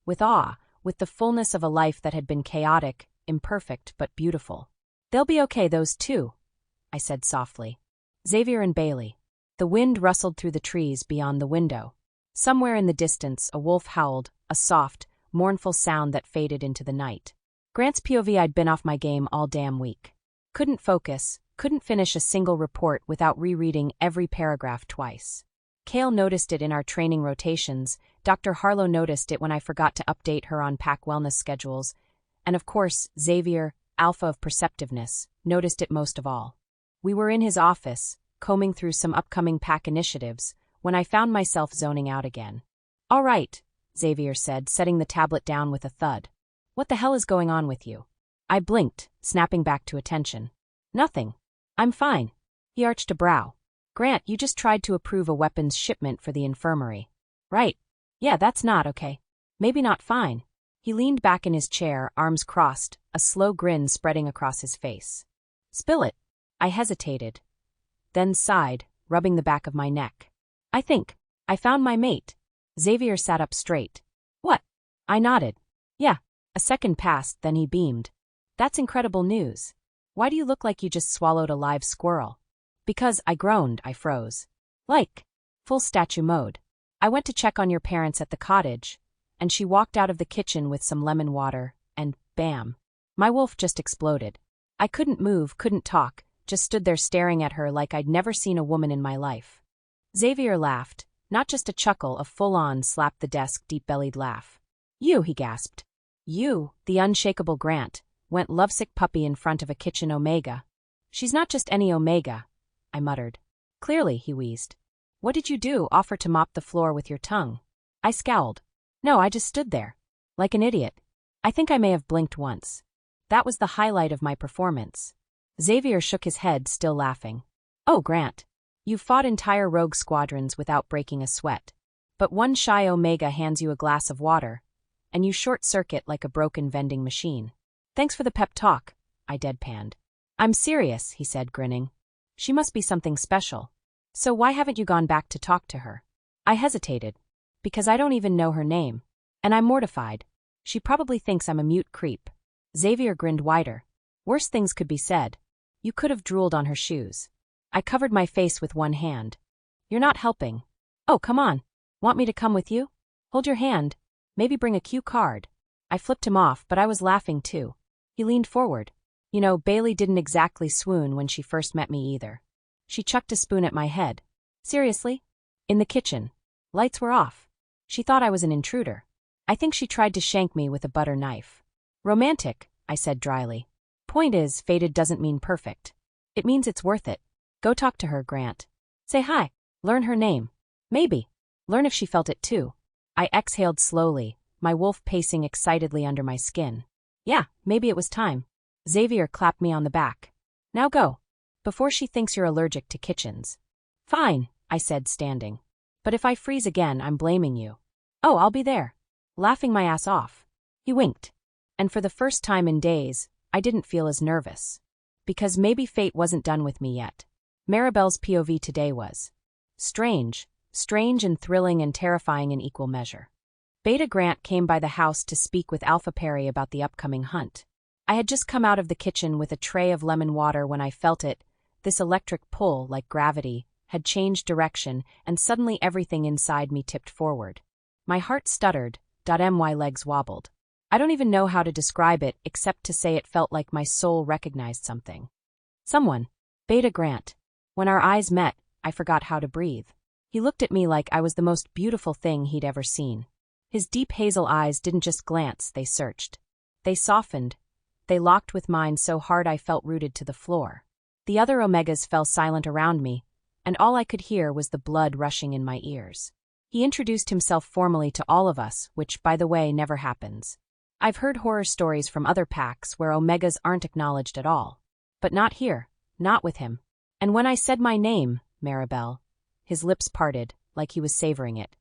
With awe. With the fullness of a life that had been chaotic, imperfect, but beautiful. They'll be okay, those two, I said softly. Xavier and Bailey. The wind rustled through the trees beyond the window. Somewhere in the distance, a wolf howled, a soft, mournful sound that faded into the night. Grant's POV. I'd been off my game all damn week. Couldn't focus, couldn't finish a single report without rereading every paragraph twice. Kale noticed it in our training rotations, Dr. Harlow noticed it when I forgot to update her on pack wellness schedules, and of course, Xavier, alpha of perceptiveness, noticed it most of all. We were in his office, combing through some upcoming pack initiatives, when I found myself zoning out again. All right, Xavier said, setting the tablet down with a thud. What the hell is going on with you? I blinked, snapping back to attention. Nothing. I'm fine. He arched a brow. Grant, you just tried to approve a weapons shipment for the infirmary. Right. Yeah, that's not okay. Maybe not fine. He leaned back in his chair, arms crossed, a slow grin spreading across his face. Spill it. I hesitated. Then sighed, rubbing the back of my neck. I think. I found my mate. Xavier sat up straight. What? I nodded. Yeah. A second passed, then he beamed. That's incredible news. Why do you look like you just swallowed a live squirrel? Because, I groaned, I froze. Like. Full statue mode. I went to check on your parents at the cottage, and she walked out of the kitchen with some lemon water, and, bam. My wolf just exploded. I couldn't move, couldn't talk, just stood there staring at her like I'd never seen a woman in my life. Xavier laughed, not just a chuckle, a full-on slap-the-desk, deep-bellied laugh. You, he gasped. You, the unshakable Grant, went lovesick puppy in front of a kitchen Omega. She's not just any Omega, I muttered. Clearly, he wheezed. What did you do, offer to mop the floor with your tongue? I scowled. No, I just stood there. Like an idiot. I think I may have blinked once. That was the highlight of my performance. Xavier shook his head, still laughing. Oh, Grant. You've fought entire rogue squadrons without breaking a sweat. But one shy Omega hands you a glass of water, and you short-circuit like a broken vending machine. Thanks for the pep talk, I deadpanned. I'm serious, he said, grinning. She must be something special. So why haven't you gone back to talk to her? I hesitated. Because I don't even know her name. And I'm mortified. She probably thinks I'm a mute creep. Xavier grinned wider. Worse things could be said. You could have drooled on her shoes. I covered my face with one hand. You're not helping. Oh, come on. Want me to come with you? Hold your hand. Maybe bring a cue card. I flipped him off, but I was laughing too. He leaned forward. You know, Bailey didn't exactly swoon when she first met me either. She chucked a spoon at my head. Seriously? In the kitchen. Lights were off. She thought I was an intruder. I think she tried to shank me with a butter knife. Romantic, I said dryly. Point is, fated doesn't mean perfect. It means it's worth it. Go talk to her, Grant. Say hi. Learn her name. Maybe. Learn if she felt it too. I exhaled slowly, my wolf pacing excitedly under my skin. Yeah, maybe it was time. Xavier clapped me on the back. Now go. Before she thinks you're allergic to kitchens. Fine, I said, standing. But if I freeze again, I'm blaming you. Oh, I'll be there. Laughing my ass off. He winked. And for the first time in days, I didn't feel as nervous. Because maybe fate wasn't done with me yet. Maribel's POV today was strange and thrilling and terrifying in equal measure. Beta Grant came by the house to speak with Alpha Perry about the upcoming hunt. I had just come out of the kitchen with a tray of lemon water when I felt it. This electric pull, like gravity, had changed direction, and suddenly everything inside me tipped forward. My heart stuttered, my legs wobbled. I don't even know how to describe it except to say it felt like my soul recognized something. Someone. Beta Grant. When our eyes met, I forgot how to breathe. He looked at me like I was the most beautiful thing he'd ever seen. His deep hazel eyes didn't just glance, they searched. They softened. They locked with mine so hard I felt rooted to the floor. The other Omegas fell silent around me, and all I could hear was the blood rushing in my ears. He introduced himself formally to all of us, which, by the way, never happens. I've heard horror stories from other packs where Omegas aren't acknowledged at all. But not here, not with him. And when I said my name, Maribel, his lips parted, like he was savoring it.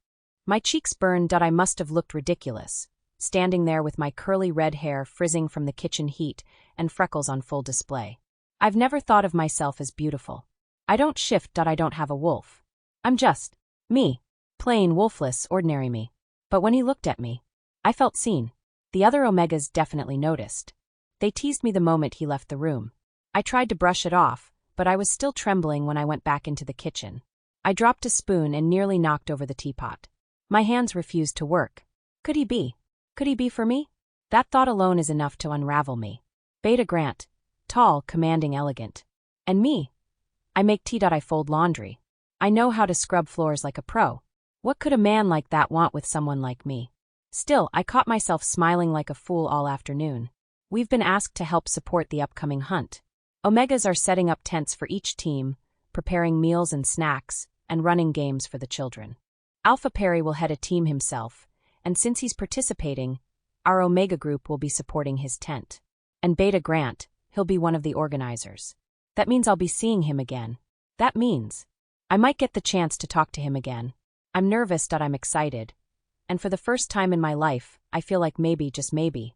My cheeks burned. I must have looked ridiculous, standing there with my curly red hair frizzing from the kitchen heat and freckles on full display. I've never thought of myself as beautiful. I don't shift. I don't have a wolf. I'm just me. Plain, wolfless, ordinary me. But when he looked at me, I felt seen. The other Omegas definitely noticed. They teased me the moment he left the room. I tried to brush it off, but I was still trembling when I went back into the kitchen. I dropped a spoon and nearly knocked over the teapot. My hands refused to work. Could he be? Could he be for me? That thought alone is enough to unravel me. Beta Grant. Tall, commanding, elegant. And me? I make tea. I fold laundry. I know how to scrub floors like a pro. What could a man like that want with someone like me? Still, I caught myself smiling like a fool all afternoon. We've been asked to help support the upcoming hunt. Omegas are setting up tents for each team, preparing meals and snacks, and running games for the children. Alpha Perry will head a team himself, and since he's participating, our Omega group will be supporting his tent. And Beta Grant, he'll be one of the organizers. That means I'll be seeing him again. That means I might get the chance to talk to him again. I'm nervous. I'm excited. And for the first time in my life, I feel like maybe, just maybe,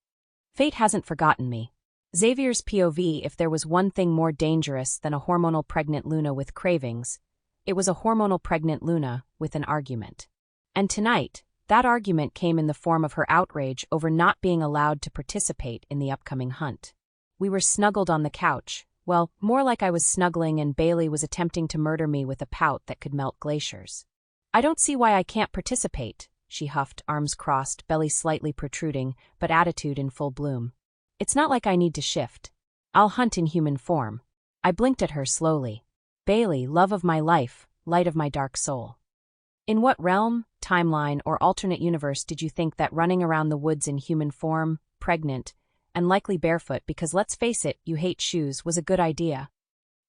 fate hasn't forgotten me. Xavier's POV: if there was one thing more dangerous than a hormonal pregnant Luna with cravings, it was a hormonal pregnant Luna with an argument. And tonight, that argument came in the form of her outrage over not being allowed to participate in the upcoming hunt. We were snuggled on the couch. Well, more like I was snuggling and Bailey was attempting to murder me with a pout that could melt glaciers. I don't see why I can't participate, she huffed, arms crossed, belly slightly protruding, but attitude in full bloom. It's not like I need to shift. I'll hunt in human form. I blinked at her slowly. Bailey, love of my life, light of my dark soul. In what realm, timeline, or alternate universe did you think that running around the woods in human form, pregnant, and likely barefoot, because let's face it, you hate shoes, was a good idea?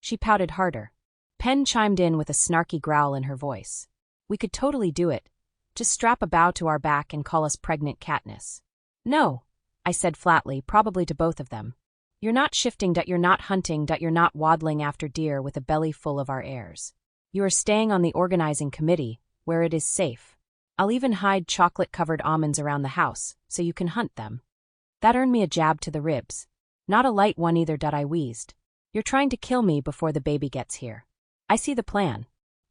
She pouted harder. Pen chimed in with a snarky growl in her voice. We could totally do it. Just strap a bow to our back and call us pregnant Katniss. No, I said flatly, probably to both of them. You're not shifting. You're not hunting. You're not waddling after deer with a belly full of our heirs. You are staying on the organizing committee, where it is safe. I'll even hide chocolate-covered almonds around the house, so you can hunt them. That earned me a jab to the ribs. Not a light one either. I wheezed. You're trying to kill me before the baby gets here. I see the plan.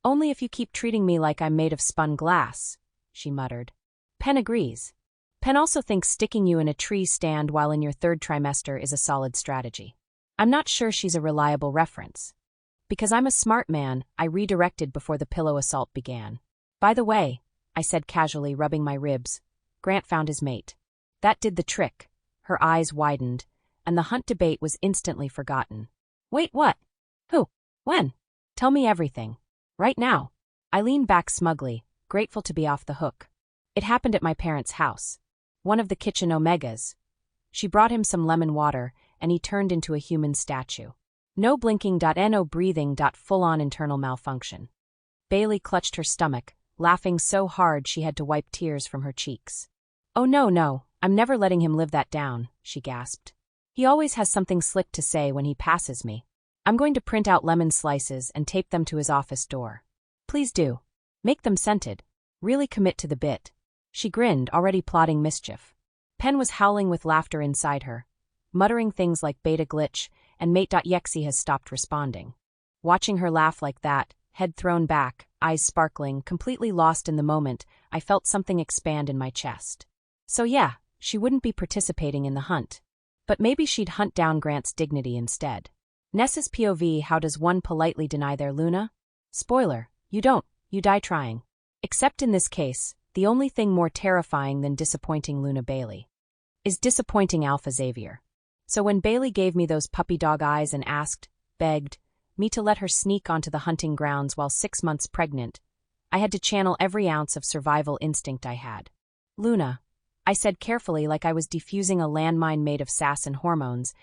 Only if you keep treating me like I'm made of spun glass, she muttered. Pen agrees. Pen also thinks sticking you in a tree stand while in your third trimester is a solid strategy. I'm not sure she's a reliable reference. Because I'm a smart man, I redirected before the pillow assault began. By the way, I said casually, rubbing my ribs, Grant found his mate. That did the trick. Her eyes widened, and the hunt debate was instantly forgotten. Wait, what? Who? When? Tell me everything. Right now. I leaned back smugly, grateful to be off the hook. It happened at my parents' house. One of the kitchen omegas. She brought him some lemon water, and he turned into a human statue. No blinking. No breathing. Full-on internal malfunction. Bailey clutched her stomach, laughing so hard she had to wipe tears from her cheeks. Oh no, I'm never letting him live that down, she gasped. He always has something slick to say when he passes me. I'm going to print out lemon slices and tape them to his office door. Please do. Make them scented. Really commit to the bit. She grinned, already plotting mischief. Pen was howling with laughter inside her, muttering things like beta glitch, and mate.exe has stopped responding. Watching her laugh like that, head thrown back, eyes sparkling, completely lost in the moment, I felt something expand in my chest. So yeah, she wouldn't be participating in the hunt. But maybe she'd hunt down Grant's dignity instead. Ness's POV: how does one politely deny their Luna? Spoiler, you don't, you die trying. Except in this case, the only thing more terrifying than disappointing Luna Bailey is disappointing Alpha Xavier. So when Bailey gave me those puppy dog eyes and begged me to let her sneak onto the hunting grounds while 6 months pregnant, I had to channel every ounce of survival instinct I had. Luna, I said carefully, like I was defusing a landmine made of sass and hormones,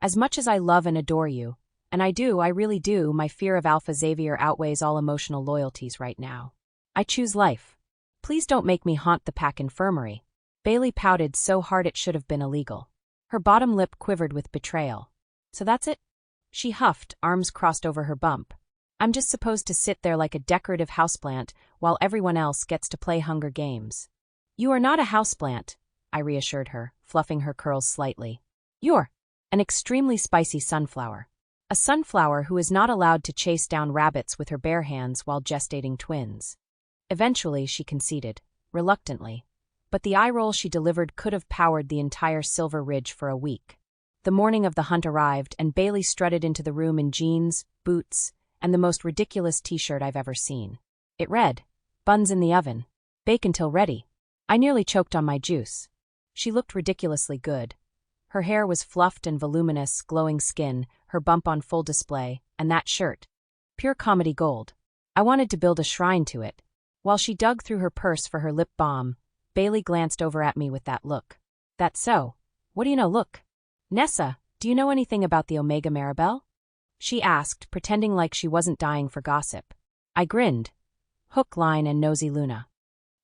as much as I love and adore you, and I really do, my fear of Alpha Xavier outweighs all emotional loyalties right now. I choose life. Please don't make me haunt the pack infirmary. Bailey pouted so hard it should have been illegal. Her bottom lip quivered with betrayal. So that's it? She huffed, arms crossed over her bump. I'm just supposed to sit there like a decorative houseplant while everyone else gets to play Hunger Games. You are not a houseplant, I reassured her, fluffing her curls slightly. You're an extremely spicy sunflower. A sunflower who is not allowed to chase down rabbits with her bare hands while gestating twins. Eventually, she conceded, reluctantly. But the eye roll she delivered could have powered the entire Silver Ridge for a week. The morning of the hunt arrived, and Bailey strutted into the room in jeans, boots, and the most ridiculous t-shirt I've ever seen. It read, "Buns in the oven. Bake until ready." I nearly choked on my juice. She looked ridiculously good. Her hair was fluffed and voluminous, glowing skin, her bump on full display, and that shirt. Pure comedy gold. I wanted to build a shrine to it. While she dug through her purse for her lip balm, Bailey glanced over at me with that look. That's so. What do you know? Look. Nessa, do you know anything about the Omega Maribel? She asked, pretending like she wasn't dying for gossip. I grinned. Hook, line, and nosy Luna.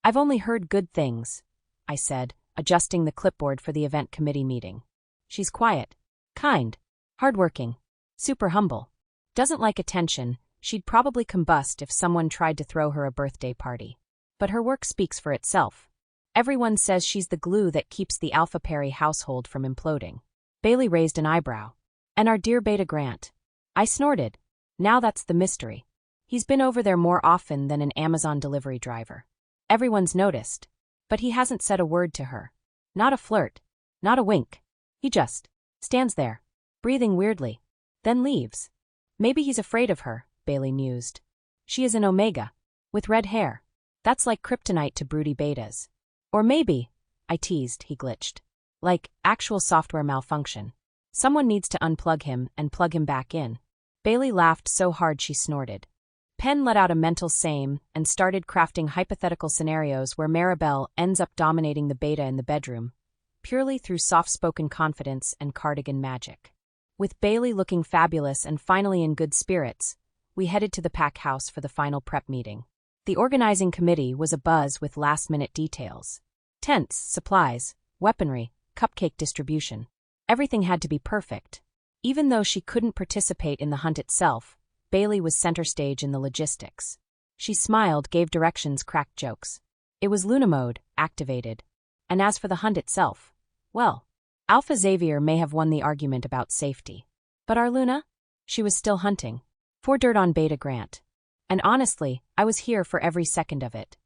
I've only heard good things, I said, adjusting the clipboard for the event committee meeting. She's quiet, kind, hardworking, super humble. Doesn't like attention. She'd probably combust if someone tried to throw her a birthday party. But her work speaks for itself. Everyone says she's the glue that keeps the Alpha Perry household from imploding. Bailey raised an eyebrow. And our dear Beta Grant. I snorted. Now that's the mystery. He's been over there more often than an Amazon delivery driver. Everyone's noticed. But he hasn't said a word to her. Not a flirt. Not a wink. He just stands there, breathing weirdly. Then leaves. Maybe he's afraid of her, Bailey mused. She is an Omega. With red hair. That's like kryptonite to broody betas. Or maybe, I teased, he glitched. Like, actual software malfunction. Someone needs to unplug him and plug him back in. Bailey laughed so hard she snorted. Pen let out a mental same and started crafting hypothetical scenarios where Maribel ends up dominating the beta in the bedroom, purely through soft-spoken confidence and cardigan magic. With Bailey looking fabulous and finally in good spirits, we headed to the pack house for the final prep meeting. The organizing committee was abuzz with last-minute details. Tents, supplies, weaponry, cupcake distribution. Everything had to be perfect. Even though she couldn't participate in the hunt itself, Bailey was center stage in the logistics. She smiled, gave directions, cracked jokes. It was Luna mode, activated. And as for the hunt itself, well, Alpha Xavier may have won the argument about safety. But our Luna? She was still hunting. For dirt on Beta Grant. And honestly, I was here for every second of it.